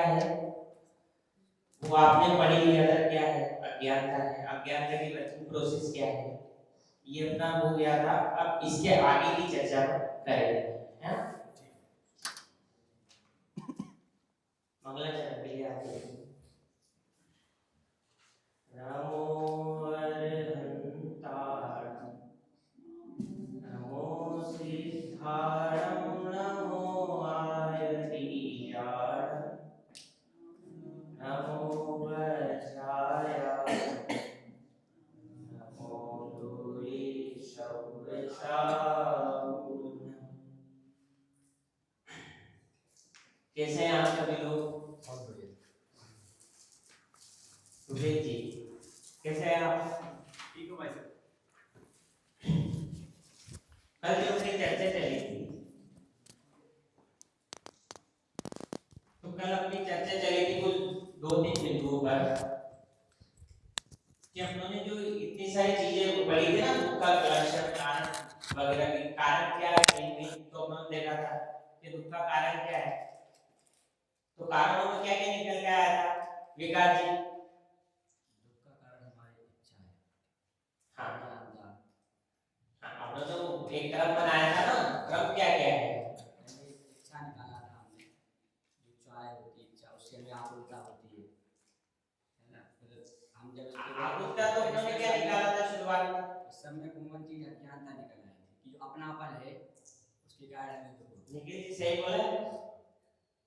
है वो आपने पढ़ लिया था, क्या है? अज्ञानता है। अज्ञानता की वर्किंग प्रोसेस क्या है ये अपना हो गया था। अब इसके आगे की चर्चा करेंगे, है ना? मंगलाचरण के लिए आते हैं। नमो अर्हंताणं नमो सिद्धाणं नमो आयतीयाणं नमो वज्राय नमो दूरे शौरसाऊन। कैसे हैं आप सभी लोग? बहुत बढ़िया। सुबेद जी कैसे हैं आप? ठीक हो भाई साहब? कल जो अपनी चर्चा चली थी, तो कल अपनी चर्चा चली थी कुल 2-3 बिंदुओं पर कि अपनों ने जो इतनी सारी चीजें पढ़ी थी ना, दुख का लक्षण, कारण वगैरह के कारण क्या है नहीं, तो अपनों ने देखा था कि दुख का कारण क्या है। तो कारणों में क्या क्या निकल के आया था विकास जी? दुख का कारण हमारी इच्छा है। हाँ ज्ञानता। आपने तो एक तरफ बनाया था ना, क्रम क्या क्या है? पहले इच्छा निकाला था हमने, जो चाय होती है इच्छा, उससे हमें आकुलता होती है ना? फिर हम जब आकुलता तो अपनों ने क्या निकाला था शुरुआत में? इस सब में कॉमन चीज अज्ञानता निकल आई थी कि जो अपनापन है उसके कारण हमें दुख होता है। निखिल जी सही बोला?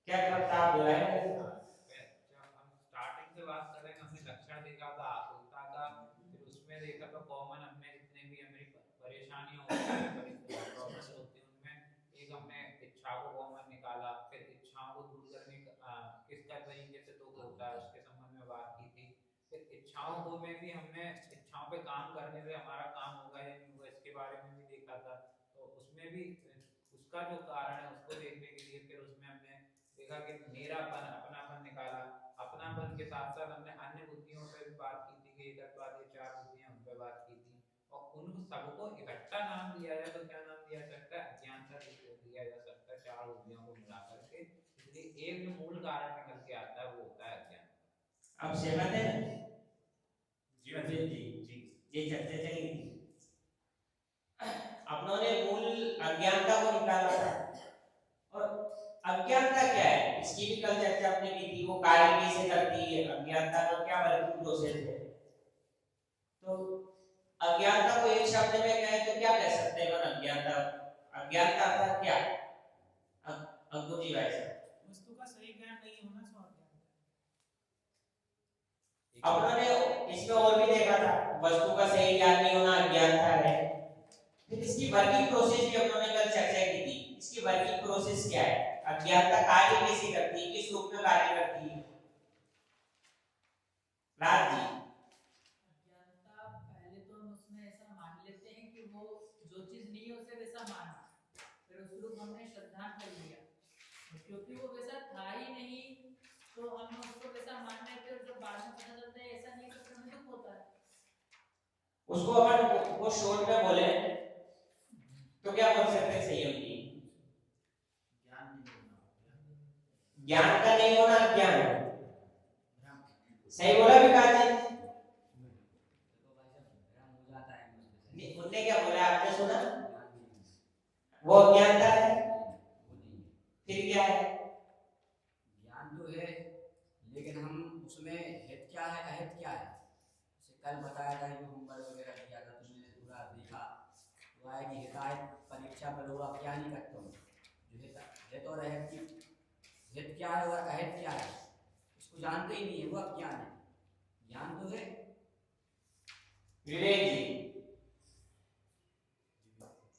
क्या क्रम था आप बोला है? जब हम स्टार्टिंग से बात कर रहे हैं, हमने लक्षण देखा था आकुलता का, फिर उसमें देखा तो कॉमन हमने जितने भी हमारी परेशानियां होती हैं, प्रॉब्लम्स होती हैं, उनमें एक हमने इच्छा को कॉमन निकाला। फिर इच्छाओं को दूर करने किस तरीके से दुख होता है उसके संबंध में बात की थी। फिर इच्छाओं को में भी हमने इच्छाओं पे काम करने से हमारा काम होगा या नहीं होगा इसके बारे में भी देखा था। तो उसमें भी उसका जो कारण है उसको देखने के लिए फिर उसमें हमने देखा कि मेरापन, अपनापन निकाला। अपनापन के साथ साथ हमने अन्य बुद्धियों पे भी बात की थी कि एकत्ववाद ये 4 बुद्धियां, उन पे बात की थी। और उन सबको इकट्ठा नाम दिया जाए तो क्या नाम दिया सकता है? अज्ञानता दिया जा सकता है, 4 बुद्धियों को मिला करके। इसलिए एक जो मूल कारण निकल के आता है वो होता है अज्ञानता। आप सहमत हैं? जी जी ये चर्चा चली थी, अपनों ने मूल अज्ञानता को निकाला था। और अज्ञानता क्या है इसकी भी कल चर्चा आपने की थी, वो कार्य कैसे करती है, अज्ञानता का क्या वर्किंग प्रोसेस है। तो अज्ञानता को एक शब्द में कहें तो क्या कह सकते हैं? अज्ञानता, अज्ञानता था क्या? अंकुर जी भाई साहब, वस्तु का सही ज्ञान नहीं होना सो अज्ञानता है। अपनों ने इसमें और भी देखा था, वस्तु का सही ज्ञान नहीं होना अज्ञानता है। फिर इसकी वर्किंग प्रोसेस भी अपनों ने कल चर्चा की थी। इसकी वर्किंग प्रोसेस क्या है? अज्ञानता कार्य कैसे करती है, किस रूप में कार्य करती है? राज जी। अज्ञानता पहले तो हम उसमें ऐसा मान लेते हैं कि वो जो चीज नहीं है उसे वैसा माना, फिर उस रूप हमने श्रद्धा कर लिया, क्योंकि वो वैसा था ही नहीं तो हम उसको वैसा मान लेते हैं। जब बाद में पता चलता है ऐसा नहीं तो फिर हमें दुख होता है। उसको अपन वो शॉर्ट में बोले तो क्या बोल सकते हैं सही होगी? ज्ञान का नहीं होना अज्ञान है। सही बोला विकास जी? उनने क्या बोला आपने सुना? वो अज्ञानता है। फिर क्या है? ज्ञान तो है लेकिन हम उसमें हित क्या है अहित क्या है, जैसे कल बताया था जो होमवर्क वगैरह दिया था तुमने पूरा देखा तो आया कि हिताहित परीक्षा पर हुआ क्या नहीं करता हूँ, जो हित और अहित की, हित क्या है और अहित क्या है उसको जानते ही नहीं है, वो अज्ञान है। ज्ञान तो है। विवेक जी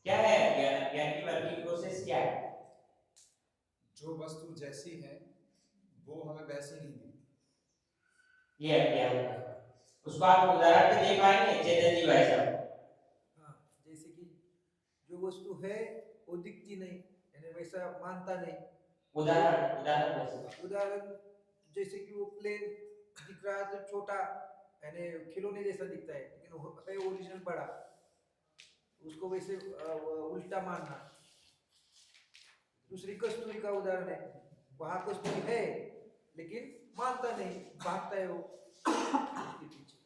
क्या है अज्ञान? अज्ञान की वर्किंग प्रोसेस क्या है? जो वस्तु जैसी है वो हमें वैसी नहीं दिखती, ये अज्ञान है। उसको आप उदाहरण पे दे पाएंगे चेतन जी भाई साहब? हाँ, जैसे कि जो वस्तु है वो दिखती नहीं, यानी वैसा मानता नहीं। उदाहरण जैसे कि वो प्लेन दिख रहा है तो छोटा, यानी खिलौने जैसा दिखता है, लेकिन वो है ओरिजिनल बड़ा, उसको वैसे उल्टा मानना। दूसरी कस्तूरी का उदाहरण है, वहाँ कस्तूरी है लेकिन मानता नहीं, भागता है वो उसके पीछे।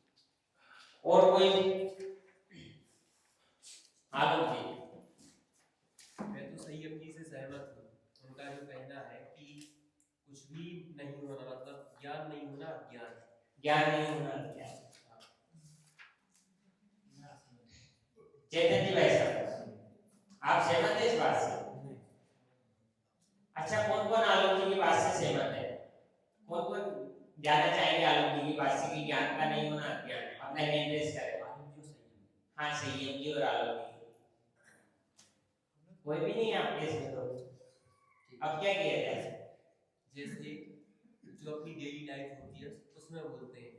और कोई आलोक जी? मैं तो संयम जी से सहमत हूँ। उनका जो कहना है कि कुछ भी नहीं होना, मतलब ज्ञान नहीं होना अज्ञान है। ज्ञान नहीं होना ज्ञान। चेतन जी भाई साहब, आप सहमत है इस बात से? अच्छा, कौन कौन आलोक जी की बात से सहमत है? कौन कौन जाना चाहेंगे आलोक जी की बात से कि ज्ञान का नहीं होना अज्ञान है? अपना हैंड रेज करें। हाँ, संयम जी और आलोक जी। कोई भी नहीं है आपके इसमें तो। अब क्या किया जाए? जैसे जो अपनी डेली लाइफ होती है उसमें बोलते हैं,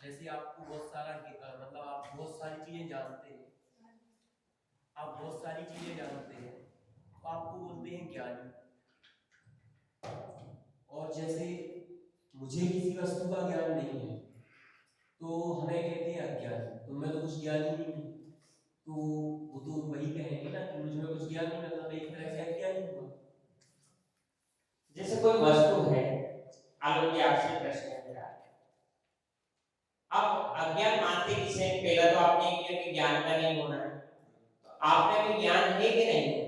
जैसे आपको बहुत सारा मतलब आप बहुत सारी चीजें जानते हैं, आप बहुत सारी चीजें जानते हैं तो आपको बोलते हैं ज्ञानी। और जैसे मुझे किसी वस्तु का ज्ञान नहीं है तो हमें कहते हैं अज्ञानी, तो मैं तो कुछ ज्ञानी नहीं हूँ, तो वो तो वही कहेंगे ना कि मुझ में कुछ ज्ञान नहीं, मतलब मैं एक तरह से अज्ञानी हुआ। जैसे कोई वस्तु है, आलोक जी आपसे प्रश्न है मेरा, आप अज्ञान मानते किसे? पहला तो आपने किया कि ज्ञान का नहीं होना है, तो आपने भी ज्ञान है कि नहीं?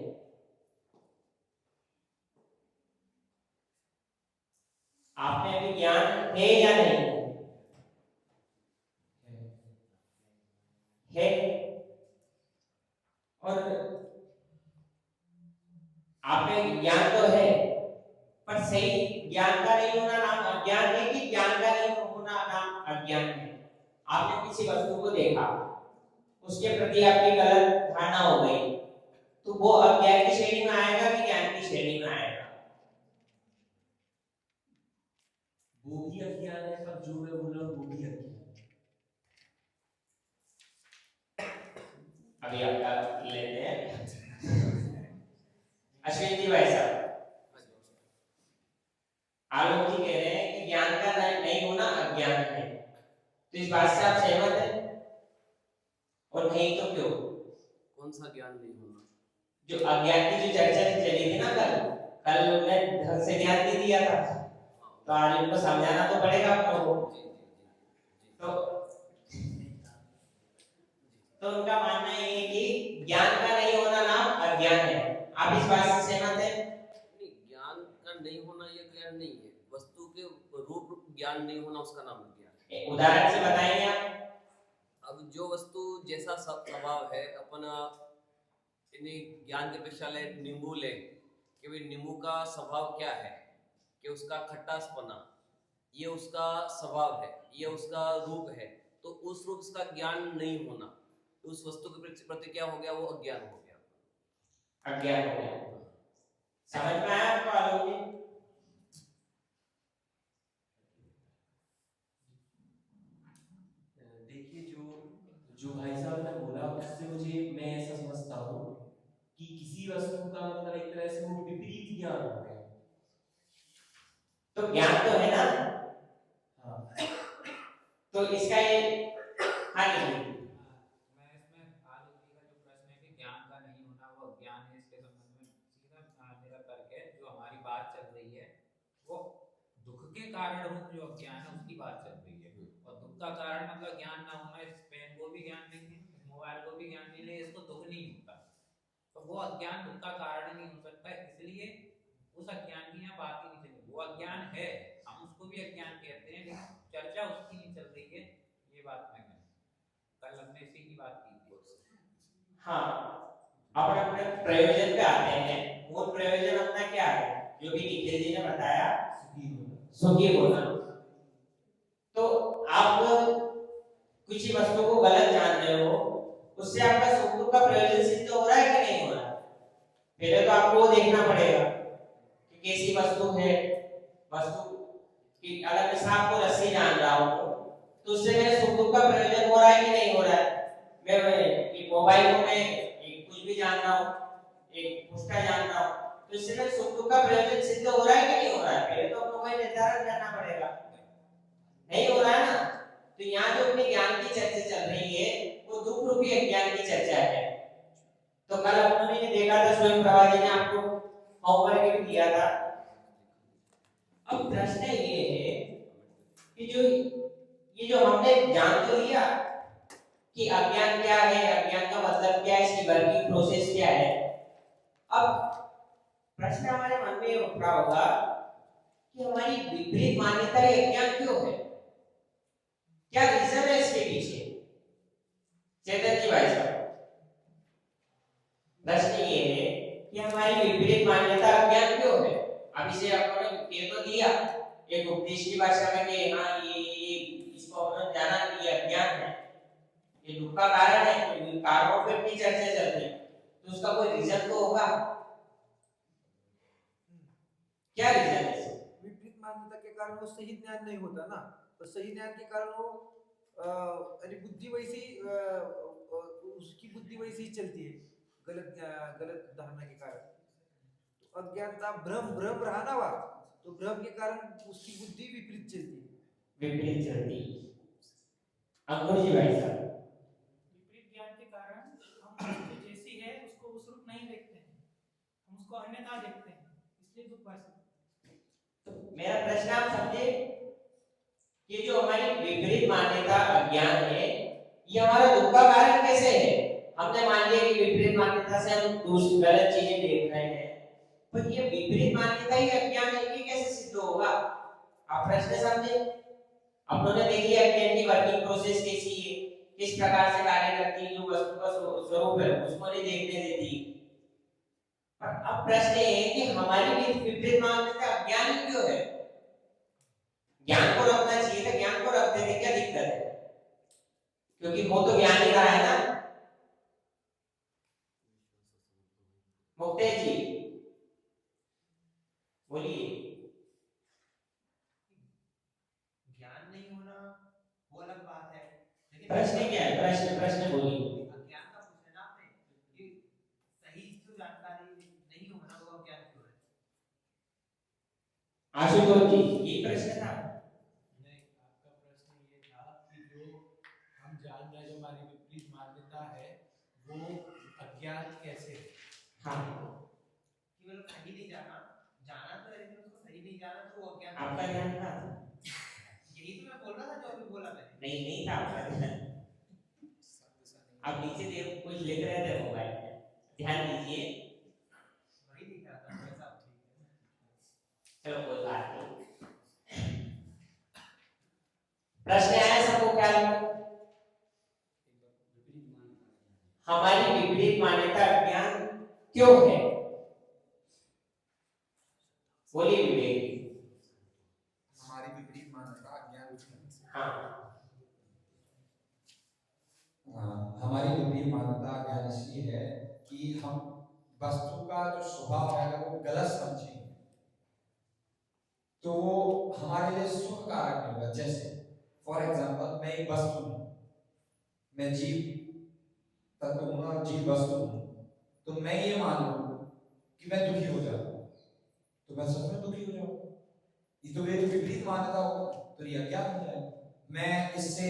आपने भी ज्ञान है या नहीं? है। और आपने ज्ञान तो है, पर सही ज्ञान का नहीं होना नाम अज्ञान है कि ज्ञान का नहीं होना नाम अज्ञान है? आपने किसी वस्तु को देखा, उसके प्रति आपकी गलत धारणा हो गई, तो वो अज्ञान की श्रेणी में आएगा कि ज्ञान की श्रेणी में आएगा? वो भी अज्ञान है, पर जो मैं बोल रहा हूँ वो भी अज्ञान है। अभी आपका लेते हैं अश्विन जी भाई साहब। आलोक जी कह रहे हैं कि ज्ञान का नहीं होना अज्ञान है, तो इस बात से आप सहमत हैं? और नहीं तो क्यों? कौन सा ज्ञान नहीं होना? जो अज्ञान की जो चर्चा चली थी ना कल उन्होंने ढंग से ज्ञान नहीं दिया था, तो आज उनको समझाना तो पड़ेगा आप लोगों को। तो उनका मानना ये है कि ज्ञान का नहीं होना नाम अज्ञान है। आप इस बात से सहमत हैं? नहीं, ज्ञान का नहीं होना ये ज्ञान नहीं है, वस्तु के रूप ज्ञान नहीं होना उसका नाम ज्ञान है। उदाहरण से बताएंगे आप? अब जो वस्तु जैसा स्वभाव है, अपन ज्ञान के पेशा ले नींबू ले कि भाई नींबू का स्वभाव क्या है, कि उसका खट्टासपना, ये उसका स्वभाव है, ये उसका रूप है, तो उस रूप का ज्ञान नहीं होना, उस वस्तु के प्रति क्या हो गया? वो अज्ञान हो गया। अज्ञान हो गया। समझ में आया आपको आलोक जी? देखिए, जो भाई साहब ने बोला उससे मैं ऐसा समझता हूँ कि किसी वस्तु का मतलब एक तरह से वो विपरीत ज्ञान हो गया। तो ज्ञान तो है ना? हाँ। तो इसका ये हाँ नहीं, मैं इसमें आलोक जी का जो प्रश्न है कि ज्ञान का नहीं होना वो अज्ञान है, इसके संबंध में सीधा मेरा तर्क है, जो हमारी बात चल रही है वो दुख के कारण रूप जो अज्ञान है उसकी बात चल रही है। और दुख का कारण मतलब ज्ञान ना होना, इस पेन को भी ज्ञान नहीं है, इस मोबाइल को भी ज्ञान नहीं है, इसको दुख नहीं होता, तो वो अज्ञान दुख का कारण नहीं हो सकता। इसलिए उस अज्ञान की यहाँ बात ही नहीं चली। वो अज्ञान है, हम उसको भी अज्ञान कहते हैं, लेकिन चर्चा उसकी नहीं चल रही है, ये बात मैं कल हमने इसी की बात की थी। हाँ, अब अपने प्रयोजन पे आते हैं। मूल प्रयोजन अपना क्या है? जो भी निखिल जी ने बताया, सुखी होना। तो आप किसी वस्तु को गलत जान रहे हो, उससे आपका सुख दुख का प्रयोजन सिद्ध हो रहा है कि नहीं हो रहा है? पहले तो आपको वो देखना पड़ेगा कि कैसी वस्तु है। वस्तु कि अगर मैं सांप को रस्सी जान रहा हूँ तो उससे मेरे सुख दुख का प्रयोजन हो रहा है कि नहीं हो रहा है? मैं मोबाइल को मैं कुछ भी जान रहा हूँ, एक पुस्तक जान रहा हूँ, तो इससे मेरे सुख दुख का प्रयोजन सिद्ध हो रहा है कि नहीं हो रहा है? पहले तो आपको वही निर्धारण करना पड़ेगा। नहीं हो रहा है ना? तो यहाँ जो अपनी ज्ञान की चर्चा चल रही है वो दुख रूपी अज्ञान की चर्चा है। तो कल अपने देखा था, स्वयं प्रभा जी ने आपको होमवर्क भी दिया था। अब प्रश्न ये है कि जो हमने जान तो लिया कि अज्ञान क्या है, अज्ञान का मतलब क्या है, इसकी वर्किंग प्रोसेस क्या है। अब प्रश्न हमारे मन में उठ रहा होगा कि हमारी विपरीत मान्यता ये अज्ञान क्यों है, क्या रीजन है इसके पीछे। चेतन जी भाई साहब, प्रश्न ये है कि हमारी विपरीत मान्यता अज्ञान क्यों है। अभी से आपने कह तो दिया एक उपदेश की भाषा में कि हाँ ये इसको अपना जाना कि ये अज्ञान है, ये दुख का कारण है, तो कारणों पे भी चर्चा चल रही, तो उसका कोई रीजन तो होगा। क्या रीजन है? विपरीत मान्यता के कारण वो सही ज्ञान नहीं होता ना, तो सही ज्ञान के कारण वो यानी बुद्धि वैसी उसकी बुद्धि वैसी ही चलती है, गलत धारणा के कारण। तो अज्ञानता भ्रम भ्रम रहा ना वहाँ, तो भ्रम के कारण उसकी बुद्धि विपरीत चलती है। विपरीत चलती। अंकुर जी भाई साहब, विपरीत ज्ञान के कारण हम वस्तु जैसी है उसको उस रूप नहीं देखते हैं, हम उसको अन्यथा देखते हैं, इसलिए दुख बढ़ सकता है। तो मेरा प्रश्न आप समझे कि जो हमारी विपरीत मान्यता अज्ञान है, ये हमारा दुख का कारण कैसे है। हमने मान लिया कि विपरीत मान्यता से हम दूसरी गलत चीजें देख रहे हैं, पर ये विपरीत मान्यता ही अज्ञान है, ये कैसे सिद्ध होगा। आप प्रश्न समझे। अपनों ने देखी अज्ञान की वर्किंग प्रोसेस कैसी है, किस प्रकार से कार्य करती है, जो वस्तु का स्वरूप है उसको नहीं देखने देती। पर अब प्रश्न ये है कि हमारी विपरीत मान्यता अज्ञान ही क्यों है। ज्ञान को रखना चाहिए था, ज्ञान को रखते थे, क्या दिक्कत है, क्योंकि वो तो ज्ञान ही रहा है ना। मुक्तेश जी बोलिए। ज्ञान नहीं होना वो अलग बात है, लेकिन प्रश्न क्या है, प्रश्न बोलिए। अज्ञान का पूछा ना आपने कि सही जो जानकारी नहीं होना वो अज्ञान क्यों है। आशुतोष जी ये प्रश्न था। नहीं, आपका प्रश्न ये था कि जो हम जान रहे हैं जो हमारी विपरीत मान्यता है वो अज्ञान कैसे है। हाँ, कि मतलब सही नहीं जाना, जाना तो है लेकिन उसको सही नहीं जाना तो वो अज्ञान। आपका ध्यान था, यही तो मैं बोल रहा था जो अभी बोला मैंने। नहीं था आपका ध्यान। आप नीचे देख कुछ लिख रहे थे मोबाइल में, ध्यान दीजिए। वही लिख रहा था वैसा, ठीक है। चलो कोई बात नहीं। प्रश्न आया सबको ख्याल में। हमारी विपरीत मान्यता अज्ञान क्यों है, बोलिए विवेक। हमारी विपरीत मान्यता अज्ञान से। हाँ, हमारी विपरीत मान्यता ज्ञान इसलिए है कि हम वस्तु का जो स्वभाव है अगर वो गलत समझें तो वो हमारे लिए सुख कारक नहीं होगा। जैसे फॉर एग्जांपल मैं एक वस्तु हूँ, मैं जीव तत्व हूँ और जीव वस्तु हूँ, तो मैं ये मान लूँ कि मैं दुखी हो जाऊँ तो मैं सच में दुखी हो जाऊँ, ये तो मेरी विपरीत मान्यता होगा, तो ये अज्ञान हो जाएगा। मैं इससे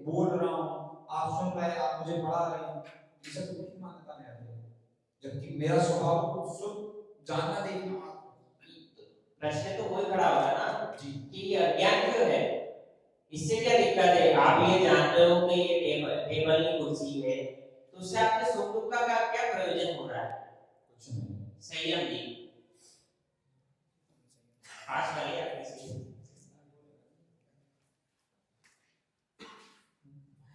बोल रहा हूँ, आप सुन रहे हैं, आप मुझे पढ़ा रहे हैं, ये सब विपरीत मान्यता में आते हैं, जबकि मेरा स्वभाव को शुद्ध जानना देखना। प्रश्न तो वही खड़ा होगा ना जी कि ये अज्ञान क्यों है, इससे क्या दिक्कत है। आप ये जानते हो कि ये टेबल की कुर्सी है, तो उससे आपके सुख दुख का क्या प्रयोजन हो रहा है। कुछ नहीं। संयम जी खास करिए किसी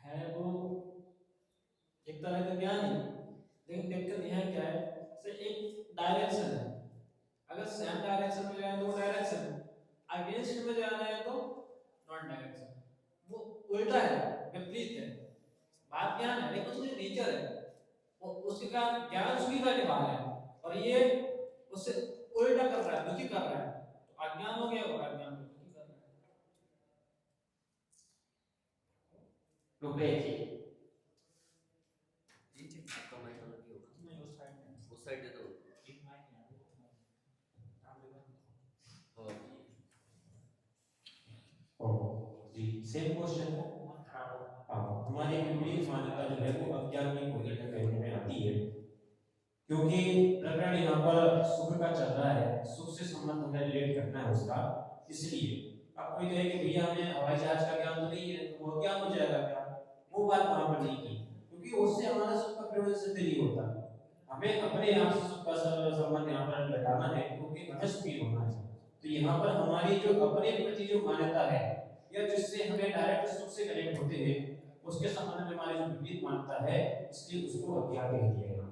है वो एक तरह का ज्ञान है, लेकिन दिक्कत यहाँ क्या है, एक डायरेक्शन है, अगर सेम डायरेक्शन में जाए तो वो डायरेक्शन, अगेंस्ट में जाना है तो नॉन डायरेक्शन, वो उल्टा है, विपरीत है। बात ज्ञान है लेकिन उसमें नेचर है, वो उसके कारण ज्ञान उसकी का निभा रहा है और ये उससे उल्टा कर रहा है, दुखी कर रहा है, तो अज्ञान हो गया और अज्ञान को दुखी कर रहा है। रुपेश जी आपका माइक ऑन नहीं होगा, नहीं उस साइड में, उस साइड दे दो। एक माइक नहीं जी सेम क्वेश्चन है। हमारी विपरीत मान्यता जो है वो अज्ञान की भूमिका कहने में आती है, क्योंकि प्रकरण यहाँ पर सुख का चल रहा है, सुख से संबंध हमें रिलेट करना है उसका, इसलिए अब कोई कहे कि भैया हमें हवाई जहाज का ज्ञान तो नहीं है, तो वो ज्ञान हो जाएगा क्या? वो बात वहां पर नहीं की, क्योंकि उससे हमारा सुख का प्रयोजन सिद्ध नहीं होता। हमें अपने यहाँ से सुख का संबंध यहाँ पर घटाना है, क्योंकि हमें सुखी होना है। तो यहाँ पर हमारी जो अपने प्रति जो मान्यता है, या जिससे हमें डायरेक्ट सुख से कनेक्ट होते हैं, उसके संबंध में हमारी जो विपरीत मान्यता है, इसलिए उसको अज्ञान कह दिया गया।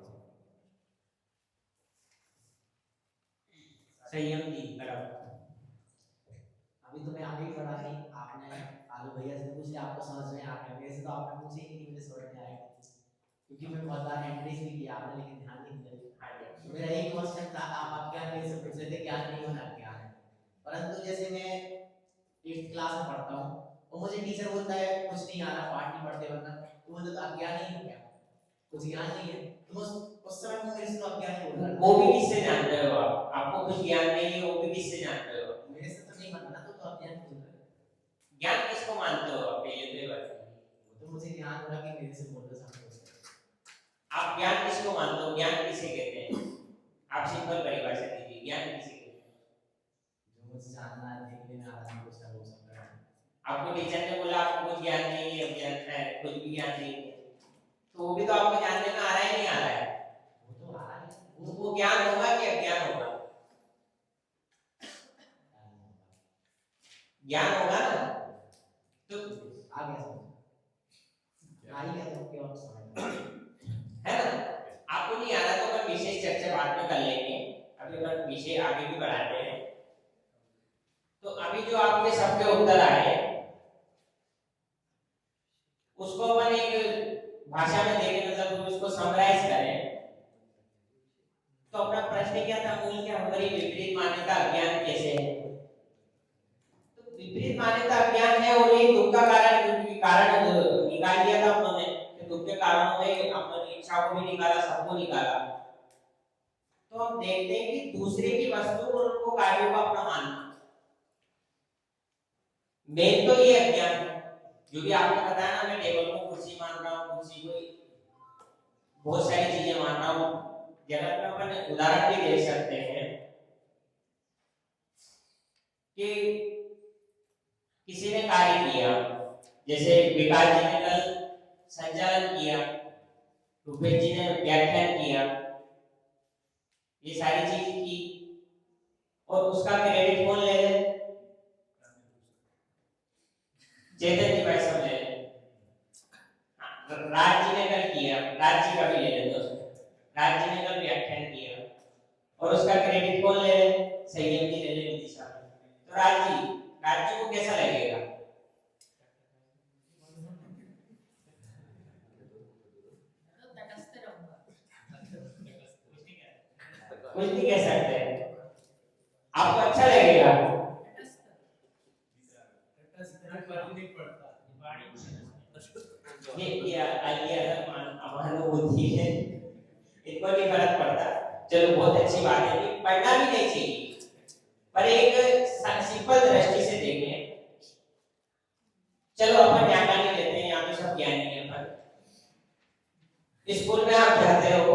संयम जी करो। अभी तो मैं आगे ही पढ़ा नहीं, आपने आलू भैया से पूछ लिया, आपको समझ में आ गया। मेरे से तो आपने पूछी ही नहीं, मुझे समझ में आया, क्योंकि मैं बहुत बार एंट्रीज भी किया आपने, लेकिन ध्यान नहीं दिया। मेरा एक क्वेश्चन था, आप अज्ञान मेरे से पूछ रहे थे, ज्ञान नहीं होना अज्ञान है। परंतु जैसे मैं 8th क्लास में पढ़ता हूँ और मुझे टीचर बोलता है कुछ नहीं आ रहा, पाठ नहीं पढ़ते वरना, तो बोलते तो अज्ञान ही हो गया, कुछ ज्ञान नहीं है। तो उस समय मेरे से तो अज्ञान ही बोल रहा। वो भी किससे जानते हो आप? आपको कुछ ज्ञान नहीं है, वो भी किससे जानते हो? मेरे से तो नहीं मानना, तो अज्ञान बोल रहा है। ज्ञान किसको मानते हो आप? ये बताइए। तो मुझे ज्ञान हो रहा कि मेरे से बोल रहे सब। आप ज्ञान किसको मानते हो? ज्ञान किसे कहते हैं? आप सिंपल परिभाषा दीजिए, ज्ञान किसे कहते हैं? जो मुझे जानना है, देखने में आ रहा है, कुछ ना कुछ समझ रहा है। आपको टीचर ने बोला आपको कुछ ज्ञान नहीं है, अज्ञान है, कुछ भी ज्ञान नहीं है, तो वो भी तो आपको जानने में आ रहा है, नहीं आ रहा है? वो तो आ रहा है, वो ज्ञान होगा कि अज्ञान होगा? ज्ञान होगा ना। तो आ गया समझ, आ ही गया तो क्या और समझ है ना? आपको नहीं आ रहा तो अपन विशेष चर्चा बाद में कर लेंगे, अभी अपन विषय आगे भी बढ़ाते हैं। तो अभी जो आपके सबके उत्तर आए उसको अपन एक भाषा में देखें, मतलब उसको समराइज करें। तो अपना प्रश्न क्या था? मूल क्या हमारी विपरीत मान्यता अज्ञान कैसे है? तो विपरीत मान्यता अज्ञान है और ये दुख का कारण निकाल दिया था उन्होंने, दुख के कारणों में अपनी इच्छा को भी निकाला, सबको निकाला। तो हम देखते हैं कि दूसरे की वस्तु और उनको कार्यों को अपना मानना, मेन तो ये अज्ञान है। जो भी आपने बताया ना, मैं टेबल को कुर्सी मान रहा हूँ, कुर्सी को बहुत सारी चीजें मान रहा हूँ। जगत में अपन उदाहरण भी दे सकते हैं कि किसी ने कार्य किया, जैसे विकास जी ने कल संचालन किया, रुपेश जी ने व्याख्यान किया, ये सारी चीज की, और उसका क्रेडिट कौन ले ले? चेतन जी भाई सब ले ले। राज जी ने कल किया, राज जी का भी ले ले दोस्तों, राज जी ने कल व्याख्यान किया और उसका क्रेडिट कौन ले ले? संयम जी ले ले विदिशा। तो राज जी को कैसा लगेगा? कुछ नहीं कह सकते, आपको अच्छा लगेगा? अनुभूति है, इनको नहीं फर्क पड़ता। चलो बहुत अच्छी बात है कि पढ़ना भी नहीं चाहिए, पर एक सिंपल दृष्टि से देखें। चलो अपन ज्ञानी लेते हैं, यहाँ तो सब ज्ञानी है। पर स्कूल में आप जाते हो,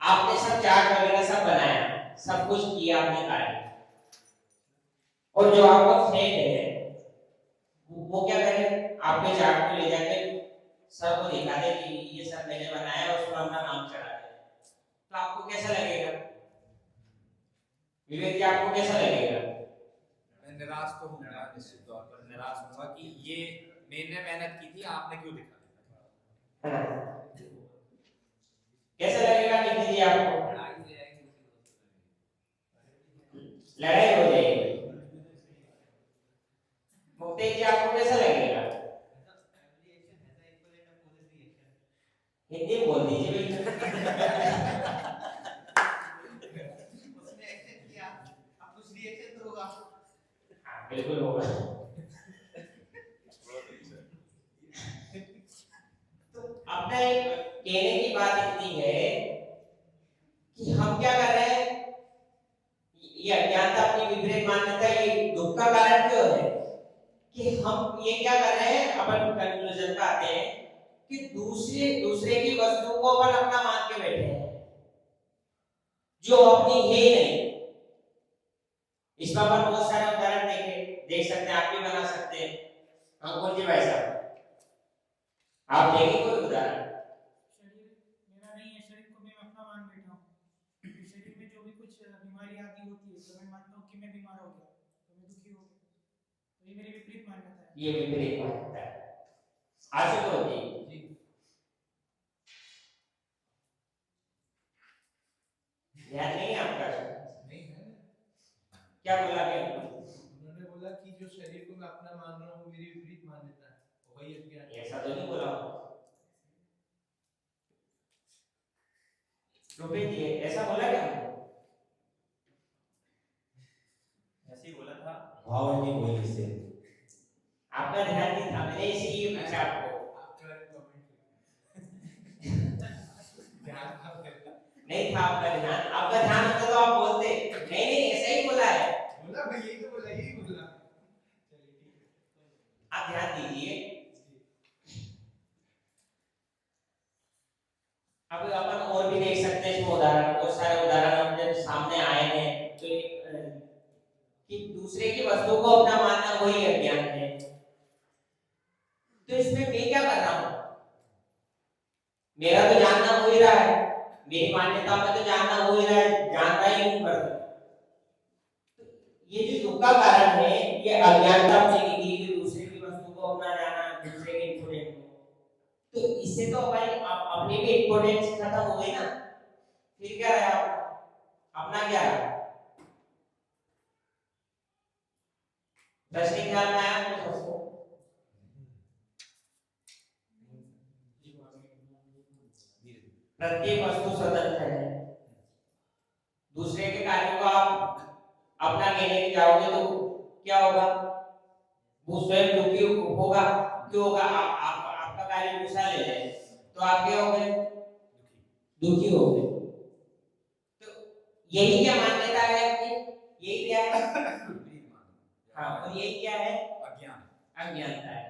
आपने सब चार्ट वगैरह सब बनाया, सब कुछ किया आपने कार्य, और जो आपका फ्रेंड है वो क्या करे? आपके चार्ट को ले जाके सर को दिखा दे कि ये सब मैंने बनाया, और उसमें अपना नाम चढ़ा दे, तो आपको कैसा लगेगा? विवेक जी, आपको कैसा लगेगा? मैं निराश तो हूँगा, निश्चित तौर पर निराश हूँगा कि ये मैंने मेहनत की थी, आपने क्यों दिखा दिया? कैसा लगेगा निखिल जी आपको? लड़ाई हो जाएगी। मुक्तेश जी, आपको कैसा लगेगा? हिंदी बोल दीजिए भाई। उसने एक्शन किया, अब कुछ रिएक्शन तो होगा। हाँ बिल्कुल होगा। तो अपना एक कहने की बात इतनी है कि हम क्या कर रहे हैं? ये अज्ञानता, अपनी विपरीत मान्यता, ये दुख का कारण क्यों है? कि हम ये क्या कर रहे हैं? अपन कंक्लूजन पे आते हैं कि दूसरे की वस्तु को अपन अपना मान के बैठे हैं, जो अपनी है नहीं। इसमें अपन बहुत सारे उदाहरण देख सकते हैं, आप भी बना सकते हैं। हाँ बोलिए भाई साहब, आप देंगे कोई उदाहरण? शरीर मेरा नहीं है, शरीर को मैं अपना मान बैठा हूँ। शरीर में जो भी कुछ बीमारी आती होती है तो मैं मानता हूँ कि मैं बीमार हो गया, तो मैं दुखी हो गया, तो ये मेरी विपरीत मान्यता है। ये विपरीत मान्यता है। आशुतोष जी, ध्यान नहीं है आपका? नहीं है। क्या बोला क्या? उन्होंने बोला कि जो शरीर को मैं अपना मान रहा हूँ वो मेरी विपरीत मान्यता है, वही अज्ञान। ऐसा तो नहीं बोला रुपेश जी, ऐसा बोला क्या? ऐसे ही बोला था। भाव नहीं बोली इससे। आपका ध्यान नहीं था, मैंने इसीलिए पूछा आपको। नहीं था आपका ध्यान, आपका ध्यान होता तो आप बोलते। नहीं नहीं, ऐसा ही बोला है। बोला मैं यही तो बोला, यही बोला। चलिए ठीक है, आप ध्यान दीजिए। अब अपन और भी देख सकते हैं इसमें उदाहरण, बहुत सारे उदाहरण अपने सामने आए हैं। तो कि दूसरे की वस्तु को अपना मानना वही अज्ञान है। तो इसमें मैं क्या कर रहा हूं? मेरा तो जानना हो ही रहा है, मेरी मान्यता में तो जानना हो ही रहा है, जानना ही हूं पर ये जो दुख का कारण है ये अज्ञानता में की कि दूसरे की वस्तु को अपना जाना, दूसरे के इंपोर्टेंस को। तो इससे तो भाई अपनी भी इंपोर्टेंस खत्म हो गई ना। फिर क्या रहा आपका? अपना क्या रहा? प्रश्न ख्याल में आया कुछ सबको? प्रत्येक वस्तु स्वतंत्र है, दूसरे के कार्यों को आप अपना कहने के जाओगे तो क्या होगा? वो स्वयं दुखी होगा। क्यों होगा? आपका कार्य दूसरा ले जाए तो आप क्या हो गए? दुखी हो गए। तो यही क्या मान्यता है आपकी? यही क्या है? हाँ, और यही क्या है? अज्ञानता है।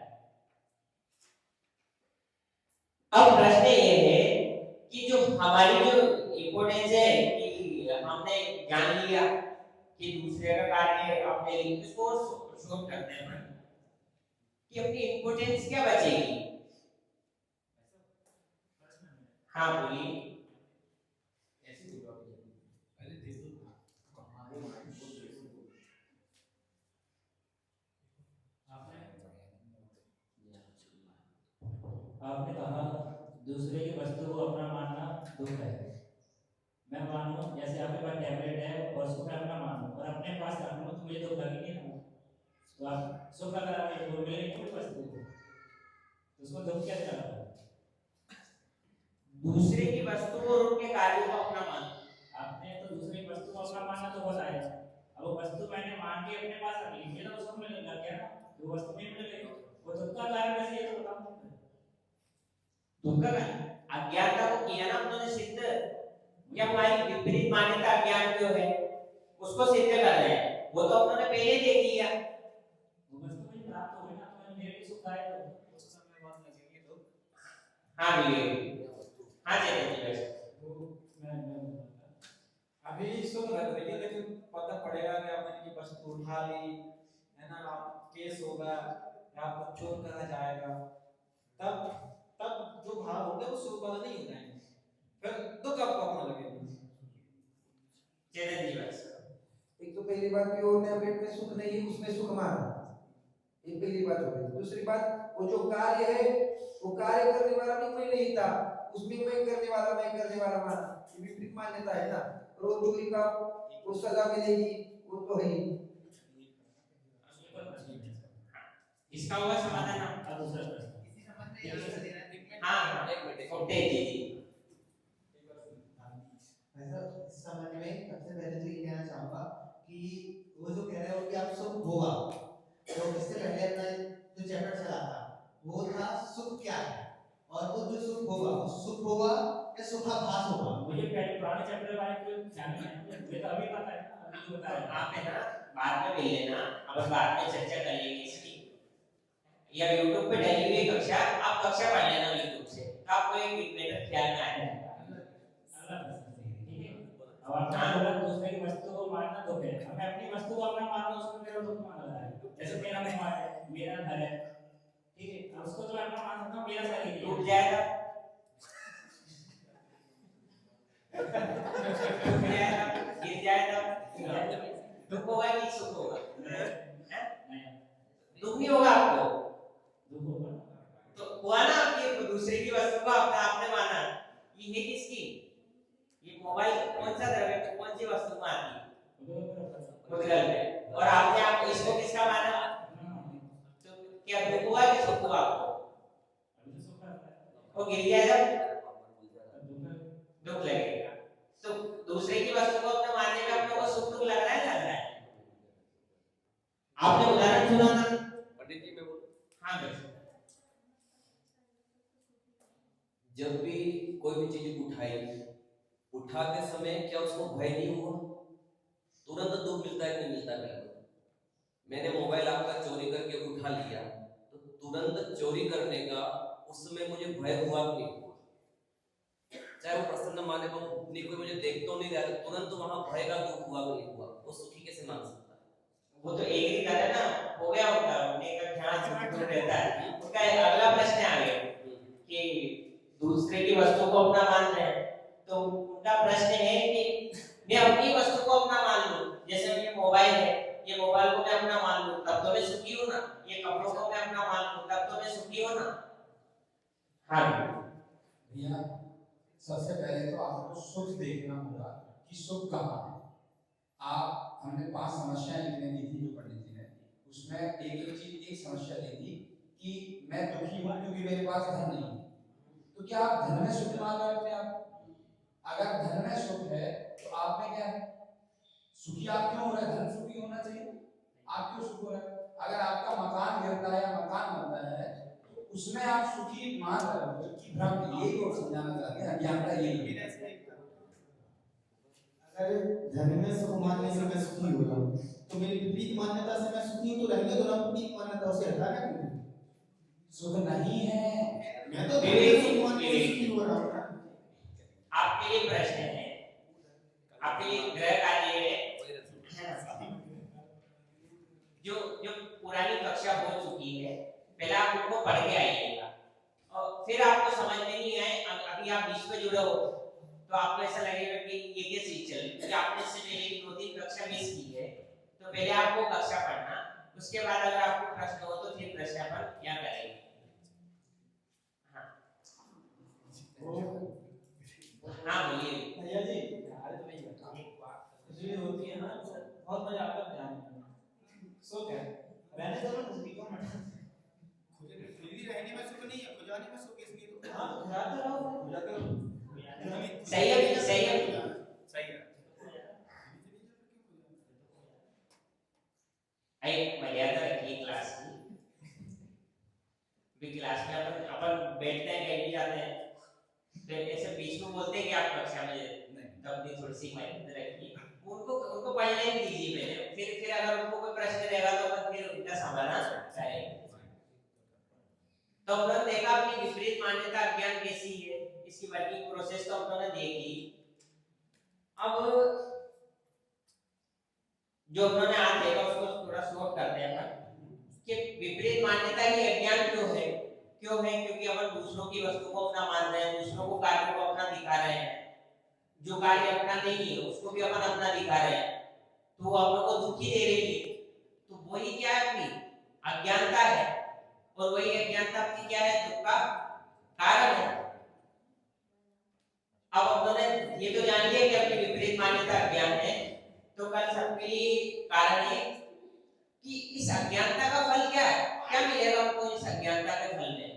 अब प्रश्न ये है कि जो हमारी जो इम्पोर्टेंस है कि हमने जान लिया कि दूसरे का कार्य अपने लिए, इसको शोध करते हैं कि अपनी इम्पोर्टेंस क्या बचेगी। हाँ बोलिए। आपने कहा दूसरे की वस्तु को अपना मानना दुख है। मैं मानूं जैसे आपके पास टैबलेट है और उसको मैं अपना मानूं और अपने पास रख लूं तो मुझे दुख लगेगी ना। तो आप सुख अगर आप एक मिलेगी कोई वस्तु तो उसको दुख कैसे लगा? दूसरे की वस्तु और उनके कार्यों को अपना मानना। आपने तो दूसरे की वस्तु को अपना मानना तो बहुत आया। अब वो वस्तु मैंने मान के अपने पास रख ली, मुझे तो सुख मिलने लग गया ना। वो वस्तु नहीं मिल गई, वो दुख का कारण कैसे? ये तो बताओ। दुख का अज्ञानता को किया ना उन्होंने सिद्ध। क्या हमारी विपरीत मान्यता अज्ञान जो है उसको सिद्ध कर रहे हैं। वो तो उन्होंने पहले देख लिया। वो वस्तु मुझे प्राप्त हो गई ना, तो मेरे लिए सुख आएगा। उस समय बहुत लगेगी दुख। हाँ भैया, हाँ चलिए अभी सुख लग रही है, लेकिन पता पड़ेगा कि आपने की वस्तु उठा ली है ना, आप केस होगा या आपको चोर कहा जाएगा, तब तब जो भाव होंगे वो सुख वाला नहीं हो जाएंगे, फिर दुख आपको अपना लगेगा। चलिए जी बस। एक तो पहली बात कि वो टैबलेट में सुख नहीं है, उसमें सुख माना, ये पहली बात हो गई। दूसरी बात, वो जो कार्य है वो कार्य करने वाला भी कोई नहीं था, उसमें मैं करने वाला माना, ये विपरीत मान्यता है ना। रोज चोरी का वो सजा मिलेगी, वो तो है ही। इसका हुआ समाधान? हाँ एक मिनट ओके जी इस संबंध में सबसे पहले तो ये कहना चाहूंगा कि वो जो कह रहे हो कि आप सुख होगा, तो इससे पहले अपना जो चैप्टर चला था वो था सुख क्या है, और वो जो सुख होगा वो सुख होगा या सुखाभास होगा। मुझे पहले पुराने चैप्टर के बारे में कोई ख्याल नहीं है, मुझे तो अभी पता है ना, अभी जो बता रहे हैं आप है ना, बाद में मिल लेना, अब बाद में चर्चा कर लेंगे इसकी, या YouTube पे डली हुई कक्षा आप कक्षा पढ़ लेना YouTube से, आपको एक बेहतर ख्याल में आ जाएगा। ठीक है। अब आप बोला दूसरे की वस्तु को मानना दुख है, हमें अपनी वस्तु को अपना मानना, उसमें मेरा दुख मान रहा है। जैसे मेरा मोबाइल है, मेरा घर है, ठीक है, उसको तो मैं अपना मान सकता हूँ, मेरा शरीर है। टूट जाएगा, टूट जाएगा, गिर जाएगा, दुख होगा कि सुख होगा? दुख नहीं होगा आपको, तो हुआ ना आपकी दूसरे की वस्तु को अपना आपने माना, ये है किसकी? ये मोबाइल कौन सा द्रव्य कौन सी वस्तु में आती है? मुद्गल में। और आपने आप इसको किसका माना? तो क्या दुख हुआ कि सुख हुआ आपको? वो गिर गया जब दुख लगेगा। तो दूसरे की वस्तु को अपने मानने में अपने को सुख दुख लग रहा है, लग रहा है? आपने उदाहरण सुना था पंडित जी, मैं बोलूं? हाँ बिल्कुल। जब भी कोई भी चीज उठाते समय क्या उसको भय नहीं हुआ? तुरंत दुख मिलता है कि नहीं मिलता है? मैंने मोबाइल आपका चोरी करके उठा लिया, तो तुरंत चोरी करने का उस समय मुझे भय हुआ कि नहीं हुआ? चाहे वो प्रसन्न माने को नहीं, कोई मुझे देख तो नहीं रहा, तुरंत वहां भय का दुख हुआ कि नहीं हुआ? वो सुखी कैसे मान सकता है? वो तो एक ही कर है ना, हो गया उनका, उनका ध्यान दूर रहता है। उसका अगला प्रश्न आ गया कि दूसरे की वस्तु को अपना मान रहे हैं, तो उनका प्रश्न है कि मैं अपनी वस्तु को अपना मान लूं, जैसे ये मोबाइल है, ये मोबाइल को मैं अपना मान लूं, तब तो मैं सुखी हूं ना? ये कपड़ों को मैं अपना मान लूं, तब तो मैं सुखी हूं ना? हाँ भैया, सबसे पहले तो आपको सुख देखना होगा कि सुख कहाँ है। आप हमने 5 समस्याएं लिखने दी थी जो पंडित जी ने, उसमें एक समस्या दी थी कि मैं दुखी हूं क्योंकि मेरे पास धन नहीं है। तो क्या आप धन में सुख मान रहे हो अपने आप? अगर धन में सुख है तो आप में क्या है? सुखी आप क्यों हो रहे हैं? धन सुखी होना चाहिए, आप क्यों सुख हो रहे हैं? अगर आपका मकान गिरता है या मकान बनता है तो उसमें आप सुखी मान रहे हो कि भ्रम, यही को समझाना चाहते हैं, अज्ञानता यही है। अगर धन में सुख मानने से मैं सुखी हो रहा हूँ, तो मेरी विपरीत मान्यता से मैं सुखी हूँ, तो रहने दो ना विपरीत मान्यता, उसे हटा क्या करूँ? सुख नहीं है, मैं तो धन में सुख मानने से सुखी हो रहा हूँ ना। आपके लिए प्रश्न है, आपके लिए ग्रह कार्य है, जो जो पुरानी कक्षा हो चुकी है, पहले आप उनको पढ़ के आइएगा, और फिर आपको समझ में नहीं आए, अभी आप बीच में जुड़े हो, तो आपको ऐसा लगेगा कि ये चीज चल रही है, आपने इससे पहले 2-3 कक्षा मिस की है, तो पहले आपको कक्षा पढ़ना, उसके बाद अगर आपको प्रश्न हो तो फिर प्रश्न अपन यहाँ करेंगे। हाँ बोलिए भैया जी, खुशी होती है ना, बहुत मजा आता है ध्यान में। सो क्या रहने दो ना, खुशी को मत खुली रहने में सुख नहीं है, खुजाने में सुख, इसलिए तो हाँ खुजाते रहो, खुजाते रहो। सही है, सही है, सही है। एक मर्यादा रखिए क्लास की, भी क्लास में अपन बैठते हैं, कहीं भी जाते हैं, तो ऐसे बीच में बोलते हैं कि आप कक्षा में तब भी थोड़ी सी मर्यादा रखिए, उनको पढ़ने दीजिए पहले, फिर अगर उनको कोई प्रश्न रहेगा तो अपन फिर उनका समाधान करेंगे। तो हमने देखा कि विपरीत मान्यता अज्ञान कैसी है, इसकी वर्किंग प्रोसेस तो हमने देखी। अब जो हमने आज देखा उसको थोड़ा शॉर्ट करते हैं कि विपरीत मान्यता ही अज्ञान क्यों है? क्योंकि अपन दूसरों की वस्तु को अपना मान रहे हैं, दूसरों को कार्य को अपना दिखा रहे हैं, जो कार्य अपना नहीं है उसको भी अपन अपना दिखा रहे हैं, तो वो अपन को दुखी दे रही है, तो वही क्या है? अपनी अज्ञानता है, और वही अज्ञानता अपनी क्या है? दुख का कारण है। अब हमने ये तो जान लिया कि अपनी विपरीत मान्यता अज्ञान है, तो कल सबके कारण है कि इस अज्ञानता का फल क्या है, क्या मिलेगा हमको इस अज्ञानता के फल में?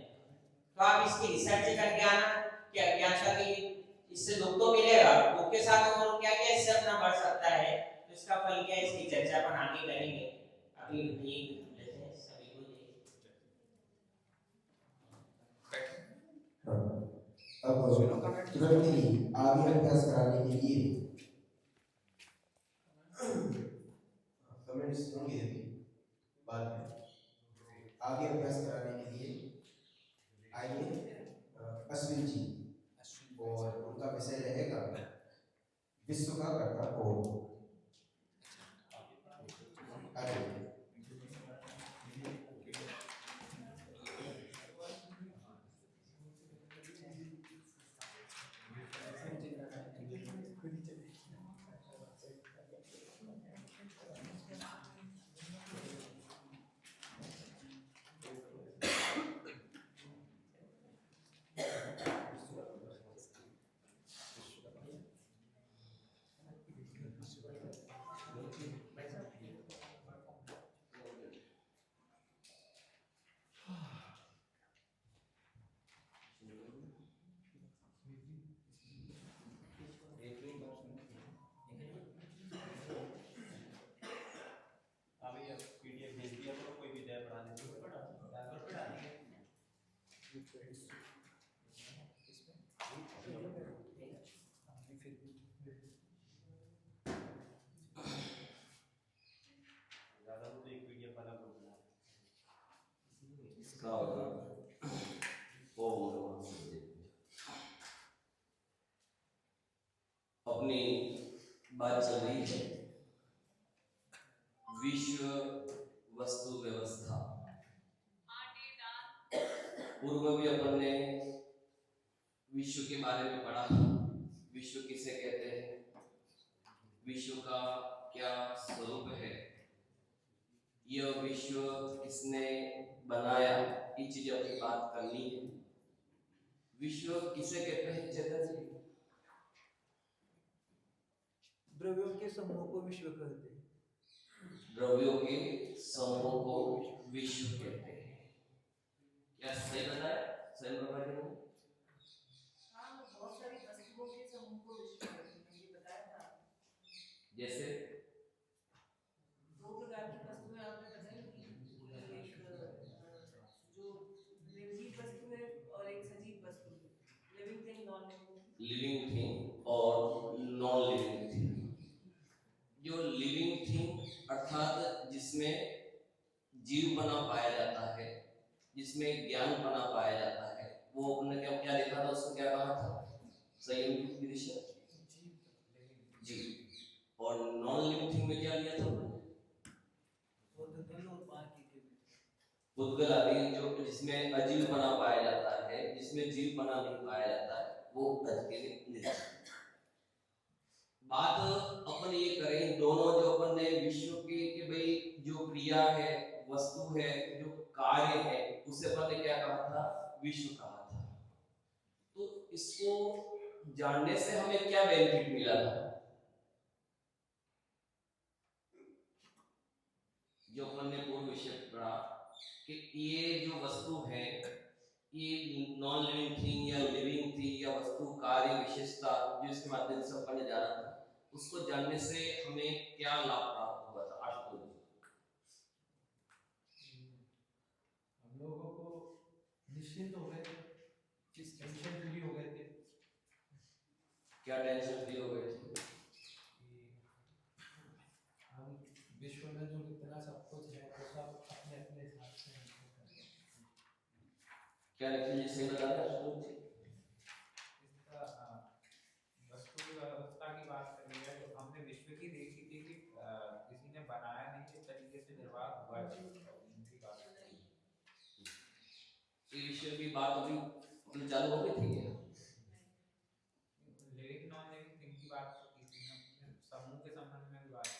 तो आप इसकी रिसर्च करके आना कि अज्ञानता की इससे दुख तो मिलेगा, दुख के साथ और क्या क्या इससे अपना बढ़ सकता है, तो इसका फल क्या है, इसकी चर्चा अपन आगे करेंगे। अभी लेते हैं सभी को अब तुरंत ही आगे अभ्यास कराने के लिए कमेंट्स होंगे अभी बाद में, आगे अभ्यास कराने के लिए आइए अश्विन जी, और उनका विषय रहेगा विश्व का कर्ता कौन। इसका होगा ओम अपनी बात चल रही है विश्व वस्तु व्यवस्था। पूर्व भी अपन ने विश्व के बारे में पढ़ा। विश्व किसे कहते हैं, विश्व का क्या स्वरूप है, यह विश्व किसने बनाया, ये चीज अपनी बात करनी है। विश्व किसे कहते हैं चेतन जी? द्रव्यों के समूह को विश्व कहते हैं। द्रव्यों के समूह को विश्व कहते हैं। क्या सही बताया? सही बताया? हाँ, बहुत सारी वस्तुओं के समूह को विश्व कहते हैं, ये बताया था। जैसे दो प्रकार की वस्तुएं आपने बताई थी, एक जो निर्जीव वस्तु है और एक सजीव वस्तु है, living thing, non living thing और नॉन लिविंग थिंग। जो लिविंग थिंग अर्थात जिसमें जीव बना पाया जाता है, जिसमें ज्ञान बना पाया जाता है, वो अपने क्या देखा था, उसको क्या कहा था? संयम की दिशा जीव। और नॉन लिविंग थिंग में क्या लिया था? पुद्गल आदि, जो जिसमें अजीव बना पाया जाता है, जिसमें जीव बना नहीं पाया जाता है, वो अजीव। बात अपन ये करें दोनों जो अपन ने विश्व के कि भाई जो क्रिया है, वस्तु है, जो कार्य है, उसे अपन ने क्या कहा था? विश्व कहा था। तो इसको जानने से हमें क्या बेनिफिट मिला था? जो अपन ने पूर्व विषय पढ़ा कि ये जो वस्तु है, ये नॉन लिविंग थिंग या लिविंग थिंग या वस्तु कार्य विशेषता जो इसके माध्यम से अपन ने जाना था, उसको जानने से हमें क्या लाभ प्राप्त हुआ था? आशुतोष हम लोगों को निश्चिंत हो गए थे, किस टेंशन फ्री हो गए थे। क्या टेंशन फ्री हो गए थे? हम विश्व में जो इतना सब कुछ है वो सब अपने अपने हिसाब से क्या लिखिए जिससे बता रहे आशुतोष जी? वस्तु व्यवस्था की बात कर रही है, तो हमने विश्व की देखी थी कि किसी ने बनाया नहीं, इस तरीके से निर्वाह हुआ है, उनकी बात ये विषय की बात अभी अपनी चालू हो गई थी क्या? लिविंग नॉन लिविंग थिंग की बात की थी, हमने समूह के संबंध में भी बात की।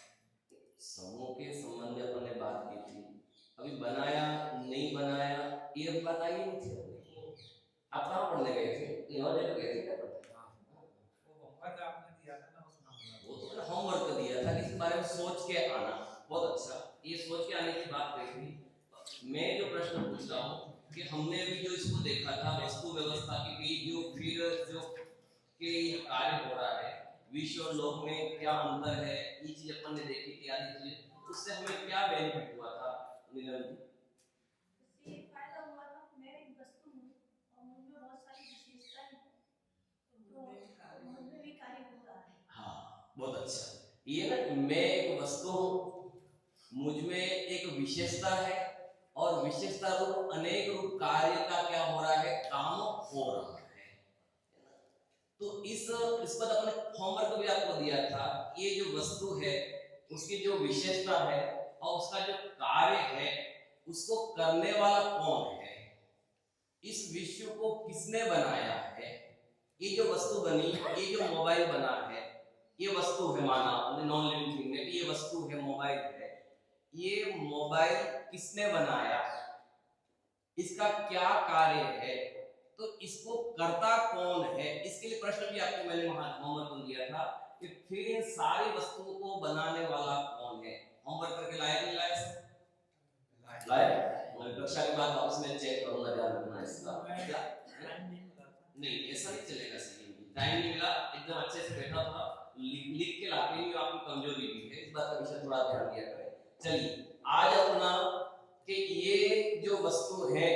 समूह के संबंध में अपन ने बात की थी। अभी बनाया नहीं बनाया ये अब बताइए नहीं थे। आप कहाँ पढ़ने गए थे? यहाँ जगह गए थे क्या पढ़ने? वो होमवर्क आपने दिया था ना, उसमें वो तो मैंने होमवर्क दिया था कि इस बारे में सोच के आना। बहुत अच्छा, ये सोच के आने की बात कही थी। मैं जो प्रश्न पूछ रहा हूँ कि हमने भी जो इसको देखा था वस्तु व्यवस्था की भी जो फिर जो के कार्य हो रहा है, विश्व और लोक में क्या अंतर है, ये चीज अपन ने देखी थी आदि चीज, उससे हमें क्या बेनिफिट हुआ था? नीलम जी इससे फायदा हुआ था, मैं एक वस्तु हूँ और मुझमें बहुत सारी विशेषताएं हैं, तो मुझमें भी कार्य हो रहा है। हाँ, बहुत अच्छा। ये ना, मैं एक वस्तु हूँ, मुझ में एक विशेषता है और विशेषता रूप अनेक रूप कार्य का क्या हो रहा है? काम हो रहा है। तो इस पर अपने होमवर्क भी आपको दिया था। ये जो वस्तु है उसकी जो विशेषता है और उसका जो कार्य है, उसको करने वाला कौन है, इस विश्व को किसने बनाया है, ये जो वस्तु बनी, ये जो मोबाइल बना है, ये वस्तु है, माना नॉन लिविंग थिंग में ये वस्तु है, मोबाइल है, ये मोबाइल किसने बनाया, इसका क्या कार्य है, तो इसको करता कौन है? इसके लिए प्रश्न भी आपको मैंने होमवर्क दिया था कि फिर इन सारी वस्तुओं को बनाने वाला कौन है? होमवर्क करके लाया नहीं लाया सर? लाया। कक्षा के बाद वापस मैं चेक करूंगा, ध्यान रखना इसका। क्या नहीं, ऐसा नहीं चलेगा। सही टाइम नहीं मिला, एकदम अच्छे से बैठा था, लिख के लाते ही आपकी कमजोरी भी है, इस बात का विषय थोड़ा ध्यान दिया करें। चलिए आज अपना कि ये जो वस्तु है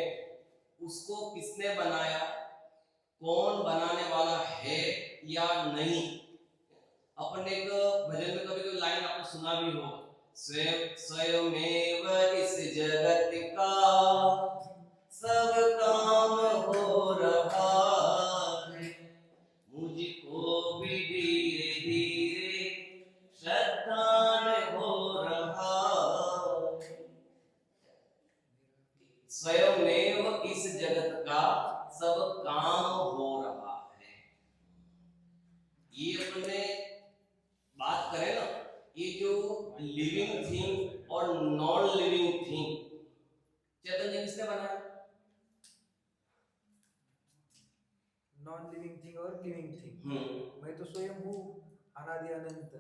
उसको किसने बनाया, कौन बनाने वाला है या नहीं। अपन एक भजन में कभी कोई लाइन आपने सुना भी हो, स्वयमेव इस जगत का सब काम हो रहा है, मुझको भी धीरे धीरे श्रद्धान हो रहा है। स्वयमेव इस जगत का सब काम हो रहा है। ये अपने बात करें ना, ये जो लिविंग थिंग और नॉन लिविंग थिंग, चेतन जी किसने बनाया? नॉन लिविंग थिंग और लिविंग थिंग। मैं तो स्वयं हूँ, अनादि अनंत।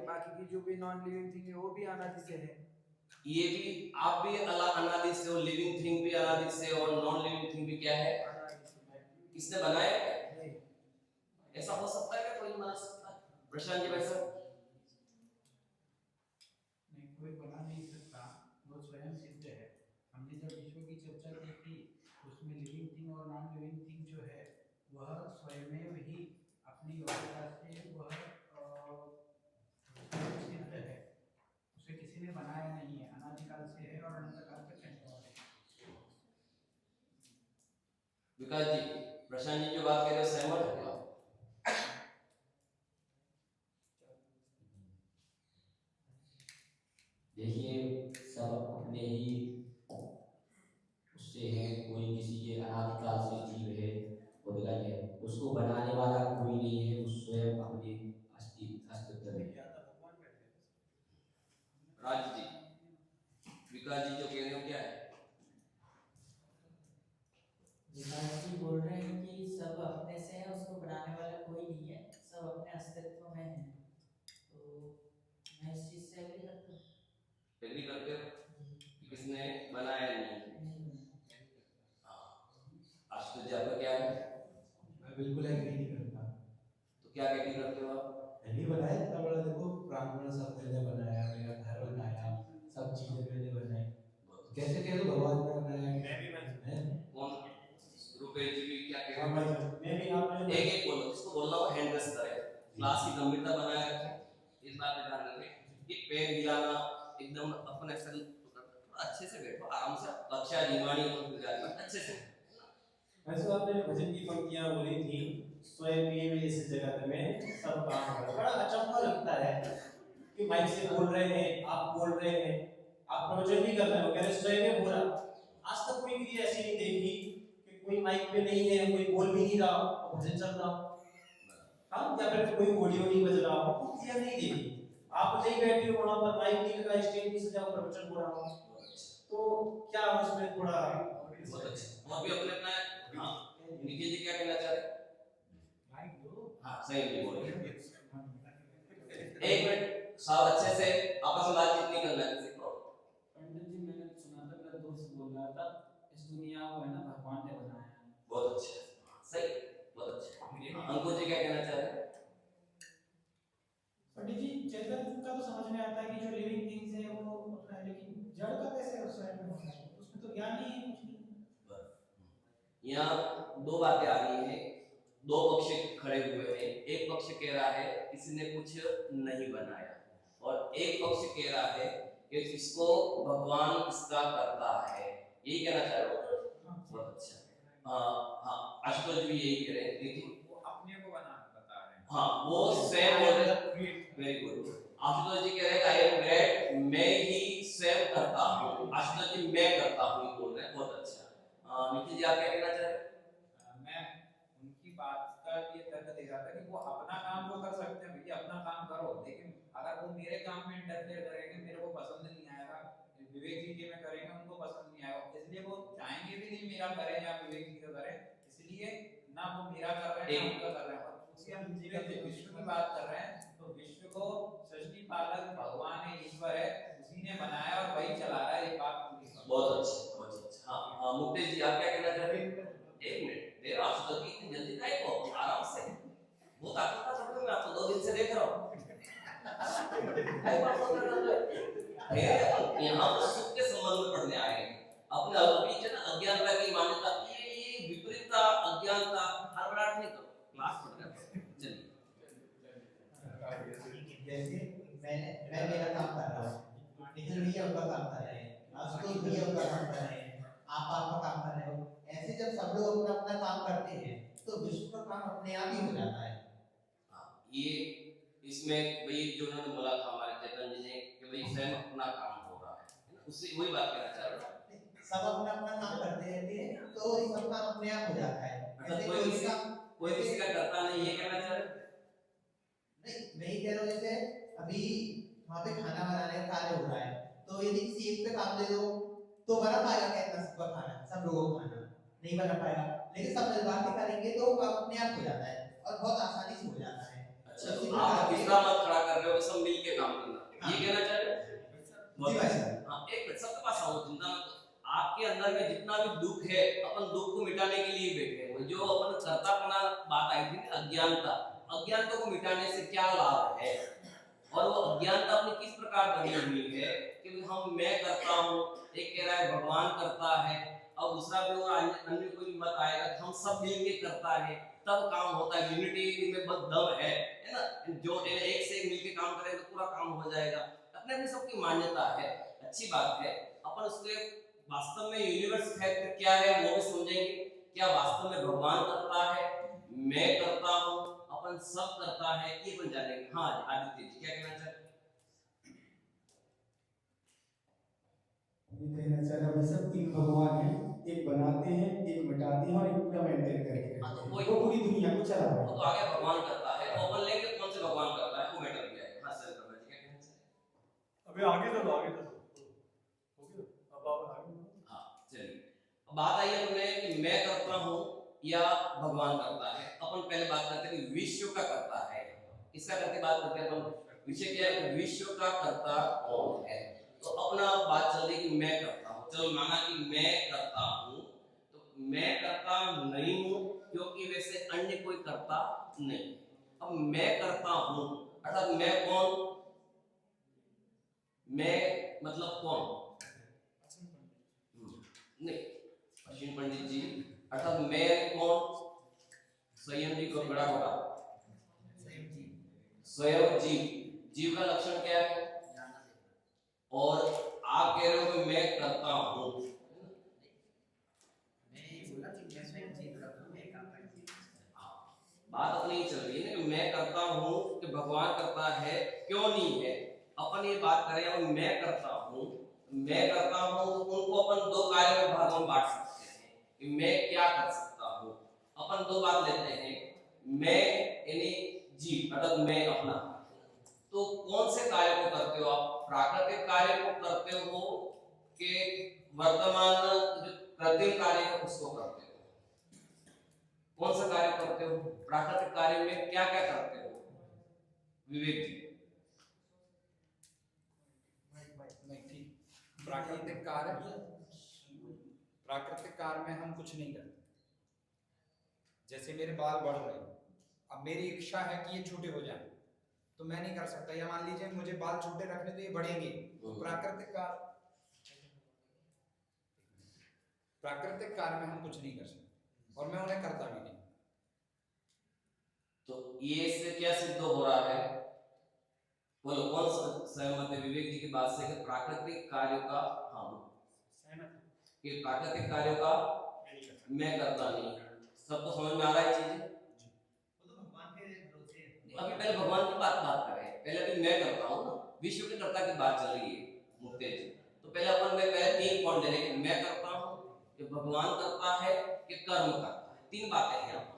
बाकी की जो भी नॉन लिविंग थिंग है वो भी अनादि से है। ये भी आप भी अनादि से हो, लिविंग थिंग भी अनादि से, और नॉन लिविंग थिंग भी क्या है? किसने बनाया? ऐसा हो सकता है क्या कोई बना सकता है? प्रशांत जी भाई साहब, नहीं, कोई बना नहीं सकता, वो स्वयं सिद्ध है। हमने जब विश्व की चर्चा की थी, उसमें लिविंग थिंग और नॉन लिविंग थिंग जो है वह स्वयं ही अपनी योग्यता से वह सिद्ध है, उसे किसी ने बनाया नहीं है, अनादिकाल से है और अनंत काल तक है। विकास जी, प्रशांत जी जो बात कह रहे हो सहमत हो? देखिए, सब अपने ही उससे है, कोई किसी के अनादिकाल से जीव है, उदगल है, उसको बनाने वाला कोई नहीं है, वो स्वयं अपने अस्तित्व में। राज जी, विकास जी जो कह रहे हो क्या है? विकास जी बोल रहे हैं कि सब अपने से है, उसको बनाने वाला कोई नहीं है, सब अपने अस्तित्व में है। तो मैं इस चीज से एग्री करता हूँ। एग्री करते हो कि किसने बनाया नहीं? आशुतोष जी आपका क्या है? मैं बिल्कुल एग्री नहीं करता। तो क्या एग्री करते हो आप? नहीं बनाया, इतना बड़ा देखो प्रांगण सब मैंने बनाया, मेरा घर बनाया, सब चीजें मैंने बनाई, कैसे कह दो भगवान ने बनाया? मैं भी कौन? रुपेश जी भी क्या कह हाँ, रहे हैं? मैं भी आप एक एक बोलो, जिसको बोलना हो हैंड रेस्ट करे, क्लास की गंभीरता बनाए रखें, इस बात पे ध्यान रखें कि पैर हिलाना एकदम अपन ऐसा अच्छे से बैठो, आराम से, कक्षा निवाणी अच्छे से। वैसे आपने भजन की पंक्तियां बोली थी, स्वयं इस जगत में सब काम हो रहा है, बड़ा अचंभा लगता है कि माइक से बोल रहे हैं, आप बोल रहे हैं, आप प्रवचन भी कर रहे हो, कह रहे स्वयं बोला। आज तक कोई भी ऐसी नहीं देखी कि कोई माइक पे नहीं है, कोई बोल भी नहीं रहा हो, भजन चल रहा हो, हाँ, या फिर कोई ऑडियो नहीं बज रहा हो, कुछ नहीं देखी। आप नहीं बैठे हो वहां पर, माइक नहीं लगा, स्टेज नहीं सजा, प्रवचन हो रहा हो, तो क्या उसमें थोड़ा बहुत अच्छा। और भी अपने अपना, हाँ, निखिल जी क्या कहना चाह रहे हैं? हाँ, सही भी बोल रहे हैं। एक मिनट, सब अच्छे से आपस में बातचीत नहीं करना है किसी को। पंडित जी, मैंने सुना था, मेरा दोस्त बोल रहा था, इस दुनिया को है ना भगवान ने बनाया है। बहुत अच्छा, सही, बहुत अच्छा। अंकुर जी क्या कहना चाह रहे हैं? पंडित जी, चेतन का तो समझ में आता है कि जो लिविंग थिंग्स है वो अपना है, लेकिन जड़ का कैसे है स्वयं में होना है? उसमें तो ज्ञान नहीं है, कुछ नहीं। यहाँ दो बातें आ रही हैं, दो पक्ष खड़े हुए हैं। एक पक्ष कह रहा है किसी ने कुछ नहीं बनाया, और एक पक्ष कह रहा है कि इसको भगवान इसका करता है। यही कहना चाह रहे हो? बहुत अच्छा। हाँ, आशुतोष भी यही कह रहे हैं, लेकिन वो अपने को बता रहे हैं। हाँ, वो स्वयं बोल रहे हैं। Very good. आशुतोष जी कह रहे हैं आई एम ग्रेट, मैं ही स्वयं करता हूँ। आशुतोष जी मैं करता हूँ बोल रहे हैं, बहुत अच्छा। निखिल जी आप क्या कहना चाह रहे हैं? मैं उनकी बात का ये तर्क दे रहा था कि वो अपना काम तो कर सकते हैं, भैया अपना काम करो, लेकिन अगर वो मेरे काम में इंटरफेयर करेंगे, मेरे को पसंद नहीं आएगा, विवेक जी के में करेंगे, उनको पसंद नहीं आएगा, इसलिए वो चाहेंगे भी नहीं मेरा करें या विवेक जी का करें, इसलिए ना वो मेरा कर रहे हैं ना उनका कर रहे हैं। और उसी हम विश्व की बात कर रहे हैं, तो विश्व को सृष्टि पालक भगवान है, ईश्वर है, उसी ने बनाया और वही चला रहा है, ये बात बहुत अच्छा, बहुत अच्छा। हाँ, मुकेश जी आप क्या कहना चाहते हैं? एक मिनट, देर आशुतोष की इतनी जल्दी काहे को? आराम से, बहुत आगे का सब मैं आपको 2 दिन से देख रहा हूँ। यहाँ पर सुख के संबंध में पढ़ने आए हैं। अपने अभी जो ना अज्ञानता की मान्यता ये विपरीतता अज्ञानता हड़बड़ाहट नहीं करो, क्लास पढ़ रहे चलिए। जैसे मैं मेरा काम कर रहा हूँ, निखिल भैया अपना काम कर रहे हैं, आशुतोष भैया अपना काम कर रहे हैं, आप आपका काम कर रहे हो। ऐसे जब सब लोग अपना अपना काम करते हैं तो विश्व का काम अपने आप ही हो जाता है। ये इसमें भाई जो उन्होंने बोला था हमारे चेतन जी ने कि भाई स्वयं अपना काम हो रहा है ना, उससे वही बात कहना चाह रहा हूँ। सब अपना अपना काम करते रहते हैं तो सब काम अपने आप हो जाता है। मतलब कोई किसी का करता नहीं, ये कहना चाह रहे? नहीं, मैं ही कह रहा हूँ जैसे अभी वहाँ पे खाना बनाने का कार्य हो रहा है तो यदि किसी एक पे काम दे दो तो बना पाएगा क्या इतना सबका खाना, सब लोगों को खाना नहीं बना पाएगा। लेकिन सब मिलकर के करेंगे तो काम अपने आप हो जाता है और बहुत आसानी से हो जाता है। अच्छा, तो आप तीसरा मत खड़ा कर रहे हो कि सब मिलके काम करना, ये कहना चाह रहे हो? जी भाई साहब। हाँ, एक मिनट सबके पास आओ, चिंता मत करो। आपके अंदर में जितना भी दुख है अपन दुख को मिटाने के लिए बैठे हैं। जो अपन कर्तापना बात आई थी अज्ञानता, अज्ञानता को मिटाने से क्या लाभ है और वो अज्ञानता अपनी किस प्रकार बनी हुई है कि हम मैं करता हूँ, एक कह रहा है भगवान करता है और दूसरा भी और अन्य कोई मत आएगा हम सब मिलके करता है तब काम होता है। यूनिटी में बहुत दम है ना, जो एक से एक मिलके काम करेंगे तो पूरा काम हो जाएगा। अपने अपनी सबकी मान्यता है, अच्छी बात है। अपन उसके वास्तव में यूनिवर्स फैक्ट क्या है वो भी समझेंगे। क्या वास्तव में भगवान करता है, मैं करता हूँ, अपन सब करता है, ये बन जाएंगे। हाँ आदित्य जी क्या कहना चाहते हैं? ये कहना चाह रहा हूँ सब तीन भगवान हैं, एक बनाते हैं, एक मिटाते हैं और एक पूरा मेंटेन करके रखते हैं। वो पूरी दुनिया को चला रहा है। वो तो आगे भगवान करता है, तो अपन लेंगे कौन से भगवान करता है वो मैटर किया है। हाँ सर जी क्या कहना चाहते हैं? अभी आगे चलो आगे चलो हो गया अब आप आगे। हाँ चलिए, अब बात आई अपने कि मैं करता हूँ या भगवान करता है। अपन पहले बात करते हैं कि विश्व का करता है, इसका करके बात करते हैं अपन। विषय क्या है? विश्व का करता कौन है? तो अपना बात चल रही कि मैं करता हूँ। चलो माना कि मैं करता हूँ, तो मैं करता नहीं हूँ क्योंकि वैसे अन्य कोई करता नहीं। अब मैं करता हूँ अर्थात मैं कौन? मैं मतलब कौन? नहीं, अश्विन पंडित जी अर्थात मैं कौन? स्वयं जी को बड़ा होगा, स्वयं जीव। जीव का लक्षण क्या है? और आप कह रहे हो कि मैं करता हूँ, बात अपनी ही चल रही है ना कि मैं करता हूँ कि भगवान करता है, क्यों नहीं है? अपन ये बात करें और मैं करता हूँ उनको अपन दो कार्य में भागों में बांट सकते हैं कि मैं क्या कर सकता हूँ। अपन दो बात लेते हैं, मैं यानी जीव अर्थात मैं अपना। तो कौन से कार्य को करते हो आप? प्राकृतिक कार्य को करते हो कि वर्तमान जो कृत्रिम कार्य है उसको करते हो? कौन सा कार्य करते हो? प्राकृतिक कार्य में क्या क्या करते हो विवेक जी? प्राकृतिक कार्य में हम कुछ नहीं करते। जैसे मेरे बाल बढ़ रहे हैं, अब मेरी इच्छा है कि ये छोटे हो जाएं, तो मैं नहीं कर सकता। या मान लीजिए मुझे बाल छोटे रखने तो ये बढ़ेंगे। प्राकृतिक कार्य में हम कुछ नहीं कर सकते और मैं उन्हें करता भी नहीं। तो ये से क्या सिद्ध हो रहा है? बोलो कौन सहमत है विवेक जी की बात से कि प्राकृतिक कार्यों का कि प्राकृतिक कार्यों का मैं करता नहीं। सबको समझ में आ रहा है चीज? अभी पहले भगवान की बात करें, पहले अभी मैं करता हूँ ना, विश्व के कर्ता की बात चल रही है मुक्तेश जी। तो पहले अपन में पहले 3 पॉइंट लेने कि मैं करता हूँ, कि भगवान करता है, कि कर्म करता है। 3 बातें हैं यहाँ पर,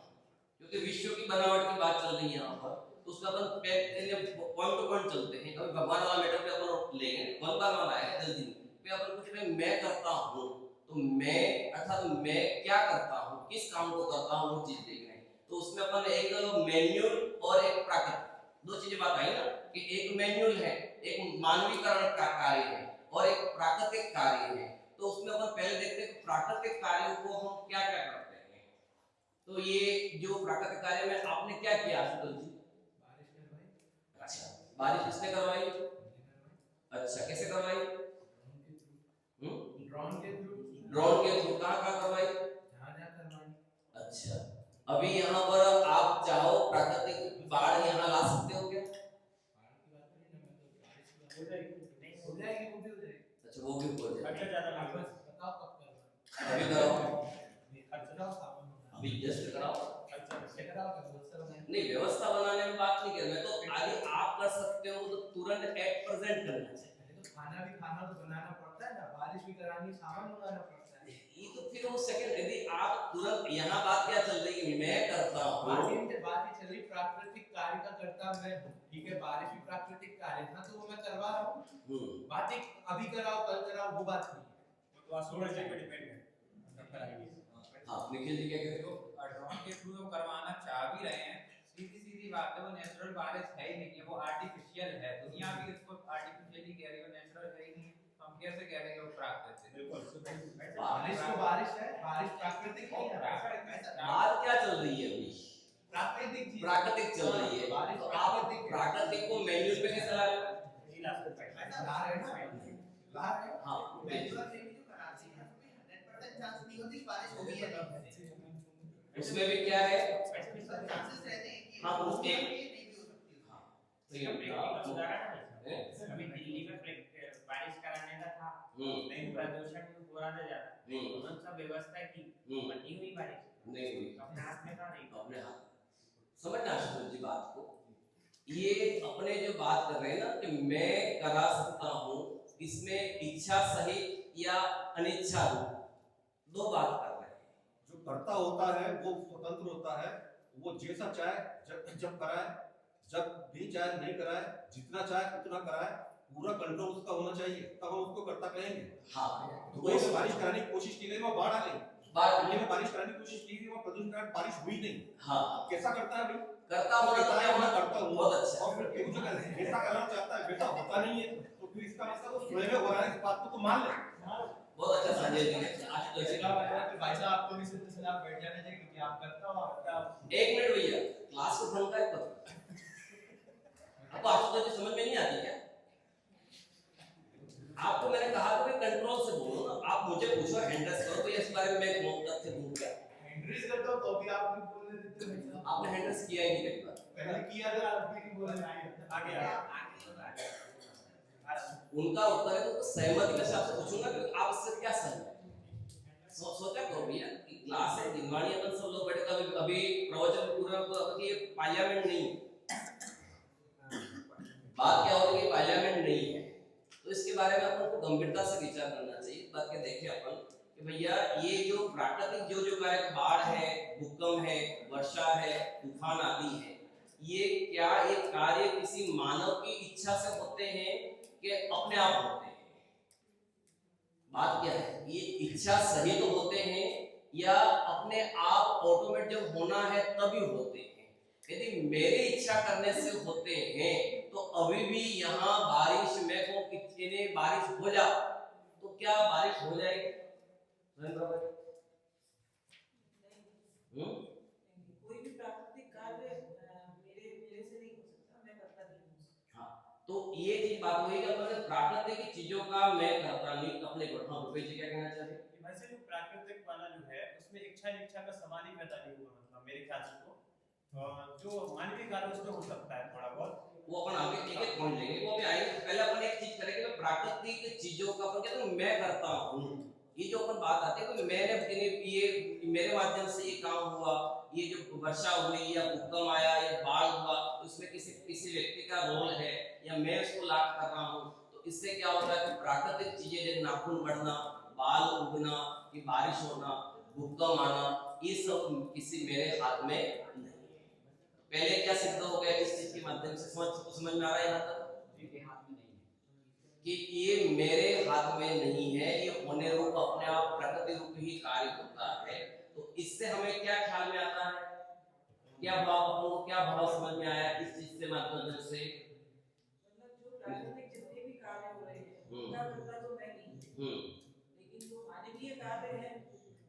क्योंकि विश्व की बनावट की बात चल रही है यहाँ पर, तो उसका अपन पॉइंट टू पॉइंट चलते हैं। अभी भगवान वाला मैटर पे अपन लेंगे, वन बार वन आएगा जल्दी पे अपन कुछ में मैं करता हूँ। तो मैं अर्थात मैं क्या करता हूँ, किस काम को करता हूँ वो चीज देख रहे हैं। तो उसमें अपन एक मैन्युअल और एक प्राकृतिक, 2 चीजें बात आई ना कि एक मैन्युअल है, एक मानवीकरण का कार्य है और एक प्राकृतिक कार्य है। तो उसमें अपन पहले देखते हैं प्राकृतिक कार्यों को हम क्या क्या करते हैं। तो ये जो प्राकृतिक कार्य में आपने क्या किया आशुतोष जी? अच्छा, बारिश किसने करवाई? अच्छा, कैसे करवाई? ड्रोन के थ्रू। ड्रोन के थ्रू कहाँ करवाई? जहाँ करवाई। अच्छा, अभी यहाँ पर आप चाहो प्राकृतिक बाढ़ यहाँ ला सकते हो क्या? हो जाएगी वो भी हो जाएगी। अच्छा, वो भी हो जाएगी। खर्चा ज्यादा लगेगा। बताओ कब करवाना? अभी कराओ, खर्चा अभी जस्ट कराओ। कराओ नहीं, व्यवस्था बनाने में बात नहीं कर रहा मैं, तो आगे आप कर सकते हो तो तुरंत एट प्रेजेंट करना चाहिए। तो खाना तो बनाना पड़ता है ना, बारिश भी करानी, सामान मंगाना पड़ता है। ये तो फिर वो सेकंड, यदि आप तुरंत, यहाँ बात क्या चल रही है, मैं करता हूँ। बात ये चल रही प्राकृतिक कार्य का करता मैं हूँ, ठीक है, बारिश भी प्राकृतिक कार्य था तो वो मैं करवा रहा हूँ। बात एक अभी कराओ कल कराओ वो बात नहीं है, तो सूरज जी पे डिपेंड है कब कराएंगे। हाँ, निखिल जी क्या कहते हो? ड्रोन के थ्रू हम करवाना चाह भी रहे हैं, सीधी बात है, वो नेचुरल बारिश है ही नहीं है, वो आर्टिफिशियल है। दुनिया भी इसको आर्टिफिशियली कह रही है, नेचुरल है ही नहीं, तो हम कैसे कह रहे हैं वो प्राकृतिक? बिल्कुल, बारिश तो बारिश है, बारिश प्राकृतिक नहीं है। बात क्या चल रही है अभी? प्राकृतिक चल रही है। तो आप प्राकृतिक को मैन्युअल पे कैसे ला रहे हो? हाँ, उसमें भी क्या है? हाँ, उसके अभी दिल्ली में बारिश कराने का था, लेकिन प्रदूषण बढ़ाने जाता, उन्होंने सब व्यवस्था की, बनी हुई बारिश नहीं हुई, अपने हाथ में था नहीं, अपने हाथ। समझना आशुतोष जी बात को, ये अपने जो बात कर रहे हैं ना कि मैं करा सकता हूँ, इसमें इच्छा सहित या अनिच्छा दो बात कर रहे हैं। जो करता होता है वो स्वतंत्र होता है, वो जैसा चाहे जब कराए, जब भी चाहे नहीं कराए, जितना चाहे उतना कराए, पूरा कंट्रोल उसका होना चाहिए, तब हम उसको करता कहेंगे। हाँ, दुबई में बारिश कराने की कोशिश की गई, वहाँ बाढ़ आ गई। दिल्ली में बारिश कराने की कोशिश की गई, वहाँ प्रदूषण कारण बारिश हुई नहीं। हाँ, कैसा करता है भाई? करता हूँ, मैं करता हूँ, बहुत अच्छा। और फिर एक जो ऐसा करना चाहता है, बेटा होता नहीं है, तो फिर इसका मतलब वो स्वयं हो रहा है, इस बात को मान ले। बहुत अच्छा संजय जी ने आशुतोष जी भाई साहब आपको भी सिद्ध सलाह बैठ जाना चाहिए क्योंकि आप करता हो आपका। एक मिनट भैया, क्लास को ढंग का है पता आपको आशुतोष जी समझ में नहीं आती क्या? आपको मैंने कहा कि कंट्रोल से बोलो ना, आप मुझे पूछो हैंडरेस करो तो इस बारे में मैं घूमता से घूम गया। हैंडरेस करता हूं तो भी आप नहीं बोल देते हो। आपने हैंडरेस किया ही नहीं कभी बार। पहले किया था, आप भी नहीं बोल रहे हैं। आगे उनका उत्तर है तो सहमति के हिसाब से पूछूंगा कि आप इससे क्या समझ सोचा करो भैया कि क्लास है, दिनवाणी अपन सब लोग बैठे, अभी प्रवचन पूरा कि पार्लियामेंट नहीं, बात क्या हो रही है, पार्लियामेंट नहीं है, तो इसके बारे में अपन को गंभीरता से विचार करना चाहिए। बात के देखें अपन कि भैया ये जो प्राकृतिक जो कार्य, बाढ़ है, भूकंप है, वर्षा है, तूफान आदि है, ये क्या ये कार्य किसी मानव की इच्छा से होते हैं कि अपने आप होते हैं? बात क्या है, ये इच्छा सहित तो होते हैं या अपने आप ऑटोमेटिक जब होना है तभी होते हैं? यदि मेरी इच्छा करने से होते हैं तो अभी भी यहाँ बारिश में को कितने बारिश हो जा तो क्या बारिश हो जाएगी? कोई भी प्राकृतिक कार्य मेरे से नहीं हो सकता, मैं करता नहीं हूँ। हाँ, तो ये चीज बात हुई कि मतलब प्राकृतिक चीजों का मैं करता नहीं अपने को। हाँ, रुपेश जी क्या कहना चाहते हैं? वैसे जो प्राकृतिक वाला जो है उसमें इच्छा का सवाल ही पैदा नहीं हुआ, मतलब मेरे ख्याल से तो जो मानवीय कार्य उसमें हो सकता है थोड़ा बहुत, वो अपन आगे एक एक पॉइंट लेंगे, वो भी आएंगे। पहले अपन एक चीज करेंगे, प्राकृतिक चीजों का अपन कहते हैं मैं करता हूँ, ये जो अपन बात आती है कि मैंने ये मेरे माध्यम से ये काम हुआ, ये जो वर्षा हुई या भूकंप आया या बाढ़ हुआ, उसमें किसी व्यक्ति का रोल है या मैं उसको लाभ कर रहा हूँ, तो इससे क्या होता है कि प्राकृतिक चीजें जैसे नाखून बढ़ना, बाल उगना, कि बारिश होना, भूकंप आना, ये सब किसी मेरे हाथ में नहीं। पहले क्या सिद्ध हो गया इस चीज के माध्यम से, समझ में आ रहा है यहाँ तक कि ये मेरे हाथ में नहीं है, ये होने रूप अपने आप प्रकृति रूप ही कार्य होता है। तो इससे हमें क्या ख्याल में आता है, क्या भाव, आपको क्या भाव समझ में आया इस चीज से माध्यम से? जो प्राकृतिक जितने भी कार्य हो रहे हैं उनका करता तो मैं नहीं, लेकिन जो मानवीय कार्य है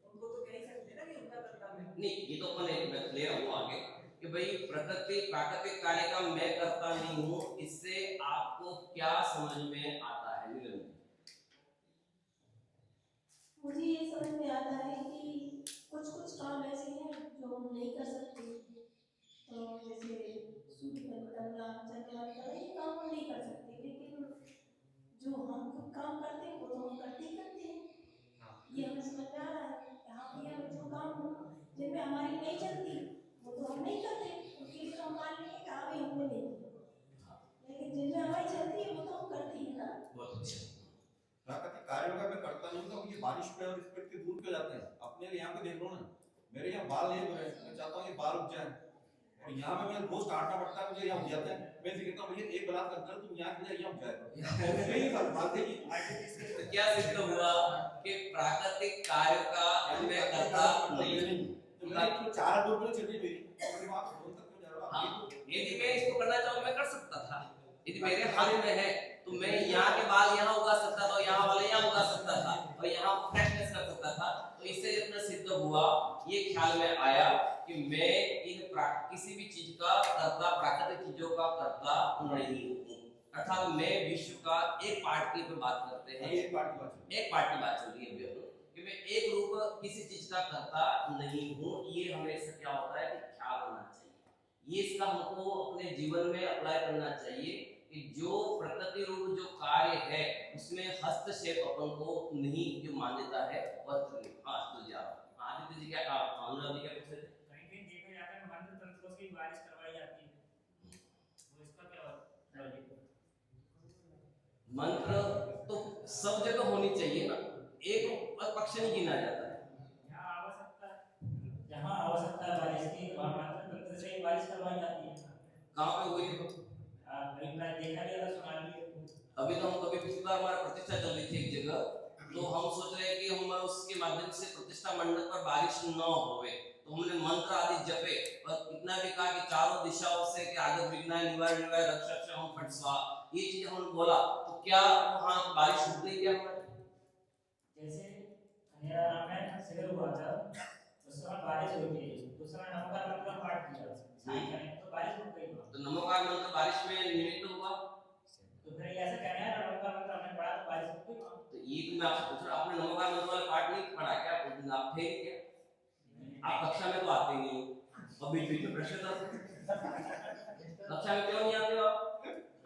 उनको तो कह ही सकते ना कि उनका करता मैं नहीं। ये तो अपन एक ले रहा हूँ आगे कि भाई प्राकृतिक कार्य का मैं करता नहीं हूँ, इससे आपको क्या समझ में आता है? मुझे ये जाता है कि कुछ कुछ काम ऐसे हैं जो हम नहीं कर सकते, तो जैसे सूर्य का निकलना, चंद्रमा निकलना, ये काम हम नहीं कर सकते, लेकिन जो हम खुद काम करते हैं वो तो हम करते ही करते हैं। ये हमें समझ में आ रहा है कि हाँ भैया जो काम जिनमें हमारी नहीं चलती वो तो हम नहीं करते, उनके लिए तो हम मान लेंगे कि हाँ भाई हमने नहीं किया, लेकिन जिनमें हमारी चलती है वो तो हम करते ही ना। बहुत अच्छा। कार्य होगा मैं करता नहीं हूँ, ये बारिश में और इस पे इतने दूर क्यों जाते हैं? अपने यहाँ पे देख लो ना, मेरे यहाँ बाल नहीं हो रहे, मैं चाहता हूँ ये बाल उग जाए, और यहाँ पे मैं रोज काटना पड़ता है, मुझे यहाँ उग जाते हैं। मैं इसे कहता हूँ भैया एक गिलास अंदर तुम यहाँ की यहाँ उग जाएगा, यही बात बात है। तो क्या सिद्ध हुआ कि प्राकृतिक कार्य का मैं करता नहीं। तो मैं चार दूर में चली मेरी, और वहाँ पे तक क्यों जा रहा? हाँ, यदि मैं इसको करना चाहूँ मैं कर सकता था, यदि मेरे हाथ में है तो मैं यहाँ के बाल यहाँ उगा सकता था, यहाँ वाले यहाँ उगा सकता था, और यहाँ फ्रेशनेस कर सकता था। तो इससे इतना सिद्ध हुआ, ये ख्याल में आया कि मैं इन किसी भी चीज का करता, प्राकृतिक चीजों का करता नहीं हूँ। अर्थात मैं विश्व का एक पार्ट की बात करते हैं, एक पार्ट की बात चल रही है कि मैं एक रूप किसी चीज का करता नहीं हूँ। ये हमेशा क्या होता है कि ख्याल होना चाहिए, ये इसका हमको अपने जीवन में अप्लाई करना चाहिए कि जो प्रकृति रूप जो कार्य है उसमें हस्तक्षेप अपन को नहीं जो मान्यता है वह आदित्य जी क्या अनुराग जी क्या पूछ रहे थे? कहीं देखा जाता है मंत्र तंत्रों से बारिश करवाई जाती है, वो इसका क्या लॉजिक है? मंत्र तो सब जगह होनी चाहिए ना, एक पक्ष नहीं गिना जाता है। जहाँ आवश्यकता है बारिश की वहाँ मंत्र तंत्र से बारिश करवाई जाती है। कहाँ पे हुई है? देखा गया था, सुना लिया। अभी तो हम कभी पिछली बार हमारा प्रतिष्ठा चल रही थी एक जगह, तो हम सोच रहे हैं कि हम उसके माध्यम से प्रतिष्ठा मंडप पर बारिश न होवे, तो हमने मंत्र आदि जपे और इतना भी कहा कि चारों दिशाओं से कि आगे विघ्न निवारण रक्षक हम फट स्वाहा, ये चीज हमने बोला, तो क्या वहाँ बारिश रुक गई क्या हमारी? जैसे मेरा नाम है शिविर हुआ था, उस समय बारिश हुई थी, उस समय नमोकार मंत्र पाठ किया, तो बारिश रुक गई। तो नमोकार मंत्र बारिश में निमित्त हुआ, तो फिर ऐसा कहना है नमोकार मंत्र हमने पढ़ा तो बारिश रुक गई। तो ये तो मैं आपसे पूछ रहा, आपने नमोकार मंत्र वाला पाठ नहीं पढ़ा क्या? आप थे क्या? आप कक्षा में तो आते ही नहीं हो, और बीच बीच में प्रश्न करते, कक्षा में क्यों नहीं आते हो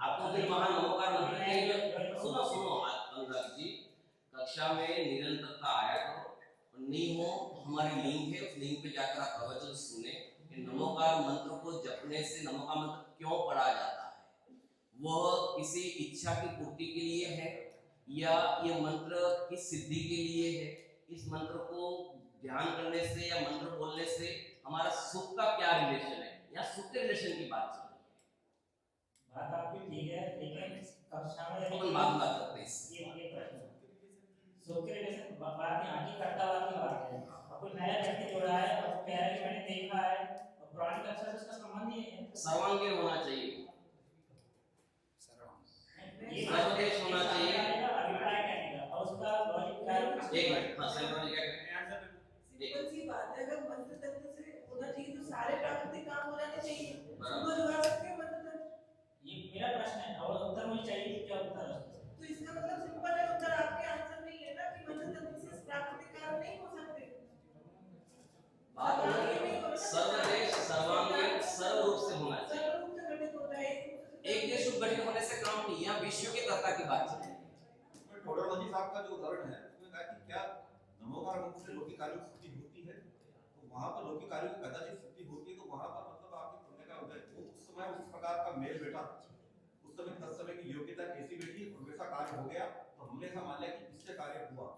आपको फिर वहां नमोकार मंत्र नहीं? सुनो सुनो अनुराग जी, कक्षा में निरंतरता आया करो, नहीं हो हमारी लिंक है, उस लिंक पे जाकर आप प्रवचन सुने कि नमोकार मंत्र को जपने से नमोकार मंत्र क्यों पढ़ा जाता है, वह किसी इच्छा की पूर्ति के लिए है या ये मंत्र की सिद्धि के लिए है। इस मंत्र को ध्यान करने से या मंत्र बोलने से हमारा सुख का क्या रिलेशन है, या सुख के रिलेशन की बात चल रही है। बात आपकी ठीक है, लेकिन कक्षा में अपन बात करते हैं ये प्रश्न सुख के रिलेशन बात यहाँ की कर्तावाद की बात है। कोई नया व्यक्ति जुड़ा है और कह रहा है कि मैंने देखा है और पुरानी कक्षा से उसका संबंध ही है, सर्वांगीण होना चाहिए, सर्वदेश होना चाहिए, अभिप्राय कहने का, और उसका लॉजिक क्या है? एक मिनट, हाँ सर क्या कहते हैं? सिंपल सी बात है, अगर मंत्र तंत्र से होना चाहिए तो सारे प्राकृतिक काम हो जाने चाहिए, सूरज उगा सकते हैं मंत्र तंत्र। ये मेरा प्रश्न है और उत्तर मुझे चाहिए, क्या उत्तर है? तो इसका मतलब सिंपल है, उत्तर आपके आंसर नहीं है ना कि मंत्र तंत्र से प्राकृतिक कार्य नहीं हो सकते। सर्वदेश सर्वांगीण सर्व रूप से होना चाहिए, सर्व रूप से घटित होता है, एक देश गठित होने से काम नहीं, यहाँ विश्व के कर्ता की बात चल रही है। ठोडरमल जी साहब का जो उदाहरण है उसमें कहा कि क्या नमोकार मंत्र से लौकिक कार्यों की सिद्धि होती है, तो वहां पर लौकिक कार्यों की कदाचित सिद्धि होती है, तो वहां पर मतलब आपके पुण्य का उदय, उस समय उस प्रकार का मेल बैठा, उस समय तत्समय की योग्यता कैसी बैठी और वैसा कार्य हो गया, तो हमने ऐसा मान लिया कि इससे कार्य हुआ।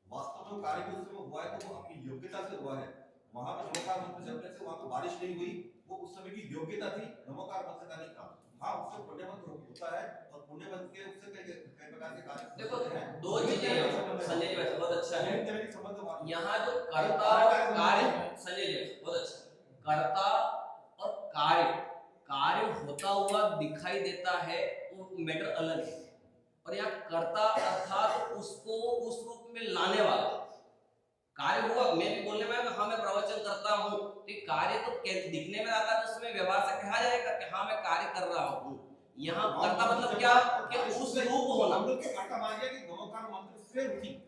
वास्तव में कार्य भी उस समय हुआ है तो वो अपनी योग्यता से हुआ है। वहां पर नमोकार मंत्र जपने से वहां पर बारिश नहीं हुई, वो उस समय की योग्यता थी, नमोकार मंत्र का नहीं था। हाँ, उससे पुण्य मंत्र होता है और पुण्य मंत्र के उससे कई प्रकार के कार्य देखो दो चीजें हैं संजय जी, वैसे बहुत अच्छा है यहाँ जो कर्ता कार्य, संजय जी बहुत अच्छा, कर्ता और कार्य, कार्य होता हुआ दिखाई देता है वो मैटर अलग है, और यहाँ कर्ता अर्थात उसको उस रूप में लाने वाला कार्य हुआ। मैं भी बोलने में हाँ मैं प्रवचन करता हूँ, कार्य तो दिखने में आता है तो उसमें व्यवहार से कहा जाएगा कि हाँ मैं कार्य कर रहा हूँ। यहाँ कर्ता मतलब क्या कि उस रूप होना,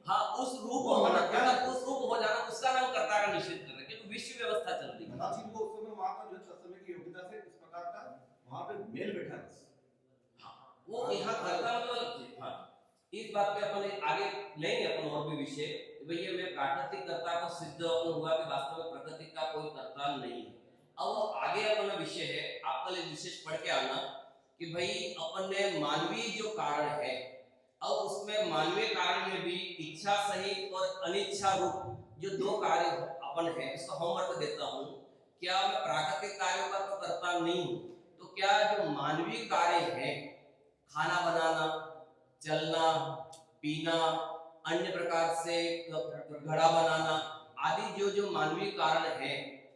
हाँ उस रूप होना, उस रूप हो जाना आपका जो है तत्समय की योग्यता से इस प्रकार का वहां पे मेल बैठा है। वो यहाँ करता मतलब हाँ, इस बात पे अपन आगे लेंगे अपन और भी विषय भैया मैं प्राकृतिक कर्ता को सिद्ध हुआ कि वास्तव में प्रकृति का कोई कर्ता नहीं है। अब वो आगे अपना विषय है, आपका लिए विशेष पढ़ के आना कि भाई अपन ने मानवीय जो कारण है, अब उसमें मानवीय कारण में भी इच्छा सहित और अनिच्छा रूप जो दो कार्य अपन है, उसका होमवर्क देता हूँ। क्या मैं प्राकृतिक कार्यों का तो करता नहीं हूँ, तो क्या जो मानवीय कार्य है, खाना बनाना, चलना, पीना, अन्य प्रकार से घड़ा बनाना आदि जो जो मानवीय कारण है,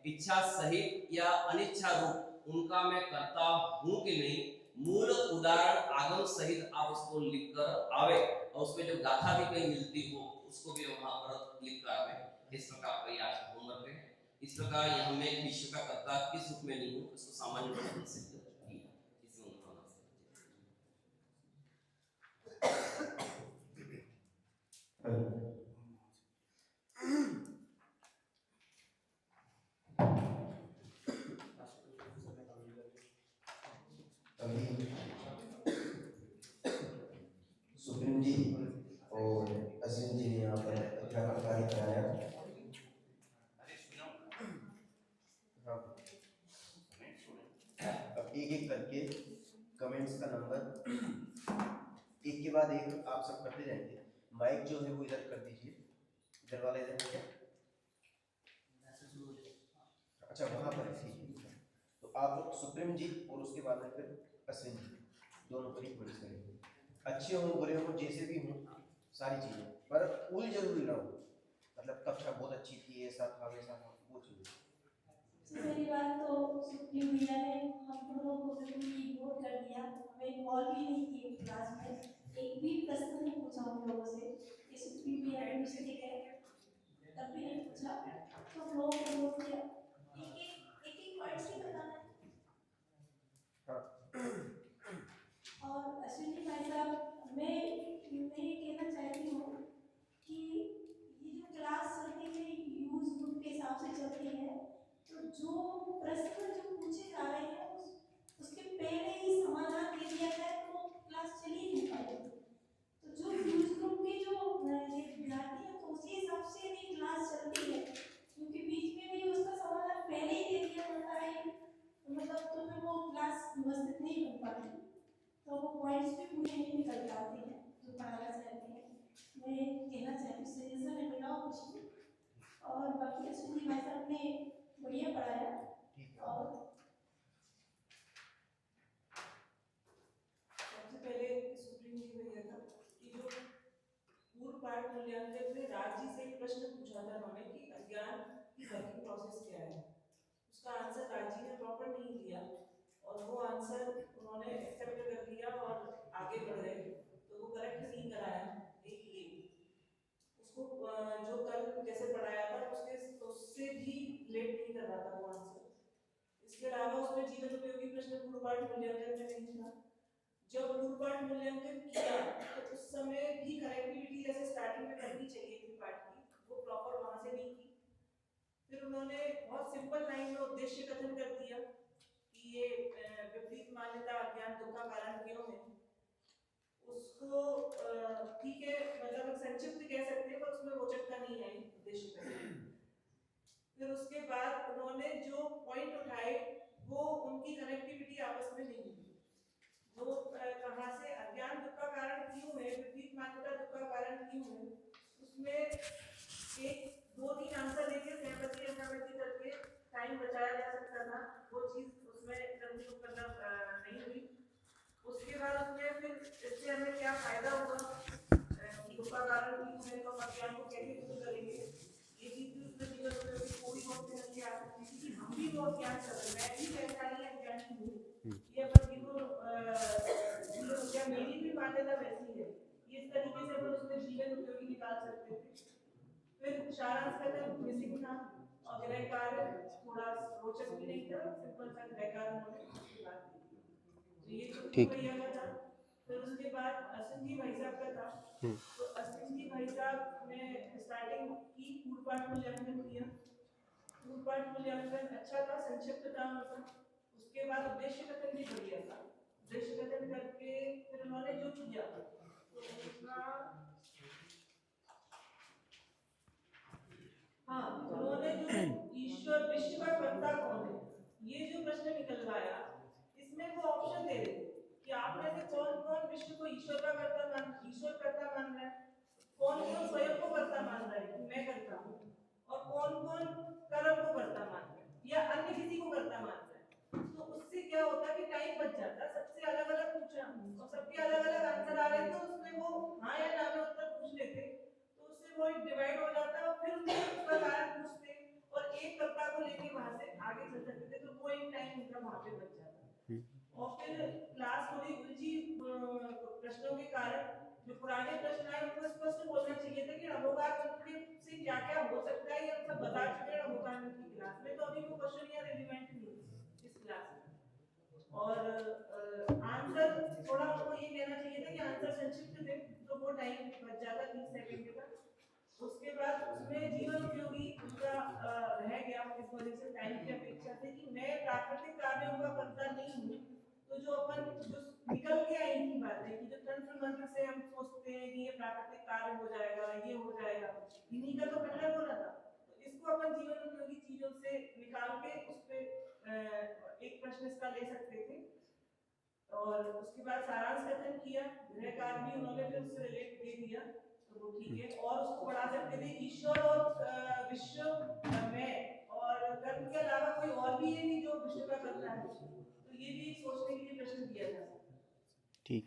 इच्छा सहित या अनिच्छा रूप, उनका मैं करता हूँ कि नहीं, मूल उदाहरण आगम सहित आप उसको लिख कर आवे और उसमें जो गाथा भी कहीं मिलती हो उसको भी वहां पर लिख कर आवे। इस प्रकार का आज होमवर्क है। इस प्रकार यहाँ मैं विश्व का कर्ता किस रूप में नहीं हूँ, उसको सामान्य रूप में सिद्ध किया। इसमें उन्होंने सुप्रीम जी और अश्विन जी ने यहाँ पर अध्यापन कार्य कराया। हाँ, अब एक एक करके कमेंट्स का नंबर एक के बाद एक आप सब करते जाएंगे। माइक जो है वो इधर कर दीजिए, इधर वाला इधर है। अच्छा वहाँ पर ठीक है, तो आप सुप्रीम जी और उसके बाद में फिर अश्विन जी दोनों पर ही कमेंट्स करेंगे। अच्छे हों बुरे हों जैसे भी हों सारी चीज़ें, पर उल जरूरी ना हो, मतलब कक्षा बहुत अच्छी थी ऐसा था वैसा था, वो चीज़। पहली बात तो सुप्रीम भैया ने हम दोनों को बिल्कुल इग्नोर कर दिया, हमें कॉल भी नहीं किए क्लास में, एक भी प्रश्न नहीं पूछा हम लोगों से कि सुप्रीम भैया ने मिस्टेक है, तब भी नहीं पूछा। तो हम लोगों को इग्नोर किया, एक पॉइंट्स ही बताना है। और अश्विनी भाई साहब, मैं ये कहना चाहती हूँ कि ये जो क्लास चलती है यूज ग्रुप के हिसाब से चलती है, तो जो प्रश्न जो पूछे जा रहे हैं उसके पहले ही समाधान दे दिया जाए तो क्लास चल ही नहीं पाएगी। तो जो यूज ग्रुप के जो ये विद्यार्थी हैं तो उसी हिसाब से भी क्लास चलती है, क्योंकि बीच में भी उसका समाधान पहले ही दे दिया जाता है, मतलब तो फिर वो क्लास व्यवस्थित नहीं बन पाती, तो वो पॉइंट्स भी पूरे नहीं निकल पाते हैं जो पढ़ाना चाहते हैं। मैं कहना चाहती हूँ सजेशन है मेरा कुछ नहीं, और बाकी अश्विनी भाई साहब ने बढ़िया पढ़ाया। और सबसे पहले सुप्रीम जी भैया था कि जो पूर्व पाठ मूल्यांकन में राज्य से एक प्रश्न पूछा था उन्होंने कि अज्ञान की वर्किंग प्रोसेस क्या है, उसका आंसर राज्य ने प्रॉपर नहीं दिया और वो आंसर उन्होंने एक्सेप्ट कर लिया और आगे बढ़ गए, तो वो करेक्ट नहीं कराया। एक ये उसको जो कल जैसे पढ़ाया था उससे भी लेट नहीं कर रहा था वो आंसर। इसके अलावा उसमें जीवन उपयोगी प्रश्न पूर्व पाठ मूल्यांकन में नहीं था। जब पूर्व पाठ मूल्यांकन किया तो उस समय भी कनेक्टिविटी जैसे स्टार्टिंग में करनी चाहिए थी पाठ की, वो प्रॉपर वहां से नहीं की। फिर उन्होंने बहुत सिंपल लाइन में उद्देश्य कथन कर दिया कि ये विपरीत मान्यता अज्ञान दुख का कारण क्यों है। उसको ठीक है, मतलब संक्षिप्त कह सकते हैं, पर उसमें रोचकता नहीं आई उद्देश्य कथन। फिर उसके बाद उन्होंने जो पॉइंट उठाए वो उनकी कनेक्टिविटी आपस में नहीं हुई। जो कहाँ से अज्ञान दुख का कारण क्यों है, विपरीत मान्यता दुख का कारण क्यों है, उसमें एक 2-3 आंसर देके सहमति असहमति करके टाइम बचाया जा सकता था, वो चीज उसमें मतलब नहीं हुई। उसके बाद उसमें फिर इससे हमें क्या फायदा होगा, दुख का कारण क्यों है, तो अज्ञान को कैसे दूर करेंगे, ये चीज भी उसमें जीवन उपयोगी थोड़ी बहुत समझ आ सकती थी कि हम भी वो अज्ञान कर रहे हैं, मैं भी वैसा ही अज्ञानी हूँ, ये अपन क्या मेरी भी मान्यता वैसी है, इस तरीके से अपन उसमें जीवन उपयोगी निकाल सकते थे। फिर सारांश कथन मिसिंग था और गृह कार्य थोड़ा रोचक भी नहीं था, सिंपल सा गृह कार्य उन्होंने बात की, तो ये तो भैया का था। फिर उसके बाद अश्विन जी भाई साहब का था, तो अश्विन जी भाई साहब ने स्टार्टिंग की पूर्व पाठ मूल्यांकन किया, पूर्व पाठ मूल्यांकन अच्छा था, संक्षिप्त था उनका। उसके बाद उद्देश्य कथन भी बढ़िया था। उद्देश्य कथन करके फिर उन्होंने जो किया तो उसका उन्होंने जो ईश्वर विश्व का कर्ता कौन है ये जो प्रश्न निकलवाया, इसमें वो ऑप्शन दे रहे थे कि आप में से कौन कौन विश्व को ईश्वर कर्ता मान रहा है, कौन कौन स्वयं को कर्ता मान रहा है कि मैं करता हूँ, और कौन कौन कर्म को कर्ता मान रहा है या अन्य किसी को कर्ता मान रहा है। तो उससे क्या होता है कि टाइम बच जाता, सबसे अलग अलग पूछा और सबके अलग अलग आंसर आ रहे थे, उसमें वो हाँ या ना में उत्तर पूछ लेते तो उससे वो डिवाइड हो जाता और फिर उसका कारण पूछते और एक कर्ता को लेके वहां से आगे चल सकते थे, तो वो एक टाइम उनका वहां पे बच जाता। और फिर क्लास थोड़ी उलझी प्रश्नों के कारण जो पुराने प्रश्न आए उनको स्पष्ट बोलना चाहिए था कि अवोगात तंत्र से क्या क्या हो सकता है, ये हम सब बता चुके हैं अवोगात की क्लास में, तो अभी वो क्वेश्चन या रिलेवेंट नहीं है इस क्लास में। और आंसर थोड़ा उनको ये कहना चाहिए था कि आंसर संक्षिप्त थे, तो वो टाइम बच जाता 30 सेकंड के तक। उसके बाद उसमें जीवन उपयोगी उनका रह गया इस वजह से टाइम की अपेक्षा से कि मैं प्राकृतिक कार्यों का कर्ता नहीं हूँ। तो जो निकल के आई थी बातें कि जो तंत्र मंत्र से हम सोचते हैं कि ये प्राकृतिक कार्य हो जाएगा, ये हो जाएगा, इन्हीं का तो खंडन हो रहा था। तो इसको अपन जीवन उपयोगी चीजों से निकाल के उस पर एक प्रश्न इसका ले सकते थे। और उसके बाद सारांश कथन किया, गृह कार्य भी उन्होंने फिर उससे रिलेट दे दिया, तो वो ठीक है। और उसको बढ़ा सकते थे ईश्वर और विश्व में और कर्म के अलावा कोई और भी है नहीं जो विश्व का करता है, तो ये भी सोचने के लिए प्रश्न दिया जा सकता है। ठीक,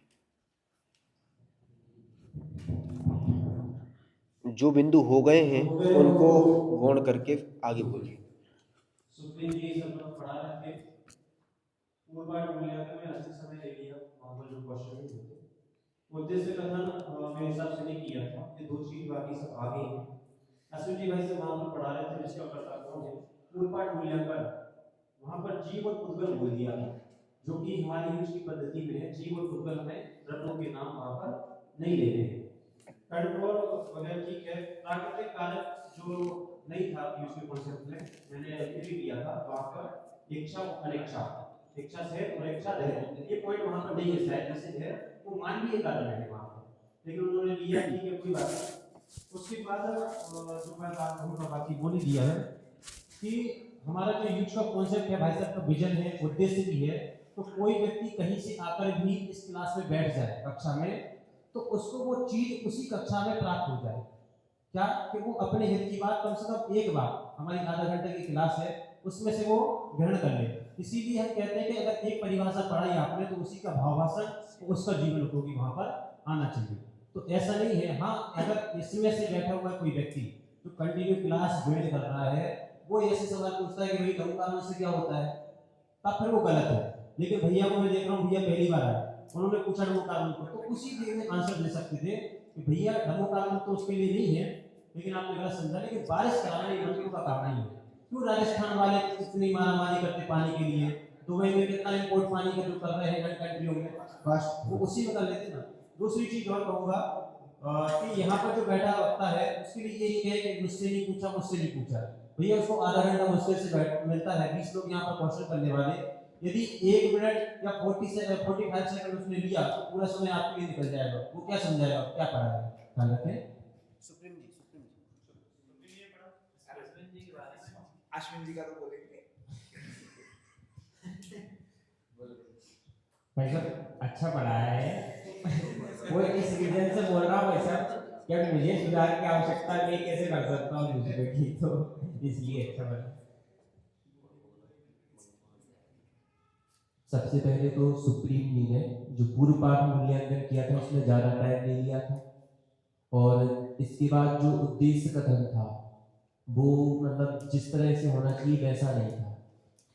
जो बिंदु हो गए हैं उनको गौण करके आगे बोलिए। सुप्रीम जी सब लोग पढ़ा रहे थे, पूर्व पाठ मूल्यांकन में अच्छे समय ले लिया, वहाँ पर जो क्वेश्चन होते उद्देश्य कथन मेरे हिसाब से नहीं किया था, ये दो चीज बाकी सब आगे हैं। अश्विन जी भाई से वहाँ पर पढ़ा रहे थे जिसका कर्ता कौन है, पूर्व पाठ मूल्यांकन वहाँ पर जीव और पुद्गल बोल दिया था, जो कि हमारी यूज की पद्धति में है। जीव और पुद्गल में रत्नों के नाम वहाँ पर नहीं लेते हैं। कंट्रोल वगैरह ठीक है, प्राकृतिक कारक जो नहीं था यूज के कॉन्सेप्ट में, मैंने भी लिया था वहाँ पर इच्छा और अनिच्छा, इच्छा से और इच्छा है, ये पॉइंट वहाँ पर नहीं है शायद, जैसे है वो मानवीय कारण है वहाँ पर, लेकिन उन्होंने लिया ठीक है कोई बात नहीं। उसके बाद जो मैं बात कहूँगा बाकी वो नहीं दिया है कि हमारा जो यूज का कॉन्सेप्ट है भाई साहब का विजन है, उद्देश्य भी है, तो कोई व्यक्ति कहीं से आकर भी इस क्लास में बैठ जाए कक्षा में, तो उसको वो चीज उसी कक्षा में प्राप्त हो जाए। क्या कि वो अपने हित की बात कम से कम एक बार, हमारी आधा घंटे की क्लास है उसमें से वो ग्रहण कर ले। इसीलिए हम कहते हैं कि अगर एक परिभाषा पढ़ाई आपने तो उसी का भावासन तो उसका जीवन उपयोगी वहां पर आना चाहिए। तो ऐसा नहीं है, हाँ अगर इसमें से बैठा हुआ कोई व्यक्ति जो कंटिन्यू क्लास ज्वाइन कर रहा है वो ऐसे सवाल पूछता है कि भाई लघु कारण से क्या होता है, तब फिर वो गलत है। लेकिन भैया को मैं देख रहा हूँ, भैया पहली बार आए, उन्होंने पूछा लघु कारण को, तो उसी में आंसर दे सकते थे कि भैया लघु कारण तो उसके लिए नहीं है, लेकिन आपने गलत समझा, लेकिन बारिश कराना ये मंत्रियों का काम नहीं है। क्यों राजस्थान वाले इतनी मारामारी करते पानी के लिए, दुबई में कितना इम्पोर्ट पानी का जो कर रहे हैं कंट्रियों में, बस वो उसी में कर लेते ना। दूसरी चीज और कहूँगा कि यहाँ पर जो बैठा वक्ता है उसके लिए यही है कि मुझसे नहीं पूछा, मुझसे नहीं पूछा, भैया उसको आधा घंटा मुश्किल से मिलता है, 20 लोग यहाँ पर क्वेश्चन करने वाले, यदि 1 मिनट या 45 सेकंड उसने लिया तो पूरा समय आपके लिए निकल जाएगा, वो क्या समझाएगा, क्या पढ़ाएगा। ध्यान रखें। सुप्रीम जी अश्विन जी का तो बोलेंगे। भाई साहब अच्छा पढ़ाया है, वो इस रीजन से बोल रहा हूँ भाई साहब क्योंकि मुझे सुधार की आवश्यकता नहीं, कैसे कर सकता हूँ दूसरे की, तो इसलिए अच्छा पढ़ा। सबसे पहले तो सुप्रीम जी ने जो पूर्व पाठ मूल्यांकन किया था उसमें ज़्यादा टाइम ले लिया था, और इसके बाद जो उद्देश्य कथन था वो मतलब जिस तरह से होना चाहिए वैसा नहीं था।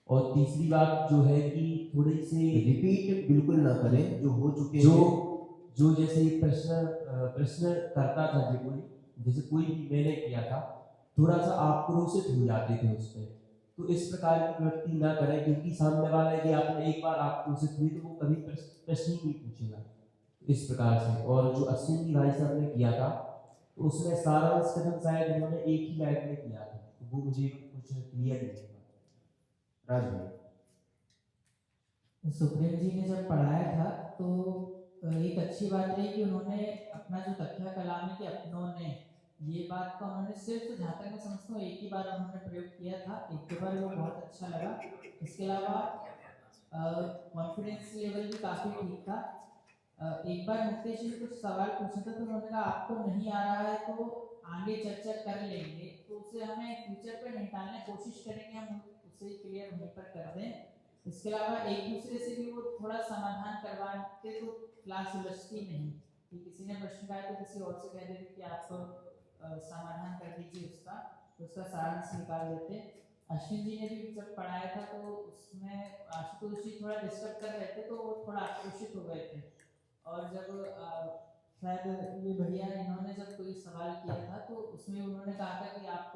और तीसरी बात जो है कि थोड़ी सी रिपीट बिल्कुल ना करें जो हो चुके जो जैसे प्रश्न करता था, जो कोई जैसे कोई भी मैंने किया था थोड़ा सा आक्रोशित हो जाते थे उस पर, तो इस प्रकार की प्रवृत्ति ना करें, क्योंकि सामने वाला यदि आपने एक बार आक्रोशित हुई तो वो कभी प्रश्न ही नहीं पूछेगा इस प्रकार से। और जो अश्विन जी भाई साहब ने किया था तो उसमें सारांश कथन शायद इन्होंने एक ही लाइन में किया था, वो मुझे कुछ क्लियर नहीं हुआ। राज भाई। सुप्रीम जी ने जब पढ़ाया था तो एक अच्छी बात रही कि उन्होंने अपना जो तथ्य कलाम है कि अपनों ने, ये बात का उन्होंने सिर्फ जहाँ तक मैं समझता हूँ एक ही बार उन्होंने प्रयोग किया था, एक के बार वो बहुत अच्छा लगा। इसके अलावा कॉन्फिडेंस लेवल भी काफ़ी ठीक था। एक बार मुकेश जी ने कुछ सवाल पूछा था तो उन्होंने कहा आपको नहीं आ रहा है तो आगे चर्चा कर लेंगे, तो उसे हमें फ्यूचर पे नहीं टालने कोशिश करेंगे, हम उसे क्लियर वहीं पर कर दें। इसके अलावा एक दूसरे से भी वो थोड़ा समाधान करवाते तो क्लास उलझती नहीं कि किसी ने प्रश्न कहा तो किसी और से कह देते कि आप समाधान कर दीजिए उसका, तो उसका सारांश निकाल देते। अश्विन जी ने भी जब पढ़ाया था तो उसमें आशुतोष जी थोड़ा डिस्टर्ब कर रहे थे तो वो थोड़ा आक्रोशित हो गए थे, और जब शायद ये भैया इन्होंने जब कोई सवाल किया था तो उसमें उन्होंने कहा था कि आप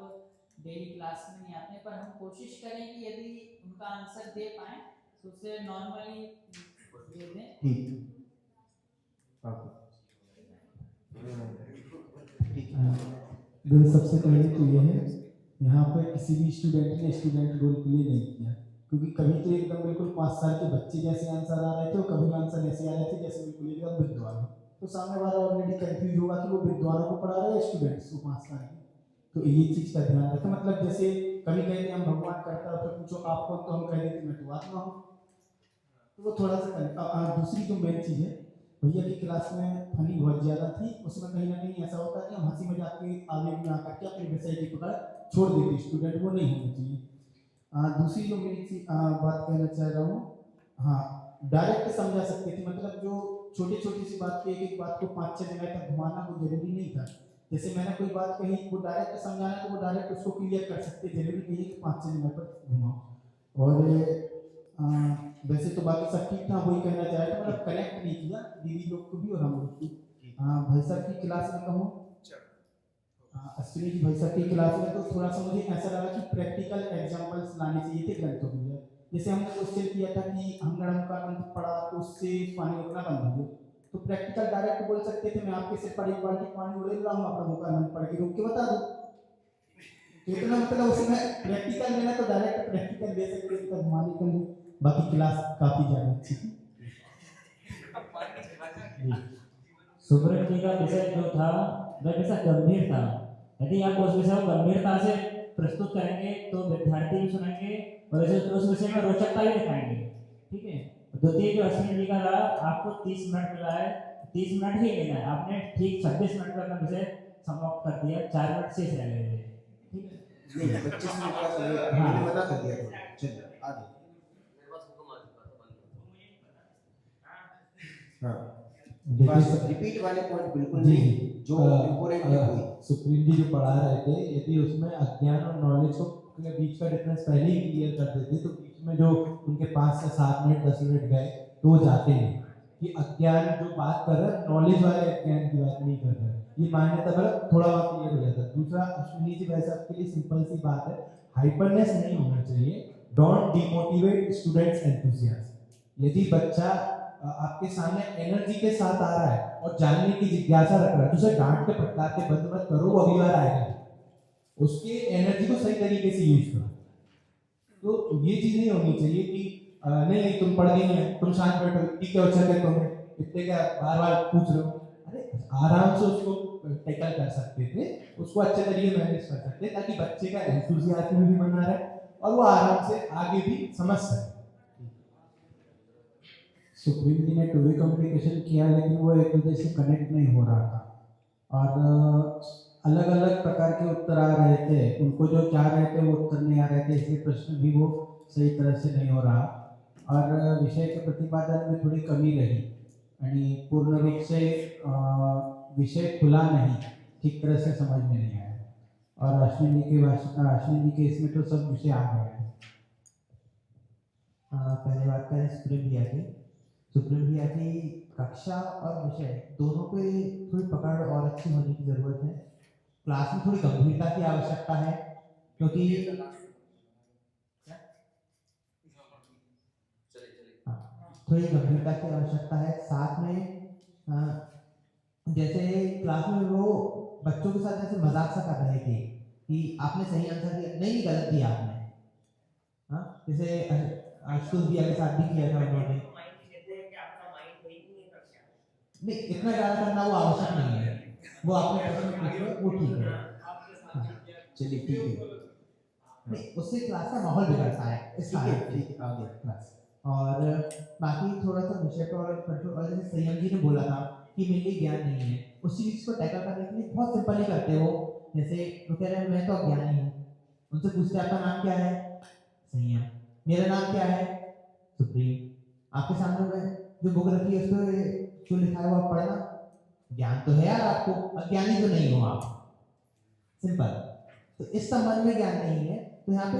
डेली क्लास में नहीं आते, पर हम कोशिश करें कि यदि उनका आंसर दे पाए तो उसे नॉर्मली दे दें। ठीक। देखो सबसे पहले तो ये है, यहाँ पे किसी भी स्टूडेंट ने स्टूडेंट रोल प्ले नहीं किया, क्योंकि कभी तो एकदम बिल्कुल 5 साल के बच्चे जैसे आंसर आ रहे थे और कभी आंसर ऐसे आ रहे थे जैसे बिल्कुल एकदम विद्वान, तो सामने वाला ऑलरेडी कंफ्यूज होगा कि वो विद्वानों को पढ़ा रहे हैं स्टूडेंट्स को 5 साल के। तो ये चीज़ का ध्यान रखें। मतलब जैसे कभी कहते हम भगवान करता है, तो पूछो आप कौन, तो हम कह देते मैं तो आत्मा हूँ, तो वो थोड़ा सा। दूसरी जो मेन चीज़ है, भैया की क्लास में फनी बहुत ज़्यादा थी, उसमें कहीं ना कहीं ऐसा होता है कि हम हंसी मजाक के आगे में आकर के अपनी विषय की पकड़ छोड़ देते स्टूडेंट, वो नहीं होना चाहिए। दूसरी जो मेरी बात कहना चाह रहा हूँ, हाँ डायरेक्ट समझा सकते थे, मतलब जो छोटी छोटी सी बात की एक एक बात को 5-6 जगह तक घुमाना वो जरूरी नहीं था। जैसे मैंने कोई बात कही वो डायरेक्ट समझाना तो वो डायरेक्ट उसको क्लियर कर सकते, जरूरी नहीं है कि 5-6 जगह पर घुमाओ। और वैसे तो बाकी सब ठीक था, वही कहना चाह रहा था, मतलब कनेक्ट नहीं किया दीदी लोग को भी और हम लोग को। भाई साहब की क्लास में कहूँ, अश्विनी जी भाई साहब की क्लास में तो थोड़ा सा मुझे ऐसा लगा कि प्रैक्टिकल एग्जांपल्स लाने चाहिए थे ग्रंथों में। जैसे हमने क्वेश्चन किया था कि हमगढ़ का ग्रंथ पढ़ा तो उससे पानी उड़ना बंद हो गया, तो प्रैक्टिकल डायरेक्ट बोल सकते थे मैं आपके सिर पर एक बाल्टी पानी उड़ेल रहा हूँ, आप लोगों का मन पढ़ के रोक के बता दो। इतना मतलब उसमें प्रैक्टिकल लेना तो डायरेक्ट प्रैक्टिकल दे सकते थे, घुमाने के लिए। बाकी क्लास काफी ज्यादा अच्छी थी। सुब्रत जी का विषय जो था वह विषय गंभीर था, यदि आप उस विषय को गंभीरता से प्रस्तुत करेंगे तो विद्यार्थी भी सुनेंगे और उस विषय में रोचकता भी दिखाएंगे, ठीक है। द्वितीय जो अश्विन जी का रहा, आपको 30 मिनट मिला है, 30 मिनट ही लेना है, आपने ठीक 26 मिनट में अपना विषय समाप्त कर दिया, 4 मिनट शेष रह गए, ठीक है। 25 मिनट का समय मैंने मना कर दिया था। चलिए आगे। हाँ रिपीट वाले पॉइंट बिल्कुल नहीं, जो इम्पोर्टेंट है वही। सुप्रीम जी जो पढ़ा रहे थे, यदि उसमें अज्ञान और नॉलेज को के बीच का डिफरेंस पहले ही क्लियर कर देते तो बीच में जो उनके 5 से 7 मिनट 10 मिनट गए तो वो जाते नहीं, कि अज्ञान जो बात कर रहे हैं नॉलेज वाले अज्ञान की बात नहीं कर रहे हैं, ये मान्यता पर थोड़ा बहुत क्लियर हो जाता है। दूसरा अश्विनी जी वैसे आपके लिए सिंपल सी बात है, हाइपरनेस नहीं होना चाहिए, डोंट डिमोटिवेट स्टूडेंट्स एंथुसियाज्म। यदि बच्चा आपके सामने एनर्जी के साथ आ रहा है और जानने की जिज्ञासा रख रहा है तो उसे डांट के फटकार के बंद मत करो, वो अगली बार आएगा, उसके एनर्जी को सही तरीके से यूज करो। तो ये चीज नहीं होनी चाहिए कि नहीं तुम पढ़ नहीं है, तुम शांत बैठो, ठीक है अच्छा कहते हो, इतने क्या बार बार पूछ रहे हो। अरे आराम से उसको टैकल कर सकते थे, उसको अच्छे तरीके मैनेज कर सकते ताकि बच्चे का एंथुसियाज्म भी बना रहे और वो आराम से आगे भी समझ सके। सुप्रीम जी ने टू वे कम्युनिकेशन किया लेकिन वो एक दूसरे से कनेक्ट नहीं हो रहा था और अलग अलग प्रकार के उत्तर आ रहे थे, उनको जो चाह रहे थे वो उत्तर नहीं आ रहे थे, इसलिए प्रश्न भी वो सही तरह से नहीं हो रहा और विषय के प्रतिपादन में थोड़ी कमी रही, यानी पूर्ण रूप से विषय खुला नहीं, ठीक तरह से समझ में नहीं आया। और अश्विनी जी के इसमें तो सब विषय आ गए हैं। पहले बात करें सुप्रीम भैया की, सुप्रीम भैया की कक्षा और विषय दोनों पे थोड़ी पकड़ और अच्छी होने की ज़रूरत है। क्लास में थोड़ी गंभीरता की आवश्यकता है, क्योंकि थोड़ी गंभीरता की आवश्यकता है। साथ में जैसे क्लास में वो बच्चों के साथ जैसे मजाक सा कर रहे थे कि आपने सही आंसर दिया नहीं, गलत दिया आपने। हाँ, जैसे आशुतोष भैया के साथ भी किया था उन्होंने। नहीं, इतना ज़्यादा करना वो आवश्यक नहीं है, वो आपने प्रश्न पूछे वो ठीक है। हाँ, चलिए ठीक है। नहीं, उससे क्लास का माहौल बिगड़ता है, इस कारण ठीक है आगे क्लास। और बाकी थोड़ा सा विषय पर और कंट्रोल, और जैसे संयम जी ने बोला था कि मेरे लिए ज्ञान नहीं है, उस चीज़ को टैकल करने के लिए बहुत सिंपल ही करते हो। जैसे वो कह रहे हैं मैं तो अज्ञानी हूँ, उनसे पूछते आपका नाम क्या है, संयम। मेरा नाम क्या है, सुप्रीम। आपके सामने में जो बुक रखी है उस पर जो लिखा है वो आप पढ़ना, ज्ञान तो है यार आपको, अज्ञानी तो नहीं हो आप, सिंपल। तो इस संबंध में ज्ञान नहीं है, तो यहाँ पे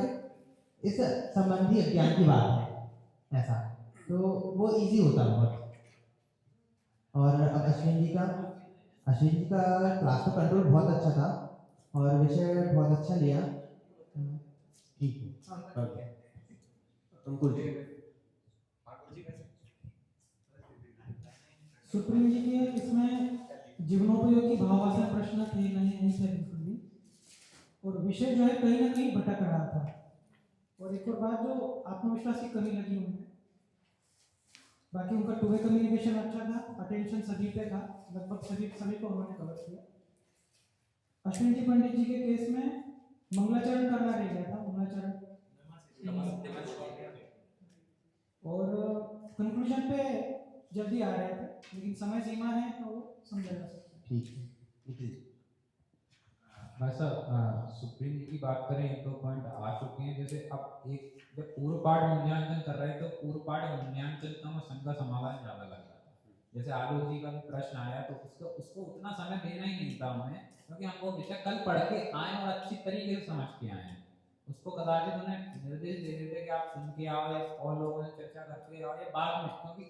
इस संबंधी अज्ञान की बात है, ऐसा तो वो इजी होता है बहुत। और अब अश्विन जी का क्लास का कंट्रोल बहुत अच्छा था और विषय बहुत अच्छा लिया, ठीक है ओके। अंकुल जी, सुप्रीम जी के इसमें जीवनोपयोगी भावासन प्रश्न थे, नहीं थे बिल्कुल भी, और विषय जो है कहीं ना कहीं भटक रहा था। और एक और बात जो आत्मविश्वास की कमी लगी उनमें, बाकी उनका टू वे कम्युनिकेशन अच्छा था, अटेंशन सभी पे था, लगभग सभी को उन्होंने कवर किया। अश्विन जी पंडित जी के केस में मंगलाचरण करना रह गया था, मंगलाचरण, और कंक्लूजन पे जल्दी आ रहे थे, लेकिन समय सीमा है तो वो समझा जा सकता है। ठीक है। बस सुप्रीम जी की बात करें तो पॉइंट आ चुके हैं। जैसे अब एक जब पूर्व पाठ मूल्यांकन कर रहे हैं तो पूर्व पाठ मूल्यांकन का शंका समाधान ज़्यादा लग रहा था। जैसे आलोक जी का भी प्रश्न आया तो उसको उतना समय देना ही नहीं था हमें, क्योंकि हम वो विषय कल पढ़ के आए और अच्छी तरीके से समझ के आए हैं। उसको कदाचित उन्हें निर्देश दे देते कि आप सुन के आओ या और लोगों से चर्चा करके आओ या बाद में, क्योंकि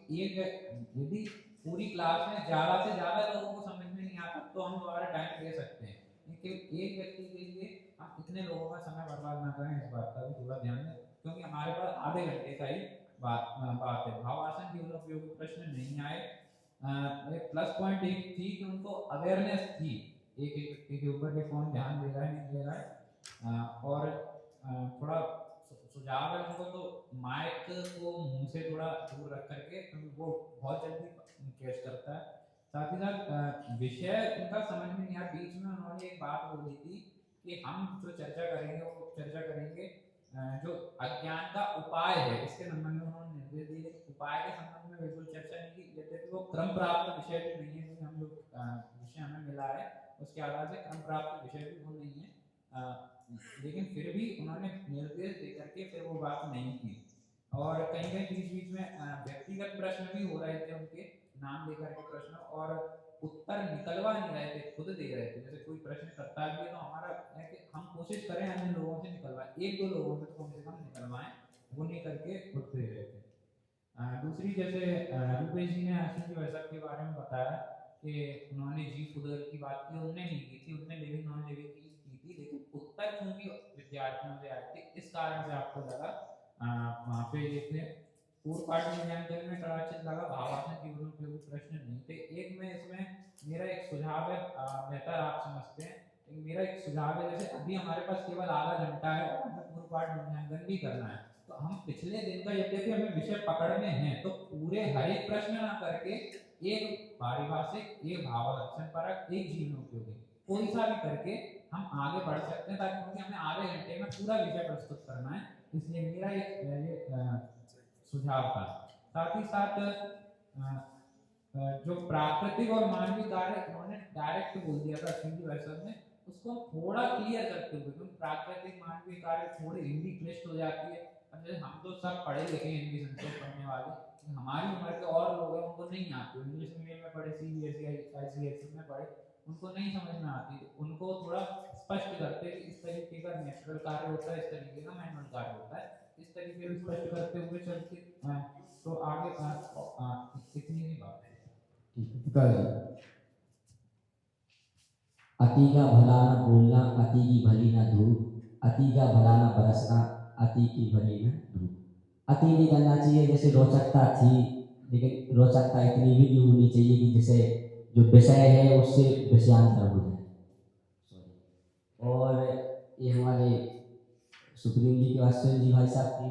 यदि पूरी क्लास में ज़्यादा से ज़्यादा लोगों को समझ में नहीं आता तो हम दोबारा टाइम दे सकते हैं, लेकिन एक व्यक्ति के लिए हम इतने लोगों का समय बर्बाद ना करें, इस बात का भी थोड़ा ध्यान दें, क्योंकि हमारे पास आधे घंटे का ही बात है। भावासन के उपयोगी प्रश्न नहीं आए। प्लस पॉइंट एक थी कि उनको अवेयरनेस थी एक व्यक्ति के ऊपर के कौन ध्यान दे रहा है नहीं दे रहा है। और थोड़ा सुझाव है उनको तो माइक को मुंह से थोड़ा दूर रख करके, क्योंकि वो बहुत जल्दी कैच करता है। साथ ही साथ विषय उनका समझ में नहीं आया। बीच में उन्होंने एक बात बोली थी कि हम जो चर्चा करेंगे वो चर्चा करेंगे जो अज्ञान का उपाय है, इसके संबंध में उन्होंने निर्देश दिए। उपाय के संबंध में बिल्कुल चर्चा नहीं की, यद्यपि वो क्रम प्राप्त विषय भी नहीं है, क्योंकि हम लोग विषय हमें मिला है उसके आधार से क्रम प्राप्त विषय भी वो नहीं है, लेकिन फिर भी उन्होंने निर्देश दे करके फिर वो बात नहीं की। और कहीं कहीं बीच बीच में व्यक्तिगत प्रश्न भी हो रहे थे, उनके नाम लेकर के प्रश्न, और उत्तर निकलवा नहीं रहे थे, खुद दे रहे थे। जैसे कोई प्रश्न करता भी है तो हमारा है कि हम कोशिश करें अन्य लोगों से निकलवाएं, एक दो लोगों से कम निकलवाएं, वो नहीं करके खुद दे रहे थे। दूसरी जैसे रूपेश जी ने अश्विन जी वैसा के बारे में बताया कि उन्होंने जी फुदर की बात की, उन्होंने नहीं की थी, उन्होंने लिविंग नॉन लिविंग की थी, लेकिन उत्तर क्योंकि विद्यार्थियों से आए थे इस कारण से आपको लगा वहाँ पे एक पूर्व पाठ मूल्यांकन में कदाचित लगा भावासन जीवन उपयोगी प्रश्न नहीं थे। एक में इसमें मेरा एक सुझाव है, बेहतर आप समझते हैं, लेकिन मेरा एक सुझाव है, जैसे अभी हमारे पास केवल आधा घंटा है और हमें पूर्व पाठ मूल्यांकन भी करना है, तो हम पिछले दिन का यद्यपि हमें विषय पकड़ने हैं तो पूरे हर एक प्रश्न ना करके एक पारिभाषिक, एक भावालक्षण परक, एक जीवन उपयोगी कोई सा भी करके हम आगे बढ़ सकते हैं, ताकि क्योंकि हमें आधे घंटे में पूरा विषय प्रस्तुत करना है, इसलिए मेरा एक सुझाव था। साथ ही साथ जो प्राकृतिक और मानवीय कार्य उन्होंने डायरेक्ट बोल दिया था अश्विन जी वैसा में, उसको थोड़ा क्लियर करते हुए, क्योंकि प्राकृतिक मानवीय कार्य थोड़ी हिंदी क्लिष्ट हो जाती है। अब जैसे हम तो सब पढ़े लिखे हिंदी संस्कृत पढ़ने वाले, हमारी उम्र के और लोग हैं उनको नहीं आती, इंग्लिश मीडियम में पढ़े, CBSE ICSE में पढ़े, उनको नहीं समझ में आती, उनको थोड़ा स्पष्ट करते कि इस तरीके का नेचुरल कार्य होता है, इस तरीके का मैनुअल कार्य होता है, इस तरीके से स्पष्ट करते हुए चलते तो आगे इतनी ही बात है। ठीक है। अति का भला न बोलना, अति की भली न धूप, अति का भला न बरसना, अति की भली न धूप। अति नहीं करना चाहिए, जैसे रोचकता थी, लेकिन रोचकता इतनी भी नहीं होनी चाहिए कि जैसे जो विषय है उससे विषयांतर हो जाए। और ये हमारे सुप्रीम जी के अश्विन जी भाई साहब की,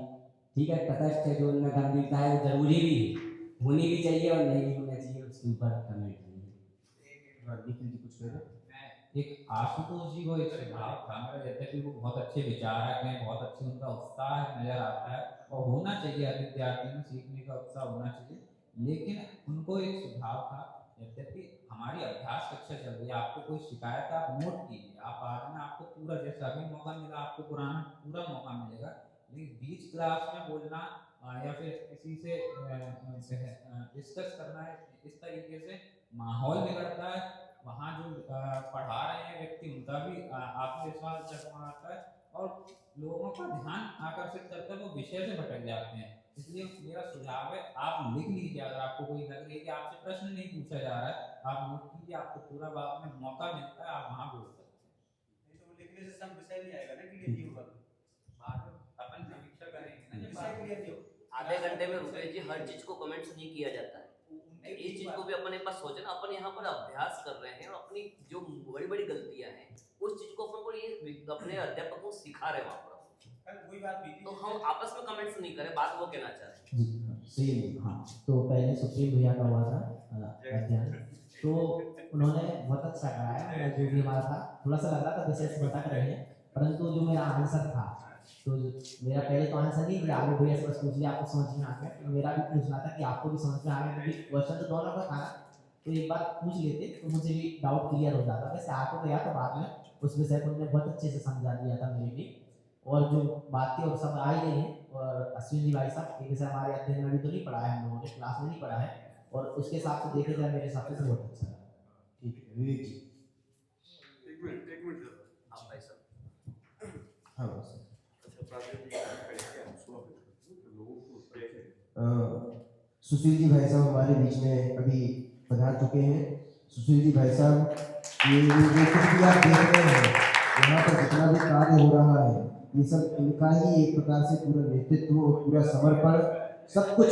ठीक है, तटस्थ है, जो उनमें गंभीरता है वो जरूरी भी है, होनी भी चाहिए और नहीं भी होना चाहिए, उसके ऊपर कमेंट निखिल जी कुछ कह रहे हैं? एक आशुतोष जी को एक सुझाव था मेरा, जैसे कि वो बहुत अच्छे विचारक हैं, बहुत अच्छे उनका उत्साह नजर आता है और होना चाहिए, हर विद्यार्थी में सीखने का उत्साह होना चाहिए, लेकिन उनको एक सुझाव था, जैसे कि हमारी अभ्यास कक्षा चल रही है, आपको कोई शिकायत है आप नोट कीजिए, आप बाद में आपको पूरा, जैसे अभी मौका मिला आपको पुराना पूरा मौका मिलेगा, लेकिन बीच क्लास में बोलना या फिर किसी से डिस्कस करना है, इस तरीके से माहौल बिगड़ता है, वहाँ जो पढ़ा रहे हैं व्यक्ति उनका भी आत्मविश्वास जगमगाता है और लोगों का ध्यान आकर्षित करते हैं, वो विषय से भटक जाते हैं। इसलिए मेरा सुझाव है आप लिख लीजिए, अगर आपको कोई लग रही है कि आपसे प्रश्न नहीं पूछा जा रहा है, आप नोट कीजिए, आपको पूरा बाद में मौका मिलता है, आप वहाँ बोल सकते हैं। नहीं तो वो लिखने से सब विषय नहीं आएगा ना, क्लियर नहीं होगा, बाद में अपन समीक्षा करेंगे ना, विषय क्लियर नहीं हो। आधे घंटे में रुपेश जी हर चीज को कमेंट्स नहीं किया जाता है, इस चीज को भी अपन एक बार सोचे ना, अपन यहाँ पर अभ्यास कर रहे हैं और अपनी जो बड़ी बड़ी गलतियां हैं उस चीज को अपन को ये अपने अध्यापक को सिखा रहे हैं वहाँ पर, कोई बात नहीं, तो हम आपस में कमेंट्स नहीं करें, बात वो कहना चाह रहे हैं। जी सही। हाँ, तो पहले सुप्रीम भैया का हुआ था अध्ययन, तो उन्होंने बहुत अच्छा कराया, जो भी हमारा था थोड़ा सा लग रहा था विषय से भटक रहे हैं, परंतु जो मेरा आंसर था, तो मेरा पहले तो आंसर नहीं, आगे भैया से बस पूछ लिया, आपको समझ में आ गया, तो मेरा भी पूछना था कि आपको भी समझ में आ गया, क्योंकि क्वेश्चन तो दोनों का था, तो एक बार पूछ लेते तो मुझे भी डाउट क्लियर हो जाता। वैसे आपको गया तो बाद में उस विषय को उन्होंने बहुत अच्छे से समझा दिया था मेरे भी, और जो बातें और सब आ ही रही हैं, और अश्विन जी भाई साहब ये विषय हमारे अध्ययन में भी तो नहीं पढ़ा है, हम लोगों ने क्लास में नहीं पढ़ा है, और उसके हिसाब से देखे जाए मेरे हिसाब से बहुत अच्छा है। ठीक है, विवेक जी। एक मिनट आप भाई साहब। हाँ बस सुशील जी भाई साहब हमारे बीच में अभी पधार चुके हैं। सुशील जी भाई साहब, ये जो कुछ भी आप देख रहे हैं यहाँ पर जितना भी कार्य हो रहा है, ये सब इनका ही एक प्रकार से पूरा नेतृत्व और पूरा समर्पण सब कुछ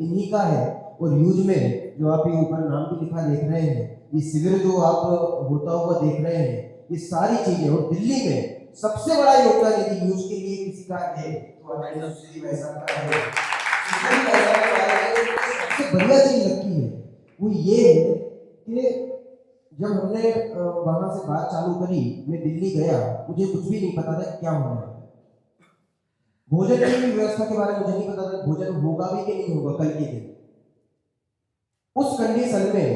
इन्हीं का है। और यूज में जो आप ये ऊपर नाम भी लिखा देख रहे हैं, ये शिविर जो आप होता हुआ देख रहे हैं, ये सारी चीजें, और दिल्ली में सबसे बड़ा योगदान यदि यूज के लिए किसी का है तो हमारे सुशील जी भाई साहब का है। सुशील जी भाई साहब के बारे में सबसे बढ़िया चीज लगती है वो ये है कि जब हमने वहां से बात चालू करी, मैं दिल्ली गया, मुझे कुछ भी नहीं पता था क्या होना है, भोजन की व्यवस्था के बारे में मुझे नहीं पता था भोजन होगा भी कि नहीं होगा कल के दिन। उस कंडीशन में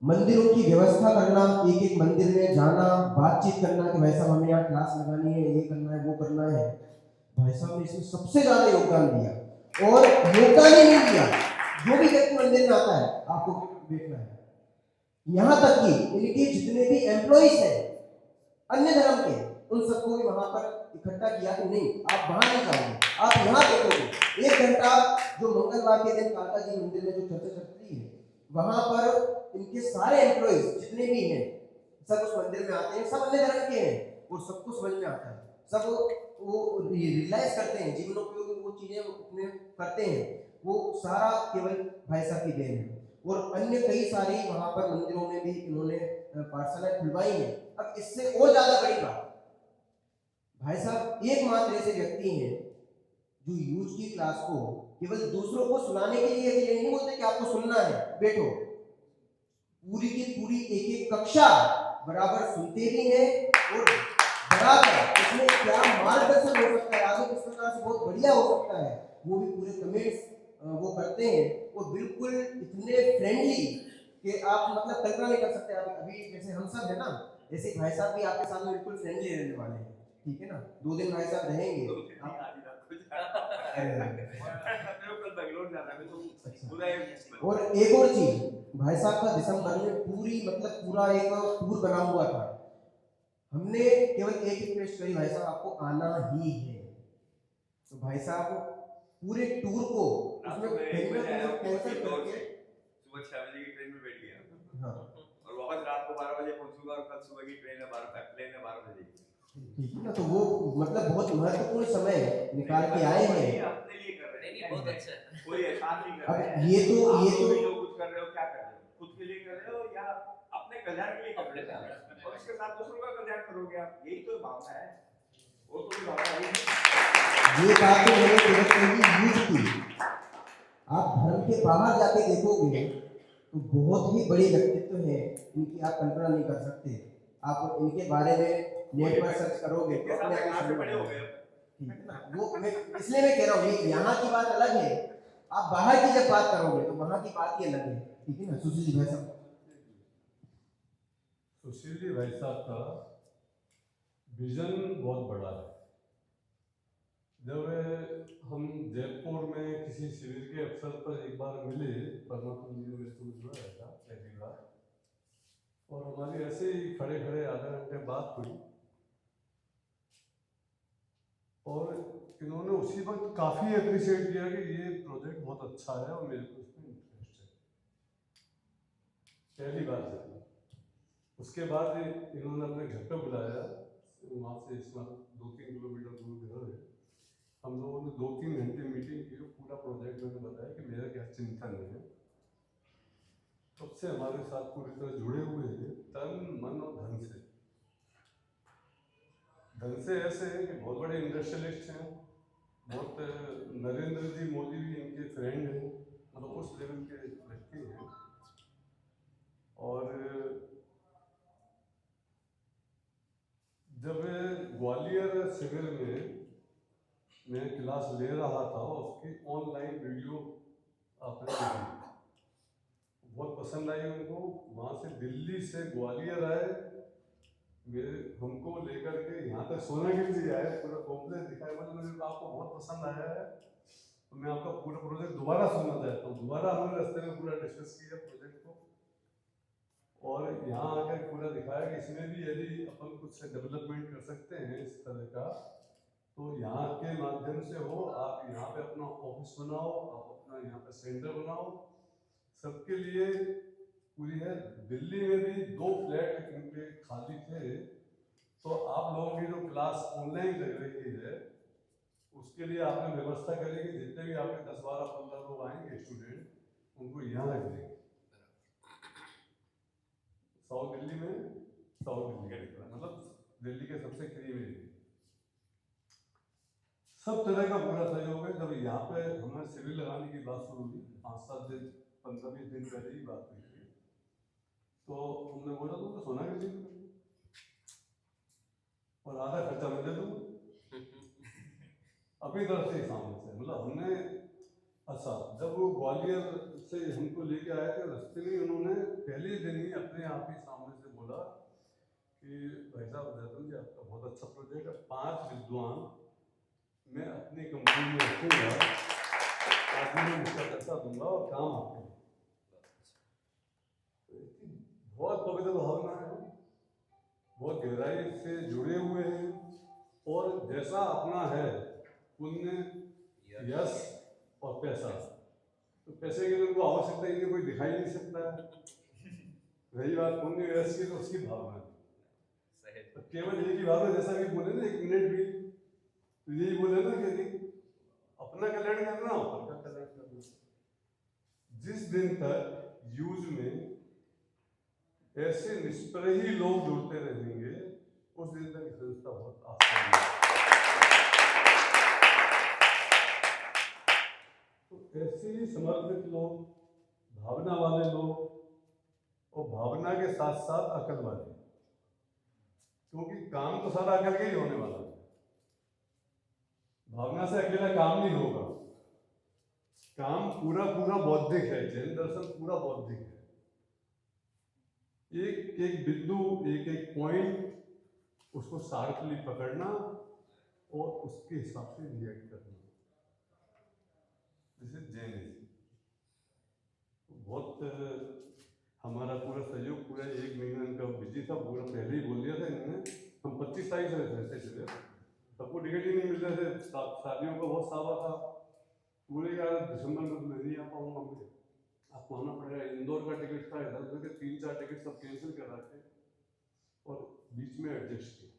मंदिरों की व्यवस्था करना, एक एक मंदिर में जाना, बातचीत करना कि भाई साहब हमें यहाँ क्लास लगानी है, ये करना है, वो करना है, भाई साहब ने इसमें सबसे ज्यादा योगदान दिया। और योगदान ही नहीं दिया, जो भी व्यक्ति मंदिर में आता है आपको देखना है, यहाँ तक कि इनके जितने भी एम्प्लॉइज हैं अन्य धर्म के, उन सबको भी वहां पर इकट्ठा किया कि नहीं आप वहां नहीं जाओगे, आप यहाँ देखोगे। 1 घंटा जो मंगलवार के दिन काका जी मंदिर में जो चर्चा चलती है, वहां पर इनके सारे एम्प्लॉइज जितने भी हैं सब उस मंदिर में आते हैं, सब अन्य धर्म के हैं, और सबको समझ में आता है, सब वो रियलाइज करते हैं, जीवनोपयोगी वो चीजें अपने करते हैं, वो सारा केवल भाई साहब की देन है। और अन्य कई सारी वहां पर मंदिरों में भी इन्होंने पाठशालाएं खुलवाई हैं। अब इससे और ज्यादा बड़ी बात, भाई साहब एकमात्र ऐसे व्यक्ति हैं जो यूज की क्लास को केवल दूसरों को सुनाने के लिए ये नहीं बोलते कि आपको सुनना है बैठो, पूरी की पूरी एक एक कक्षा बराबर सुनते भी हैं, और बराबर इसमें क्या मार्गदर्शन हो सकता है, आगे किस प्रकार से बहुत बढ़िया हो सकता है, वो भी पूरे कमेंट्स वो करते हैं, वो बिल्कुल इतने फ्रेंडली कि आप मतलब कल्पना नहीं कर सकते। आप अभी जैसे हम सब है ना, ऐसे भाई साहब भी आपके सामने बिल्कुल फ्रेंडली रहने वाले हैं, ठीक है ना, 2 दिन भाई साहब रहेंगे। और एक और चीज, भाई साहब का दिसंबर में पूरी मतलब पूरा एक टूर बना हुआ था, हमने केवल एक ही रिक्वेस्ट करी, भाई साहब आपको आना ही है, तो भाई साहब पूरे टूर को उसमें कैंसिल करके सुबह 6 बजे की ट्रेन में बैठ गया, हाँ, और वापस रात को 12 बजे पहुंचूंगा, और कल सुबह की ट्रेन है 12 बजे। ठीक है ना, तो वो मतलब बहुत महत्वपूर्ण समय निकाल के आए हैं, अपने लिए कर रहे हैं, बहुत अच्छा है, कोई एहसान नहीं कर अब रहे हैं। ये तो जो कुछ कर रहे हो, क्या कर रहे हो, खुद के लिए कर रहे हो या अपने कल्याण के लिए कर रहे हो, और इसके साथ दूसरों का कल्याण करोगे आप, यही तो भावना है। ये बात तो मैंने तुरंत ही यूज की। आप धर्म के बाहर जाके देखोगे तो बहुत ही बड़े व्यक्तित्व है, इनकी आप कल्पना नहीं कर सकते। आप इनके बारे में नेट पर सर्च करोगे तो अपने आप ही समझ आएगा। वो मैं इसलिए मैं कह रहा हूँ यहाँ की बात अलग है, आप बाहर की जब बात करोगे तो वहाँ की बात ही अलग है। ठीक है ना सुशील जी भाई साहब? सुशील जी भाई साहब का विजन बहुत बड़ा है। जब हम जयपुर में किसी शिविर के अवसर पर एक बार मिले, परमात्मा जी ने मेरे को बुलाया था पहली बार, और हमारी ऐसे ही खड़े खड़े आधे घंटे बात हुई, और इन्होंने उसी वक्त काफ़ी अप्रिशिएट किया कि ये प्रोजेक्ट बहुत अच्छा है और मेरे को इसमें इंटरेस्ट है, पहली बार से। उसके बाद इन्होंने अपने घर पे बुलाया, वहाँ से इस बार 2-3 किलोमीटर दूर घर है। हम लोगों ने 2-3 घंटे मीटिंग की, पूरा प्रोजेक्ट मैंने बताया कि मेरा क्या चिंतन है। तब से हमारे साथ पूरी तरह जुड़े हुए हैं, तन मन और धन से। धन से ऐसे हैं कि बहुत बड़े इंडस्ट्रियलिस्ट हैं, बहुत नरेंद्र जी मोदी भी इनके फ्रेंड हैं, मतलब उस लेवल के व्यक्ति हैं। और जब ग्वालियर शिविर में मैं क्लास ले रहा था, उसकी ऑनलाइन वीडियो आपने देखी, बहुत पसंद आई उनको। वहाँ से दिल्ली से ग्वालियर आए, मेरे हमको लेकर के यहाँ तक सोनागिरी जी आए, पूरा कॉम्प्लेक्स दिखाया, बोले मुझे आपको बहुत पसंद आया है, तो मैं आपका पूरा प्रोजेक्ट दोबारा सुनना चाहता हूँ। दोबारा हमने रास्ते में पूरा डिस्कस किया प्रोजेक्ट को, और यहाँ आकर पूरा दिखाया कि इसमें भी यदि अपन कुछ डेवलपमेंट कर सकते हैं इस तरह का, तो यहाँ के माध्यम से हो। आप यहाँ पे अपना ऑफिस बनाओ, आप अपना यहाँ पे सेंटर बनाओ, सबके लिए पूरी है। दिल्ली में भी 2 फ्लैट इनके खाली थे, तो आप लोगों की जो क्लास ऑनलाइन लग रही है उसके लिए आपने व्यवस्था करी कि जितने भी आपके 10, 12, 15 लोग आएंगे स्टूडेंट, उनको यहाँ रख देंगे। साउथ दिल्ली में, साउथ दिल्ली का मतलब दिल्ली के सबसे करीब है। सब तरह का पूरा सहयोग है। जब यहाँ पे हमें शिविर लगाने की बात शुरू हुई, 5-7 दिन 15-20 दिन पहले ही बात हुई थी, तो हमने बोला तो सोनागिरी जी और आधा खर्चा मैं दे दूँ अपनी तरफ से सामने से। मतलब हमने अच्छा, जब वो ग्वालियर से हमको लेके आए थे, रास्ते में उन्होंने पहले दिन ही अपने आप ही सामने से बोला कि भाई साहब जयतन जी आपका बहुत अच्छा प्रोजेक्ट है, 5 विद्वान मैं अपनी कंपनी में रखूँगा, आदमी में उसका पैसा दूंगा और काम आपके लिए। बहुत पवित्र भावना है, बहुत गहराई से जुड़े हुए हैं, और जैसा अपना है पुण्य, यश और पैसा, तो पैसे की तो आवश्यकता ही नहीं, कोई दिखाई नहीं सकता है। रही बात पुण्य यश की, तो उसकी भावना है, तो केवल एक ही भावना, जैसा कि बोले ना 1 मिनट भी, तो यही बोले ना कि अपना कल्याण करना, अपना कल्याण करना। जिस दिन तक यूज में ऐसे निष्प्रही लोग जुड़ते रहेंगे, उस दिन तक संस्था बहुत आसान है। तो ऐसे ही समर्पित लोग, भावना वाले लोग, और भावना के साथ साथ अकल वाले, क्योंकि काम तो सारा अकल के ही होने वाला है। भावना से अकेला काम नहीं होगा, काम पूरा पूरा बौद्धिक है। जैन दर्शन पूरा बौद्धिक है। एक एक बिंदु, एक एक पॉइंट, उसको शार्पली पकड़ना और उसके हिसाब से रिएक्ट करना, जैसे जैनिज्म। बहुत हमारा पूरा सहयोग, पूरा 1 महीना इनका बिजी था, पूरा पहले ही बोल दिया था इन्होंने। हम 25 तारीख से रहते थे, सबको टिकट ही नहीं मिल रहे थे, शादियों का बहुत सावा था। पूरे यार दिसंबर में मैं नहीं आ पाऊंगा, मुझे आपको आना पड़ेगा। इंदौर का टिकट था, इधर उधर के 3-4 टिकट सब कैंसिल करा के और बीच में एडजस्ट किया।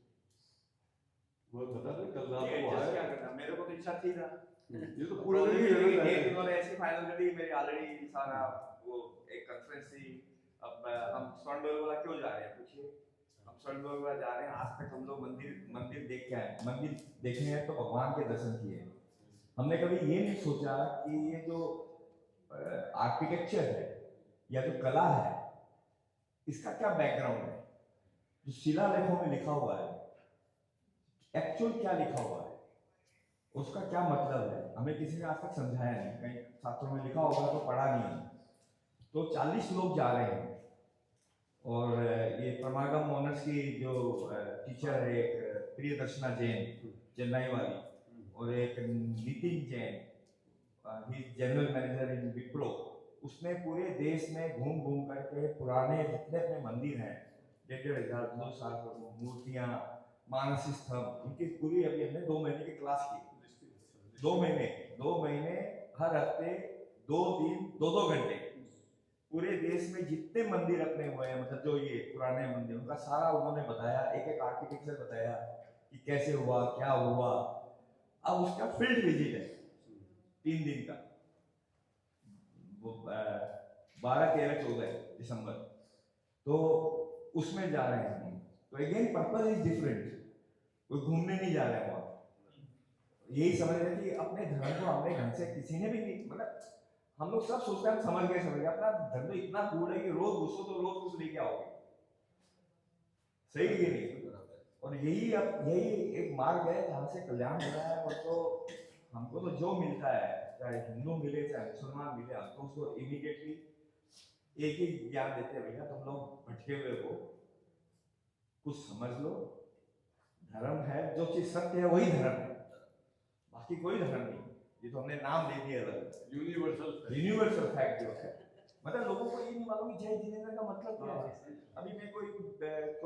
वो बता रहे कल रात को आया, क्या करना, मेरे को तो इच्छा थी ना, ये तो पूरा नहीं है। एक इन्होंने ऐसी फाइनल कर दी, मेरी ऑलरेडी सारा वो एक कॉन्फ्रेंस थी। अब हम स्वर्ण बोला क्यों जा रहे हैं, पूछिए, हम स्वर्गद्वार जा रहे हैं, आज तक हम लोग मंदिर देख के आए, मंदिर देखे हैं तो भगवान के दर्शन किए हैं। हमने कभी ये नहीं सोचा कि ये जो आर्किटेक्चर है या जो कला है इसका क्या बैकग्राउंड है, जो शिलालेखों में लिखा हुआ है एक्चुअल क्या लिखा हुआ है, उसका क्या मतलब है, हमें किसी ने आज तक समझाया नहीं। कहीं शास्त्रों में लिखा होगा तो पढ़ा नहीं। तो 40 लोग जा रहे हैं और ये परमागम ऑनर्स की जो टीचर है, एक प्रियदर्शना जैन चेन्नई वाली, और एक नितिन जैन, ही जनरल मैनेजर इन विप्रो, उसने पूरे देश में घूम घूम करके पुराने जितने अपने मंदिर हैं 1,500 2,000 मूर्तियाँ, मानसी स्तंभ, उनकी पूरी अभी हमने 2 महीने की क्लास की। 2 महीने हर हफ्ते 2 दिन 2 घंटे पूरे देश में जितने मंदिर अपने हुए हैं, मतलब जो ये पुराने मंदिर, उनका सारा उन्होंने बताया, एक एक आर्किटेक्चर बताया कि कैसे हुआ क्या हुआ। अब उसका फील्ड विजिट है 3 दिन का, वो 12, 13, 14 दिसंबर, तो उसमें जा रहे हैं। तो अगेन पर्पज इज डिफरेंट, कोई घूमने नहीं जा रहे हैं वहाँ, यही समझ रहे कि अपने धर्म को हमने ढंग से किसी ने भी नहीं, मतलब हम लोग सब सोचते हैं हम समझ गए, अपना धर्म तो इतना बूढ़ है कि रोज घुसो तो रोज कुछ लेके आओगे, सही है नहीं। और यही एक मार्ग है जहाँ से कल्याण हो रहा है। और तो हमको तो जो मिलता है, चाहे हिंदू मिले चाहे मुसलमान मिले, हम तो उसको इमीडिएटली एक ही ज्ञान देते हैं, भैया तुम लोग भटके हुए हो, कुछ समझ लो, धर्म है, जो चीज सत्य है वही धर्म है, बाकी कोई धर्म नहीं। ये तो हमने नाम दे दिया अलग, यूनिवर्सल फैक्ट जो है, मतलब लोगों को ये नहीं मालूम जय जिनेंद्र का मतलब क्या है। अभी मैं कोई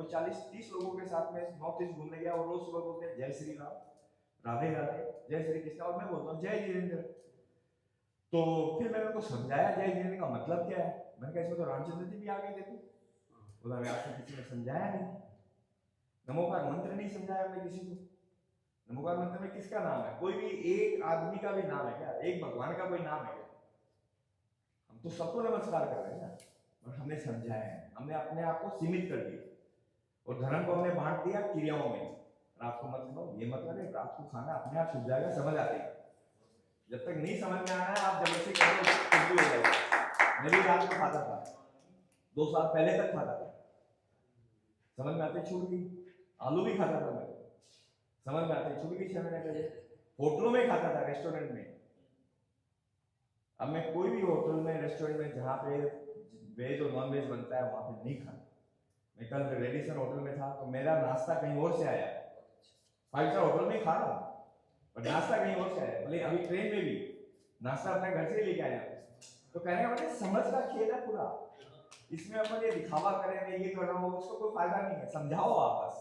40-30 लोगों के साथ में नॉर्थ ईस्ट घूमने गया और रोज सुबह बोलते हैं जय श्री राम, राधे राधे, जय श्री कृष्ण, और मैं बोलता हूँ जय जिनेंद्र। तो फिर मैंने उनको समझाया जय जिनेंद्र का मतलब क्या है। मैंने कहा इसमें तो रामचंद्र जी भी आ गए थे, बोला मैं आपको किसी ने समझाया नहीं, नमोकार मंत्र नहीं समझाया हमने किसी को। नमोकार मंत्र में किसका नाम है? कोई भी एक आदमी का भी नाम है क्या? एक भगवान का कोई नाम है क्या? हम तो सबको नमस्कार कर रहे हैं ना, और हमने समझाया है, हमने अपने आप को सीमित कर दिया और धर्म को हमने बांट दिया क्रियाओं में। रात को मत खाओ, ये मतलब है रात को खाना अपने आप छूट जाएगा, समझ आती है। जब तक नहीं समझ में आना है आप जबरदस्ती करो कुछ भी हो जाएगा। मैं भी रात को खाता था, 2 साल पहले तक खाता था, समझ में आते छूट गई। आलू भी खाता था मैं, समझ में आते छूट गई 6 महीने पहले। होटलों में खाता था, रेस्टोरेंट में। अब मैं कोई भी होटल में रेस्टोरेंट में जहाँ पे वेज और नॉन वेज बनता है वहाँ पे नहीं खाता। मैं कल रेडिसन होटल में था तो मेरा नाश्ता कहीं और से आया, 5 स्टार होटल में खा रहा हूँ और नाश्ता कहीं और से आया, बोले अभी ट्रेन में भी नाश्ता अपने घर से ही लेके आया। तो कहने का मतलब समझ का खेल है पूरा, इसमें अपन ये दिखावा करें मैं ये कर रहा हूँ, उसको कोई फायदा नहीं है, समझाओ आप बस।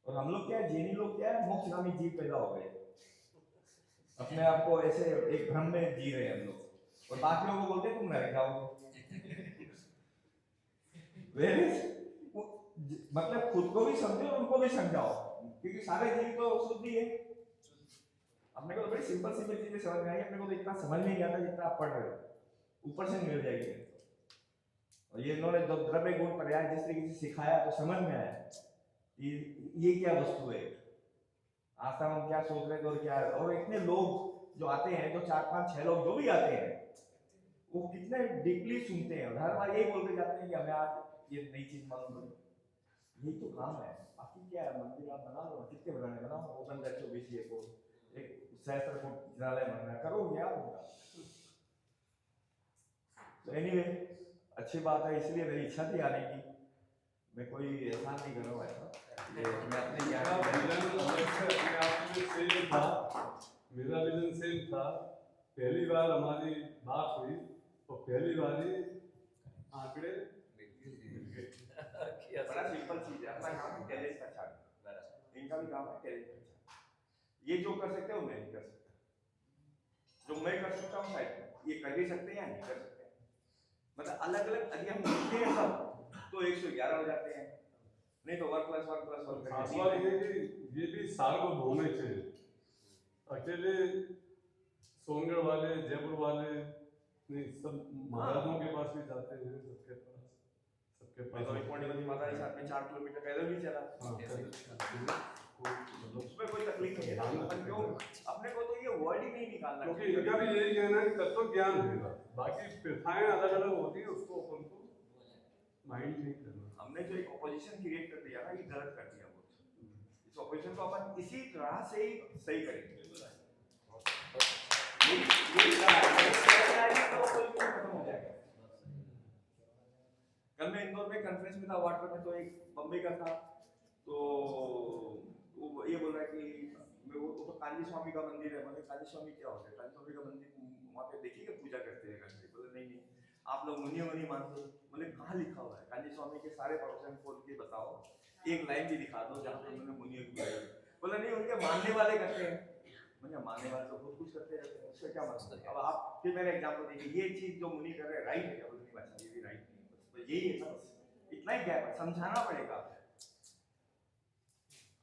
और हम लोग क्या है, जैनी लोग क्या है, मोक्षगामी जीव पैदा हो गए, अपने आप को ऐसे एक भ्रम में जी रहे हैं हम लोग, और बाकी लोगों को बोलते हैं तुम नरक जाओगे। मतलब खुद को भी समझो और उनको भी समझाओ, क्योंकि सारे जीव तो शुद्ध ही है। अपने को तो बड़ी सिंपल चीजें समझ में आई, अपने को तो इतना समझ नहीं आता जितना आप पढ़ रहे हो, ऊपर से मिल जाएगी। और ये इन्होंने जो द्रव्य गुण पर्याय जिस तरीके से सिखाया तो समझ में आया ये क्या वस्तु है, आज तक हम क्या सोच रहे थे और क्या। और इतने लोग जो आते हैं, जो 4-5-6 लोग जो भी आते हैं, वो कितने डीपली सुनते हैं और हर बार यही बोलते जाते हैं कि हमें आज ये नई चीज मालूम पड़ी। यही तो काम है, बाकी क्या है। मंदिर आप बना लो, कितने बनाने बनाओ, ओपन 120 को एक सहस्त्र फुट जिनालय बनना करोगे आप उनका। तो एनीवे अच्छी बात है, इसलिए मेरी इच्छा थी आने की। मैं कोई एहसान नहीं कर रहा हूँ ऐसा, मैं अपने मेरा विजन सेम था। पहली बार हमारी बात हुई तो पहली बार ही आंकड़े बड़ा सिंपल चीज है, अपना काम है टैलेंट का छान, इनका भी काम है टैलेंट का छान। ये जो कर सकते हो मैं नहीं कर सकता, जो मैं कर सकता हूँ शायद ये कर भी सकते हैं या नहीं कर सकते। मतलब अलग अलग यदि हम लिखते हैं सब तो 111 हो जाते हैं, नहीं तो 1+1+1 खास बात ये भी सार्वभौम थे। अकेले सोनगढ़ वाले, जयपुर वाले नहीं, सब महाराजों के पास भी जाते हैं, सबके के मैं तो रिपोर्टिंग माता के साथ में 4 किलोमीटर पैदल भी चला, उसमें कोई तकलीफ नहीं है। अपन क्यों अपने को तो ये वर्ड ही नहीं निकालना, क्योंकि इनका भी यही कहना है कि तत्व ज्ञान देगा, बाकी प्रथाएं अलग अलग होती है, उसको अपन को माइंड नहीं करना। हमने जो एक ऑपोजिशन क्रिएट कर दिया ना, ये गलत कर दिया बहुत। इस ऑपोजिशन को अपन इसी राह से ही सही करेंगे। कल मैं इंदौर में कॉन्फ्रेंस में था, वाटर में, तो एक बम्बई का था, तो वो ये बोल रहा है कि वो तो कांजी स्वामी का मंदिर है। मैंने कांजी स्वामी क्या होता है? कांजी स्वामी का मंदिर वहाँ पे देखिए पूजा करते हैं कंट्री। बोले नहीं आप लोग मुनि मानते हो। बोले कहाँ लिखा हुआ है? कांजी स्वामी के सारे प्रवचन खोल के बताओ, एक लाइन भी दिखा दो जहाँ पे उन्होंने मुनि बुलाया। बोला नहीं, उनके मानने वाले करते हैं। मैंने मानने वाले तो बहुत कुछ करते रहते हैं, उससे क्या मतलब? अब आप फिर मेरा एग्जाम्पल देखिए, ये चीज जो मुनि कर रहे हैं राइट है क्या? बोले नहीं, ये भी राइट नहीं, बस यही है ना, इतना ही गैप है, समझाना पड़ेगा।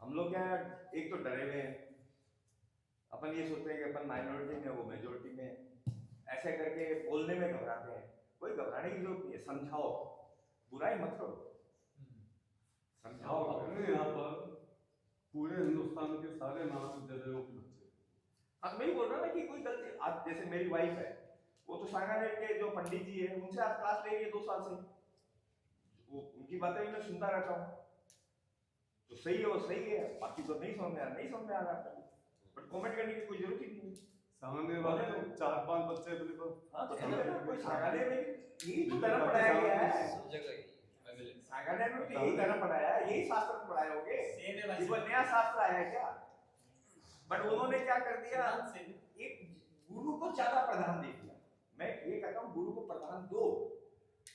हम लोग क्या एक तो डरे हुए हैं, अपन ये सोचते हैं कि अपन माइनॉरिटी में, वो मेजोरिटी में, ऐसे करके बोलने में घबराते हैं। कोई घबराने की जरूरत नहीं है, समझाओ, बुराई मत करो, समझाओ। अपने यहाँ पर पूरे हिंदुस्तान के सारे महाविद्यालयों के बच्चे, अब मैं ही बोल रहा ना कि कोई गलती, आज जैसे मेरी वाइफ है, वो तो सांगानेर के जो पंडित जी है उनसे आज क्लास ले रही है 2 साल से, वो उनकी बातें भी मैं सुनता रहता हूँ, तो सही है वो सही है, बाकी तो नहीं समझ में आ रहा, बट कमेंट करने की कोई जरूरत ही नहीं है। सामने वाले 4-5 बच्चे अपने पास, हाँ तो कोई सांगानेर में यही तो तरह पढ़ाया गया है, सांगानेर में भी यही तरह पढ़ाया है, यही शास्त्र पढ़ाए होंगे, वो नया शास्त्र आया है क्या? बट उन्होंने क्या कर दिया, एक गुरु को ज्यादा प्रधान दे दिया। मैं ये कहता हूँ गुरु को प्रधान दो,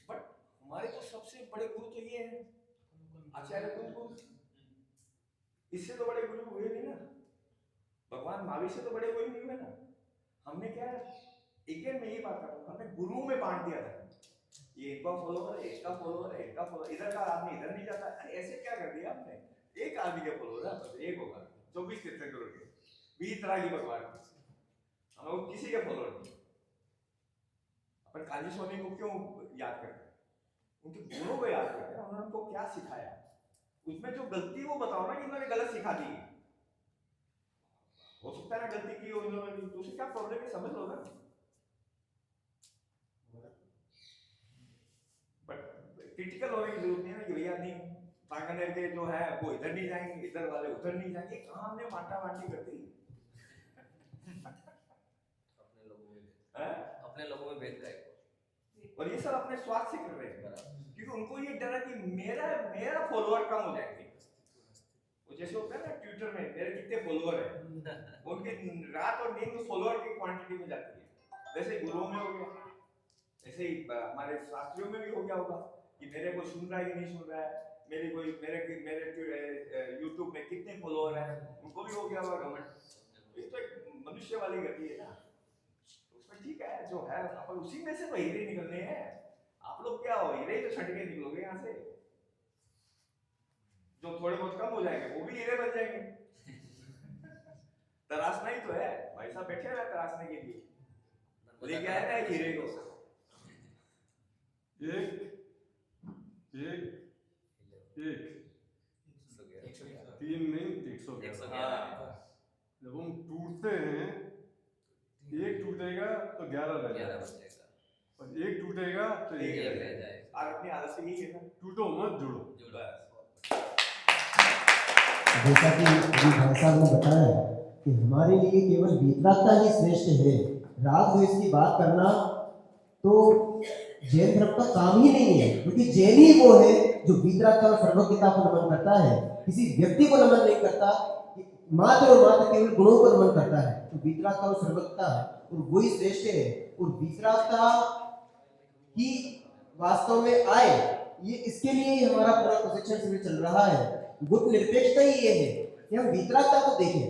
बट हमारे तो सबसे बड़े गुरु तो ये है आचार्य कुलगुरु, इससे तो बड़े गुरु हुए नहीं ना, भगवान महावीर से तो बड़े कोई नहीं हुए ना। हमने क्या है, एक में ये बात कर रहा हूँ, हमने गुरुओं में बांट दिया था, ये इनका फॉलोअर है, इसका फॉलोअर है, इनका फॉलोअर, इधर का आदमी इधर नहीं जाता। अरे ऐसे क्या कर दिया हमने, एक आदमी के फॉलोअर है, बस एक होगा, 24 तीर्थंकरों के 20 तरह की भगवान, हम लोग किसी के फॉलोअर नहीं। अपन काली स्वामी को क्यों याद करते हैं? उनके गुणों को याद करते हैं, उन्होंने हमको क्या सिखाया, उसमें जो गलती वो बताओ ना कि इन्होंने गलत सिखा दी। हो सकता है ना गलती की हो इन्होंने, तो उसे क्या प्रॉब्लम है, समझ लो ना। बट क्रिटिकल होने की जरूरत नहीं है ना कि भैया नहीं, सांगानेर के जो है वो इधर नहीं जाएंगे, इधर वाले उधर नहीं जाएंगे, कहाँ हमने बांटा बांटी कर दी। अपने लोगों में भेद है, और ये सब अपने स्वार्थ से कर रहे हैं, क्योंकि उनको ये डर है कि मेरा फॉलोअर कम हो जाएंगे। वो जैसे होता है ना ट्विटर में मेरे कितने फॉलोअर हैं, उनके रात और दिन फॉलोअर की क्वांटिटी में जाती है। वैसे गुरुओं में हो गया, ऐसे ही हमारे शास्त्रियों में भी हो गया होगा कि मेरे को सुन रहा है कि नहीं सुन रहा है, मेरे यूट्यूब में कितने फॉलोअर हैं, उनको भी हो गया होगा गवर्नमेंट। ये तो एक मनुष्य वाली गति है ना, उसमें ठीक है जो है, अपन उसी में से तो हीरे निकलने हैं। आप लोग क्या हो, हीरे तो छट के निकलोगे यहाँ से, जो थोड़े बहुत कम हो जाएंगे वो भी हीरे बन जाएंगे। तराशना ही तो है, भाई साहब बैठे हैं तराशने के लिए, लेके आए ना हीरे को। तीन नहीं 111। जब हम टूटते हैं, एक टूटेगा तो 11 रह जाएगा, और एक टूटेगा तो एक रह जाएगा। और अपनी आदत से यही है ना, टूटो मत जुड़ो। जैसा कि अभी भाई साहब ने बताया कि हमारे लिए केवल वीतरागता ही श्रेष्ठ है, राग द्वेष की बात करना तो जैन धर्म का काम ही नहीं है, क्योंकि जैन ही वो है जो वीतरागता और सर्वज्ञता को नमन करता है, किसी व्यक्ति को नमन नहीं करता, मात्र और मात्र केवल गुणों को नमन करता है। तो वीतरागता और सर्वज्ञता और वही श्रेष्ठ है, और वीतरागता ही वास्तव में आए, ये इसके लिए ही हमारा पूरा प्रशिक्षण शिविर चल रहा है। गुट निरपेक्षता ही ये है कि हम वीतरागता को देखें,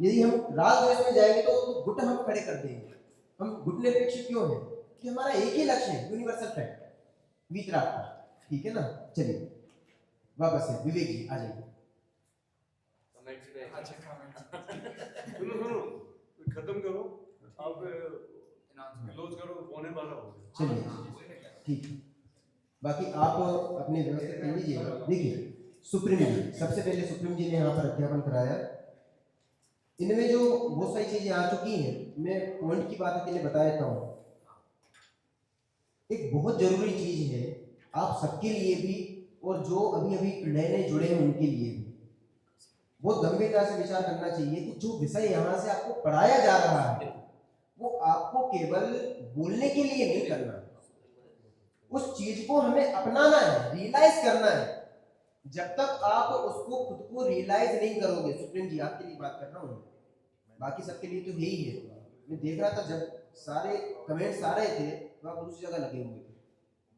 यदि हम राग द्वेष में जाएंगे तो गुट हम खड़े कर देंगे। हम गुट निरपेक्ष क्यों है कि हमारा एक ही लक्ष्य है, यूनिवर्सल फैक्ट, वीतरागता। ठीक है ना, चलिए वापस से विवेक जी आ जाइए। सुनो खत्म करो, आप क्लोज करो, 12:15 हो गए। चलिए ठीक है, बाकी आप अपने व्यवस्थित कर लीजिएगा। देखिए सुप्रीम जी, सबसे पहले सुप्रीम जी ने यहाँ पर अध्यापन कराया। इनमें जो बहुत सारी चीजें आ चुकी हैं, मैं पॉइंट की बात के लिए बता देता हूँ। एक बहुत जरूरी चीज है आप सबके लिए भी, और जो अभी अभी नए नए जुड़े हैं उनके लिए भी बहुत गंभीरता से विचार करना चाहिए कि जो विषय यहाँ से आपको पढ़ाया जा रहा है वो आपको केवल बोलने के लिए नहीं करना, उस चीज को हमें अपनाना है, रियलाइज करना है। जब तक आप उसको खुद को रियलाइज नहीं करोगे, सुप्रीम जी आपके लिए बात कर रहा हूँ, बाकी सबके लिए तो यही है। मैं देख रहा था जब सारे कमेंट्स आ रहे थे तो आप दूसरी जगह लगे हुए थे।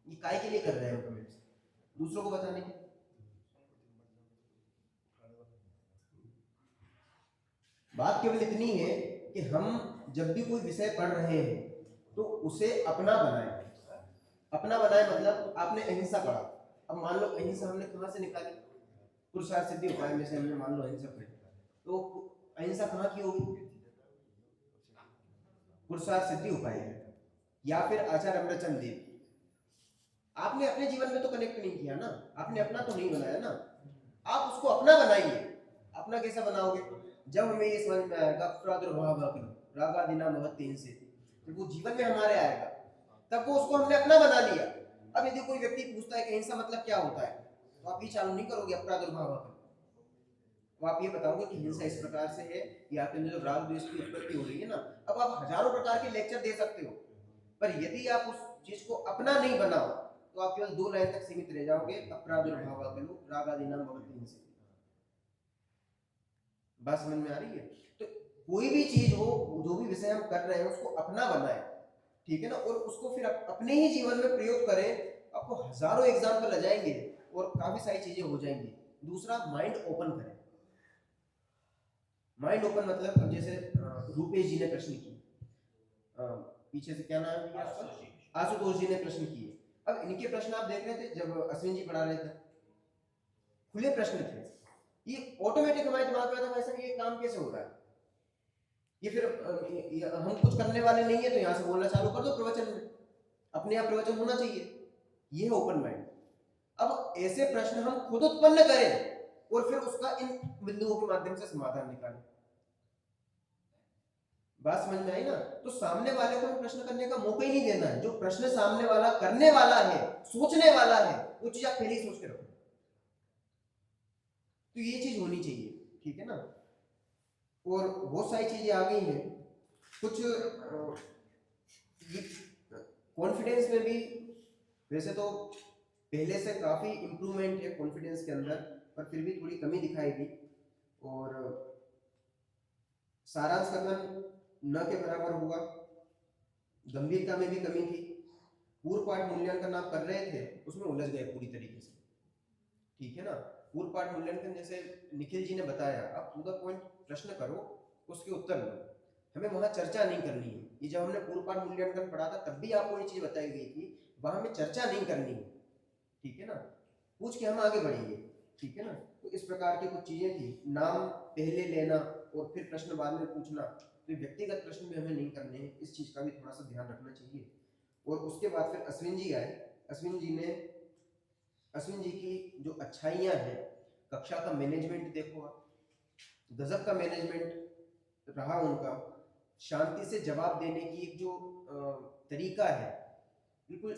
ये काय के लिए कर रहे हैं कमेंट्स? दूसरों को बताने के। बात केवल इतनी है कि हम जब भी कोई विषय पढ़ रहे हैं तो उसे अपना बनाएं। अपना बनाए मतलब आपने अहिंसा पढ़ा, अब मान लो अहिंसा हमने कहाँ से निकाली? पुरुषार्थ सिद्धि उपाय में से हमने मान लो अहिंसा पढ़ी, तो अहिंसा कहाँ की होगी? पुरुषार्थ सिद्धि उपाय है। या फिर आचार्य अमृतचंद देव, आपने अपने जीवन में तो कनेक्ट नहीं किया ना, आपने अपना तो नहीं बनाया ना, आप उसको अपना बनाइए। अपना कैसा बनाओगे? जब हमें ये समझ में आएगा प्रादुर्भाव रागादिना महत्तेन से, जब वो जीवन में हमारे आएगा तब वो उसको हमने अपना बना लिया। अब यदि कोई व्यक्ति पूछता है कि अहिंसा मतलब क्या होता है, तो आप ये चालू नहीं करोगे अप्रादुर्भाव, तो आप ये बताओगे कि हिंसा इस प्रकार से है, या आपके अंदर जो राग द्वेष की उत्पत्ति हो रही है ना। अब आप हजारों प्रकार के लेक्चर दे सकते हो, पर यदि आप उस चीज को अपना नहीं बनाओ तो आप केवल 2 लाइन तक सीमित रह जाओगे, अप्रादुर्भाव रागादिना महत्तेन से। बात समझ में आ रही है? तो कोई भी चीज हो, जो भी विषय हम कर रहे हैं उसको अपना बनाए, ठीक है ना, और उसको फिर अपने ही जीवन में प्रयोग करें। आपको हजारों एग्जाम्पल आ जाएंगे और काफी सारी चीजें हो जाएंगी। दूसरा, माइंड ओपन करें। माइंड ओपन मतलब अब जैसे रूपेश जी ने प्रश्न किए, पीछे से क्या नाम है आपका? आशुतोष जी ने प्रश्न किए। अब इनके प्रश्न आप देख रहे थे जब अश्विन जी पढ़ा रहे थे, खुले प्रश्न थे, ये ऑटोमेटिक हमारे दिमाग में आता था ऐसा ये काम कैसे हो रहा है, ये फिर हम कुछ करने वाले नहीं है तो यहाँ से बोलना चालू कर दो प्रवचन में, अपने आप प्रवचन होना चाहिए। ये है ओपन माइंड। अब ऐसे प्रश्न हम खुद उत्पन्न करें और फिर उसका इन बिंदुओं के माध्यम से समाधान निकालें। बात समझ में आई ना? तो सामने वाले को प्रश्न करने का मौका ही नहीं देना है। जो प्रश्न सामने वाला करने वाला है, सोचने वाला है, वो चीज आप पहले ही सोच के रखो। तो ये चीज होनी चाहिए, ठीक है ना। और बहुत सारी चीजें आ गई हैं, कुछ कॉन्फिडेंस में भी वैसे तो पहले से काफी इंप्रूवमेंट है कॉन्फिडेंस के अंदर, पर फिर भी थोड़ी कमी दिखाई दी। और सारांश कथन न के बराबर हुआ, गंभीरता में भी कमी थी। पूर्व पाठ मूल्यांकन आप कर रहे थे उसमें उलझ गए पूरी तरीके से, ठीक है ना। पूर्व पाठ मूल्यांकन जैसे निखिल जी ने बताया, आप टू द पॉइंट प्रश्न करो, उसके उत्तर लो, हमें वहां चर्चा नहीं करनी है। ये जब हमने पूर्व पाठ मूल्यांकन पढ़ा था तब भी आपको ये चीज बताई गई थी, वहां हमें चर्चा नहीं करनी है, ठीक है ना। पूछ के हम आगे बढ़ेंगे, ठीक है ना। तो इस प्रकार की कुछ चीजें थी। नाम पहले लेना और फिर प्रश्न बाद में पूछना, तो व्यक्तिगत प्रश्न भी हमें नहीं करने हैं, इस चीज का भी थोड़ा सा ध्यान रखना चाहिए। और उसके बाद फिर अश्विन जी आए। अश्विन जी की जो अच्छाइयाँ हैं, कक्षा का मैनेजमेंट देखो आप, गजब का मैनेजमेंट रहा उनका। शांति से जवाब देने की एक जो तरीका है, बिल्कुल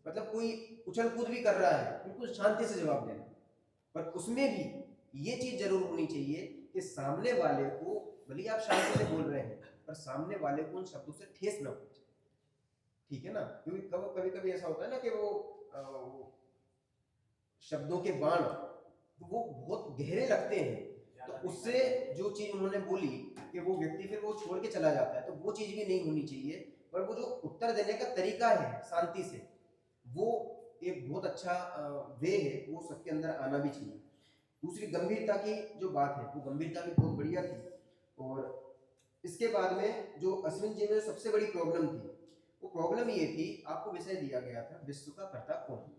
मतलब कोई उछल कूद भी कर रहा है, बिल्कुल शांति से जवाब देना। पर उसमें भी ये चीज जरूर होनी चाहिए कि सामने वाले को, भले आप शांति से बोल रहे हैं, पर सामने वाले को उन शब्दों से ठेस ना पहुंचे, ठीक है ना। क्योंकि कभी कभी ऐसा होता है ना कि वो शब्दों के बाण वो बहुत गहरे लगते हैं, तो उससे जो चीज उन्होंने बोली कि वो व्यक्ति फिर वो छोड़ के चला जाता है, तो वो चीज भी नहीं होनी चाहिए। पर वो जो उत्तर देने का तरीका है शांति से, वो एक बहुत अच्छा वे है, वो सबके अंदर आना भी चाहिए। दूसरी गंभीरता की जो बात है, वो गंभीरता भी बहुत बढ़िया थी। और इसके बाद में जो अश्विन जी में सबसे बड़ी प्रॉब्लम थी, वो प्रॉब्लम ये थी, आपको विषय दिया गया था विश्व का कर्ता कौन।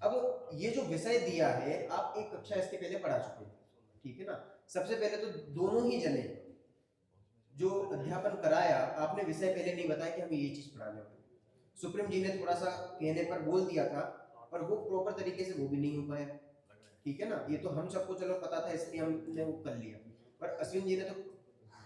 अब ये जो विषय दिया है, आप एक कक्षा इसके पहले पढ़ा चुके हैं, ठीक है ना। सबसे पहले तो दोनों ही जने जो अध्यापन कराया, आपने विषय पहले नहीं बताया कि हम ये चीज पढ़ाने वाले। सुप्रीम जी ने थोड़ा सा कहने पर बोल दिया था, पर वो प्रॉपर तरीके से वो भी नहीं हो पाया। ठीक है ना, ये तो हम सबको चलो पता था इसलिए हमने वो कर लिया, पर अश्विन जी ने तो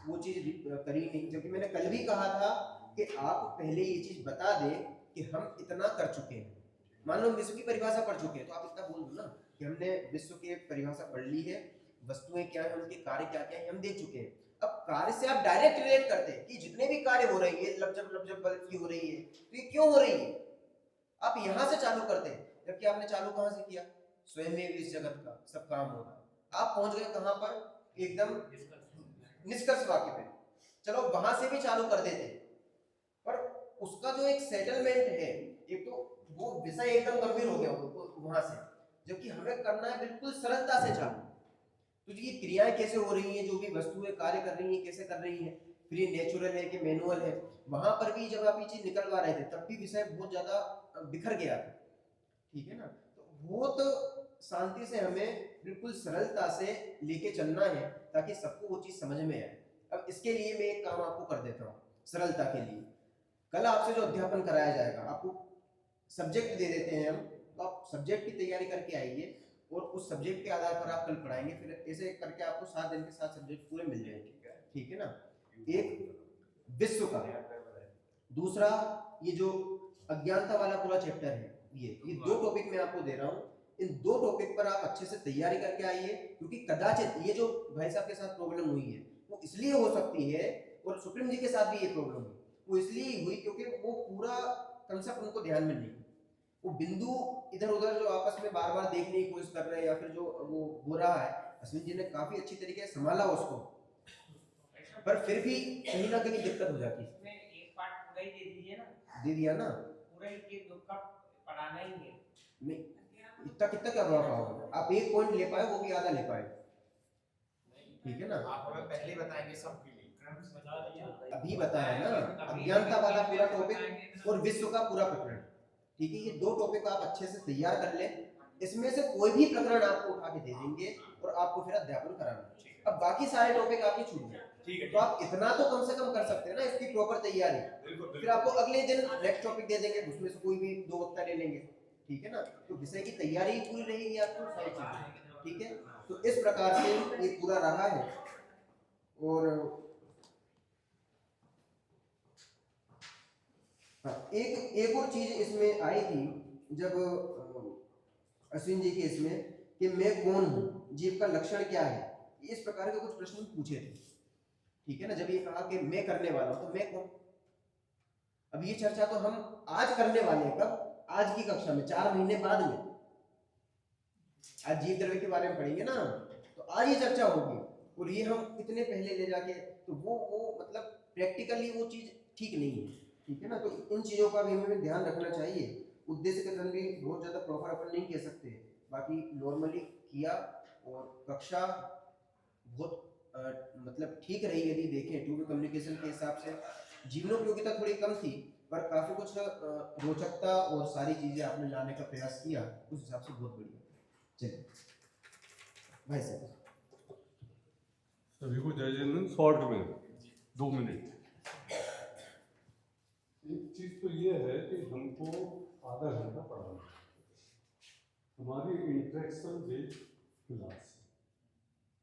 वो चीज करी नहीं। जबकि मैंने कल भी कहा था कि आप पहले ये चीज बता दें कि हम इतना कर चुके हैं। मान लो विश्व की परिभाषा पढ़ चुके हैं तो आप इतना बोल दो ना कि हमने विश्व की परिभाषा पढ़ ली है, वस्तुएं क्या है, उनके कार्य क्या क्या है हम देख चुके हैं। अब कार्य से आप डायरेक्ट रिलेट करते हैं कि जितने भी कार्य हो रही है, लपजब बल्ब की हो रही है, तो ये क्यों हो रही है, आप यहां से चालू करते हैं। जबकि आपने चालू कहां से किया, स्वयं में इस जगत का सब काम हो रहा है। आप पहुंच गए कहां पर, एकदम निष्कर्ष वाक्य पे। चलो वहां से भी चालू कर देते, पर उसका जो एक सेटलमेंट है, एक तो वो विषय एकदम गंभीर हो गया वहां से, जबकि हमें करना है बिल्कुल सरलता से चालू। तो ये क्रियाएं कैसे हो रही हैं, जो भी वस्तुएं कार्य कर रही हैं कैसे कर रही हैं, फिर ये नेचुरल है कि मैनुअल है। वहां पर भी जब आप ये चीज निकलवा रहे थे तब भी विषय बहुत ज्यादा बिखर गया था। ठीक है ना, तो बहुत शांति से हमें बिल्कुल सरलता से लेके चलना है ताकि सबको वो चीज समझ में आए। अब इसके लिए मैं एक काम आपको कर देता हूँ सरलता के लिए। कल आपसे जो अध्यापन कराया जाएगा, आपको सब्जेक्ट दे देते हैं हम, तो आप सब्जेक्ट की तैयारी करके आइए और उस सब्जेक्ट के आधार पर आप कल पढ़ाएंगे। फिर ऐसे करके आपको 7 दिन के 7 सब्जेक्ट पूरे मिल जाएंगे। ठीक है ना, एक विश्व का, दूसरा ये जो अज्ञानता वाला पूरा चैप्टर है, ये 2 टॉपिक मैं आपको दे रहा हूँ। इन 2 टॉपिक पर आप अच्छे से तैयारी करके आइए, क्योंकि कदाचित ये जो भाई साहब के साथ प्रॉब्लम हुई है वो इसलिए हो सकती है, और सुप्रीम जी के साथ भी ये प्रॉब्लम हुई, वो इसलिए हुई क्योंकि वो पूरा कंसेप्ट उनको ध्यान में नहीं, वो बिंदु इधर उधर जो आपस में बार बार देखने की कोशिश कर रहे हैं, या फिर जो वो हो रहा है, अश्विन जी ने काफी अच्छी तरीके से संभाला उसको, पर फिर भी कहीं ना कहीं दिक्कत हो जाती है। एक पार्ट पूरा ही दे दीजिए ना, दे दिया ना, पूरा ही दुख का पढ़ाना ही है। नहीं इतना कितना क्या पढ़ा पाओगे आप, एक पॉइंट ले पाए वो भी आधा ले पाए। ठीक है ना, आप हमें पहले बताएंगे सबके लिए, अभी बताया ना, अज्ञानता वाला पूरा टॉपिक और विश्व का पूरा प्रकरण। ठीक है, ये 2 टॉपिक आप अच्छे से तैयार कर ले, इसमें से कोई भी प्रकरण आपको उठा के दे देंगे और आपको फिर अध्यापन कराना। अब बाकी सारे टॉपिक आपके छूट गए, तो आप इतना तो कम से कम कर सकते हैं ना, इसकी प्रॉपर तैयारी। फिर आपको अगले दिन नेक्स्ट टॉपिक दे देंगे, उसमें से कोई भी 2 वक्ता ले लेंगे। ठीक है ना, तो विषय की तैयारी पूरी रहेगी आपको सारी चीजें। ठीक है, तो इस प्रकार से ये पूरा रहा है। और हाँ, एक और चीज इसमें आई थी जब अश्विन जी के इसमें, कि मैं कौन हूँ, जीव का लक्षण क्या है, इस प्रकार के कुछ प्रश्न पूछे थे। ठीक है ना, जब ये कहा कि मैं करने वाला हूं तो मैं कौन। अब ये चर्चा तो हम आज करने वाले हैं, कब, आज की कक्षा में 4 महीने बाद में, आज जीव द्रव्य के बारे में पढ़ेंगे ना, तो आज ये चर्चा होगी। और ये हम इतने पहले ले जाके, तो वो मतलब प्रैक्टिकली वो चीज ठीक नहीं है। ठीक है ना, तो इन चीजों का भी हमें ध्यान रखना चाहिए। उद्देश्य के तरह भी बहुत ज्यादा प्रॉपर अपन नहीं कह सकते, बाकी नॉर्मली किया। और कक्षा बहुत मतलब ठीक रही यदि देखें टू वे कम्युनिकेशन के हिसाब से। जीवनोपयोगिता थोड़ी कम थी, पर काफी कुछ रोचकता और सारी चीजें आपने लाने का प्रयास किया, उस हिसाब से बहुत बढ़िया। चलिए भाई साहब, सभी को जय जयनंद। शॉर्ट में 2 मिनट। एक चीज तो ये है कि हमको आधा घंटा पढ़ाना है, हमारी इंटरेक्शन बेस्ड क्लास,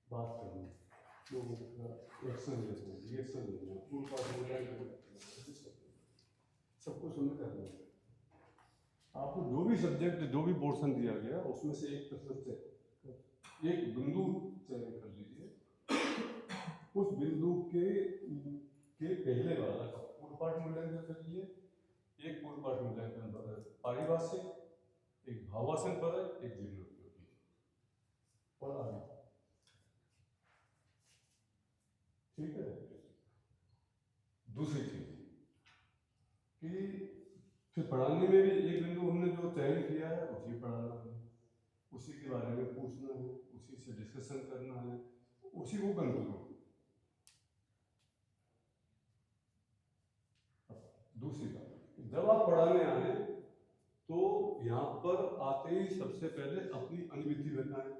बात करनी, लोगों का एक्शन लेना, रिएक्शन लेना, पूर्व सब कुछ हमें करना है। आपको जो भी सब्जेक्ट, जो भी पोर्शन दिया गया उसमें से एक प्रश्न, एक बिंदु चयन कर लीजिए, उस बिंदु के पहले वाला पूर्व पाठ मूल्यांकन करिए, एक पूर्व पाठ मूल्यांकन पारिभाषिक, एक भावासन पर, एक जीवनोपयोगी, और आगे। ठीक है। दूसरी चीज कि फिर पढ़ाने में भी एक बिंदु हमने जो चयन किया है उसी पढ़ाना है, उसी के बारे में पूछना है, उसी से डिस्कशन करना है, उसी को कंक्लूड। दूसरी बात, जब आप पढ़ाने आए तो यहाँ पर आते ही सबसे पहले अपनी अनुमिति बताएं,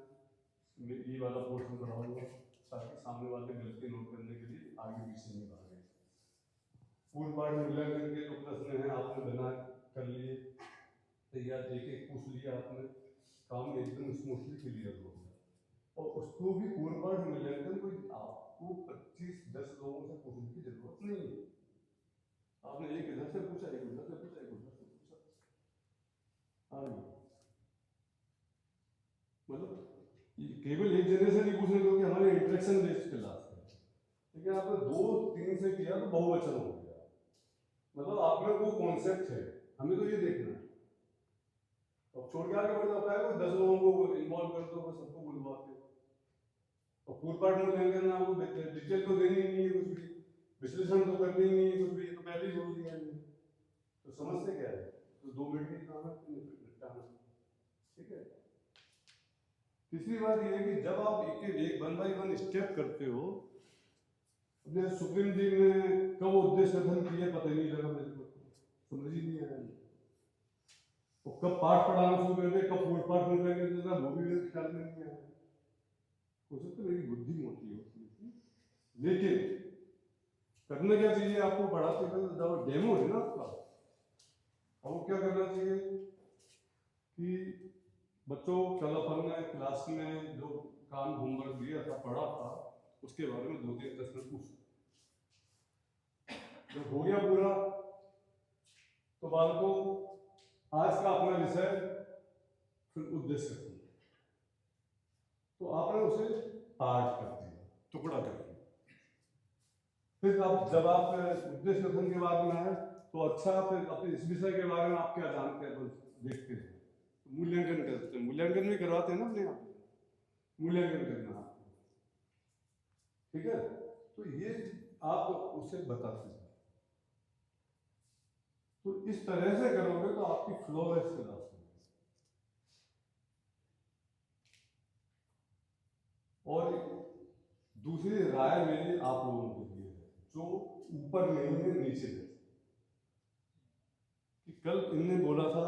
मैं ये वाला पोर्शन पढ़ाऊंगा, ताकि सामने वाले गलती नोट करने के लिए आगे पीछे नहीं भागे। पूर्व पाठ मूल्यांकन के जो प्रश्न हैं आपने बनाए, कर लिए, तैयार एक एक पूछ लिया आपने, काम एकदम स्मूथली क्लियर हो गया। और उसको भी पूर्ण पाठ मूल्यांकन कोई आपको 25-10 लोगों से पूछने की जरूरत नहीं है। आपने एक इधर से पूछा, एक उधर से पूछा, एक उधर से पूछा, मतलब केवल एक जगह से नहीं पूछने दोगे, हमारे इंटरेक्शन बेस्ड क्लास है, लेकिन आपने 2-3 से किया तो बहुवचन हो गया, मतलब आप में वो कॉन्सेप्ट है, हमें तो ये देखना है। अब छोड़ के आगे बढ़ जाता है, कोई 10 लोगों को इन्वॉल्व कर दो, सबको बुलवाते हो, और पूर्ण पाठ मूल्यांकन में आपको डिटेल तो देनी नहीं है, कुछ भी विश्लेषण तो करनी ही नहीं है, कुछ भी ये तो पहले ही बोल दिया है, तो समझते क्या है, तो 2 मिनट ही काम है, ठीक है। तीसरी बात ये है कि जब आप एक 1 बाय 1 स्टेप करते हो, जैसे सुप्रीम जी ने कब उद्देश्य कथन किए पता ही नहीं लगा मेरे को, समझ ही नहीं आया, और कब पाठ पढ़ाना शुरू कर दे, कब पूर्ण पाठ शुरू कर देता, वो भी मेरे ख्याल में नहीं आया। हो सकता है मेरी बुद्धि मोटी होती है, लेकिन करना क्या चाहिए आपको पढ़ाते वक्त, जब डेमो है ना आपका, और क्या करना चाहिए कि बच्चों कल अपन ने क्लास में जो काम होमवर्क दिया था, पढ़ा था, उसके बारे में 2-3 प्रश्न पूछो। जब हो गया पूरा तो बालकों आज का अपना विषय फिर उद्देश्य कथन, तो आपने उसे पार्ट कर दिया, टुकड़ा कर दिया। फिर आप जब आप उद्देश्य कथन के बारे में आए तो अच्छा, फिर अपने इस विषय के बारे में आप क्या जानते हैं देखते हैं, मूल्यांकन करते हैं, मूल्यांकन भी करवाते हैं ना अपने आप, मूल्यांकन करना, ठीक है। तो ये आप उसे बताते हैं, तो इस तरह से करोगे तो आपकी फ्लोलेस क्लास होगी। और दूसरी राय मेरी आप लोगों के लिए है, जो ऊपर नहीं है नीचे है, कि कल इनने बोला था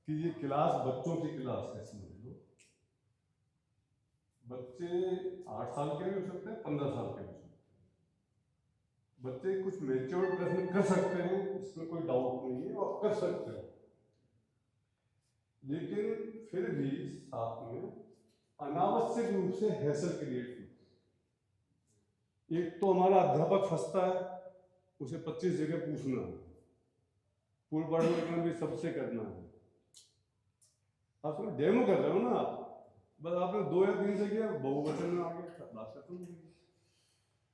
कि ये क्लास बच्चों की क्लास है, समझ लो बच्चे 8 साल के भी हो सकते हैं, 15 साल के भी हो सकते हैं, बच्चे कुछ मैच्योर प्रश्न कर सकते हैं, इसमें कोई डाउट नहीं है, और कर सकते हो, लेकिन फिर भी साथ में अनावश्यक रूप से हैसल क्रिएट की। एक तो हमारा अध्यापक फंसता है, उसे 25 जगह पूछना है, पूर्ण पाठ मूल्यांकन भी सबसे करना है, आप सिर्फ डेमो कर रहे हो ना, आप बस आपने 2 या 3 से किया, बहुवचन में आ गया, बात खत्म हो गई।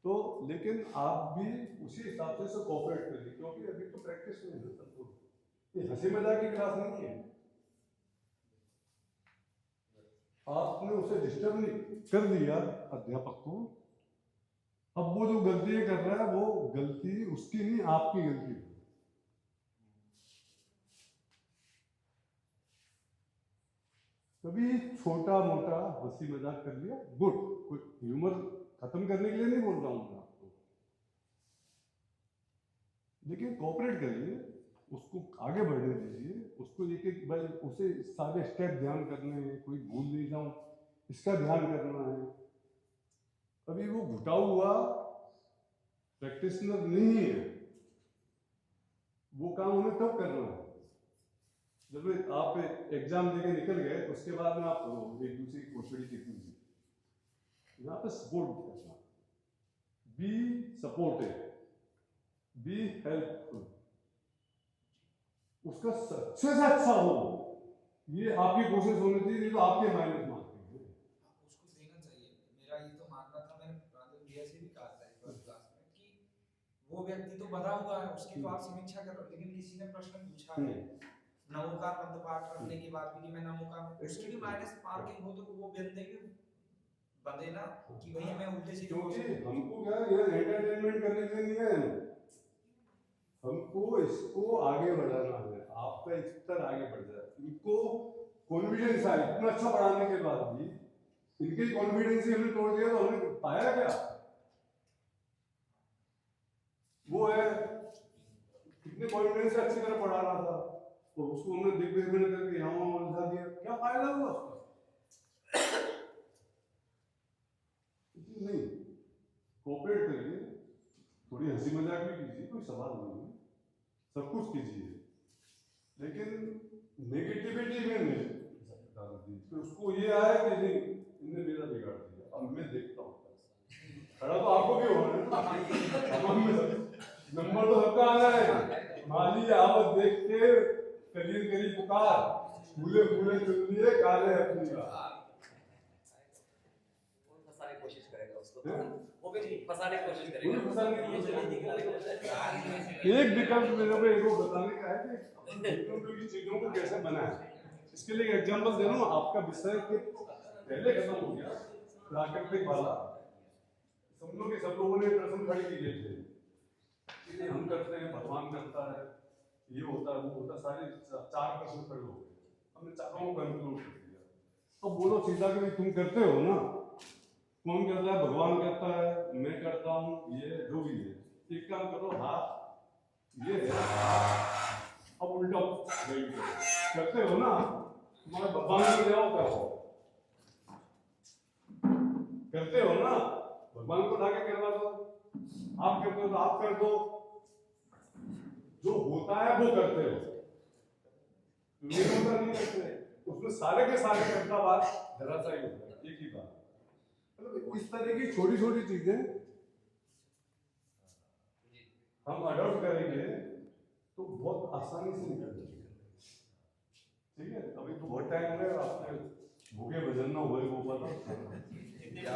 तो लेकिन आप भी उसी हिसाब से कोऑपरेट करिए, क्योंकि अभी तो प्रैक्टिस में है सबको, ये हंसी मजाक की क्लास नहीं है, आपने उसे डिस्टर्ब नहीं कर दिया अध्यापक को, अब वो जो गलती कर रहा है वो गलती उसकी नहीं, आपकी गलती है। कभी छोटा मोटा हंसी मजाक कर लिया, गुड, कोई ह्यूमर खत्म करने के लिए नहीं बोल रहा हूं मैं आपको, लेकिन कोऑपरेट करिए, उसको आगे बढ़ने दीजिए, उसको एक भाई उसे सारे स्टेप ध्यान करने हैं, कोई भूल नहीं जाऊं इसका ध्यान करना है। अभी वो घुटा हुआ प्रैक्टिशनर नहीं है, वो काम हमें कब करना है, जब आप एग्जाम देके निकल गए, उसके बाद में आप एक दूसरे की कोशिश कीजिए, यहाँ पे सपोर्ट करना, बी सपोर्टिव, बी हेल्पफुल, उसका अच्छे से अच्छा हो, ये आपकी कोशिश होनी चाहिए, तो आपके माइनस मार्किंग है, उसको देना चाहिए। मेरा ये तो मानना था, मैंने भैया से भी कहा था एक बार क्लास में कि वो व्यक्ति तो बधा हुआ है, उसकी तो आप समीक्षा कर रहे हो, लेकिन किसी ने प्रश्न पूछा है नमोकार मंत्र पाठ करने के बाद भी कि मैं नमोकार, उसकी भी माइनस मार्किंग हो, तो वो व्यक्ति भी बंधे ना कि भाई हमें उल्टे सीधे, क्योंकि हमको क्या है, एंटरटेनमेंट करने के लिए नहीं है, हमको इसको आगे बढ़ाना है, आपका स्तर आगे बढ़ जाए, इनको कॉन्फिडेंस आए, इतना अच्छा पढ़ाने के बाद भी इनके कॉन्फिडेंस ही हमने तोड़ दिया, तो हमने पाया क्या, वो है कितने कॉन्फिडेंस से अच्छी तरह पढ़ा रहा था, तो उसको हमने दिग्विजय करके यहाँ उलझा दिया, क्या फायदा हुआ उसका, नहीं। कोऑपरेट करिए, थोड़ी हंसी मजाक भी कीजिए, कोई सवाल नहीं है, सब कुछ कीजिए, लेकिन नेगेटिविटी में नहीं डाल दी, तो उसको ये आया कि नहीं इनने मेरा बिगाड़ दिया, अब मैं देखता हूँ। खड़ा तो आपको भी हो रहा है, नंबर तो सबका आना है। माली आवत देख के कलील करी पुकार, फूले फूले चुन लिए काले अपनी बात। फंसाने की कोशिश करेगा उसको, वो भी फंसाने की कोशिश करेगा। एक विकल्प मेरे को एक बताने का है कि चीजों को कैसे बनाए। इसके लिए एग्जांपल दे रहा हूँ, आपका विषय के पहले खत्म हो गया प्राकृतिक वाला, समझो कि सब लोगों ने प्रश्न खड़े किए थे कि हम करते हैं, भगवान करता है, ये होता है वो होता है, सारे 4 प्रश्न खड़े हो गए, हमने चारों को कंक्लूड कर दिया। अब बोलो सीधा कि तुम करते हो ना, कौन करता है? भगवान करता है, मैं करता हूँ, ये जो भी है। एक काम करो, हाथ ये है, अब उल्टा करते हो ना, तुम्हारे भगवान को ले आओ, क्या हो करते हो ना, भगवान को लाके करवा दो। आप करते हो तो आप कर दो, जो होता है वो करते हो, ये होता नहीं करते, उसमें सारे के सारे करता बात धराशायी होता है, एक ही बात। मतलब इस तरह की छोटी छोटी चीजें हम अडॉप्ट करेंगे तो बहुत आसानी से निकल जाएंगे। ठीक है, अभी तो बहुत टाइम है, आपने भूखे भजन ना हुए वो पता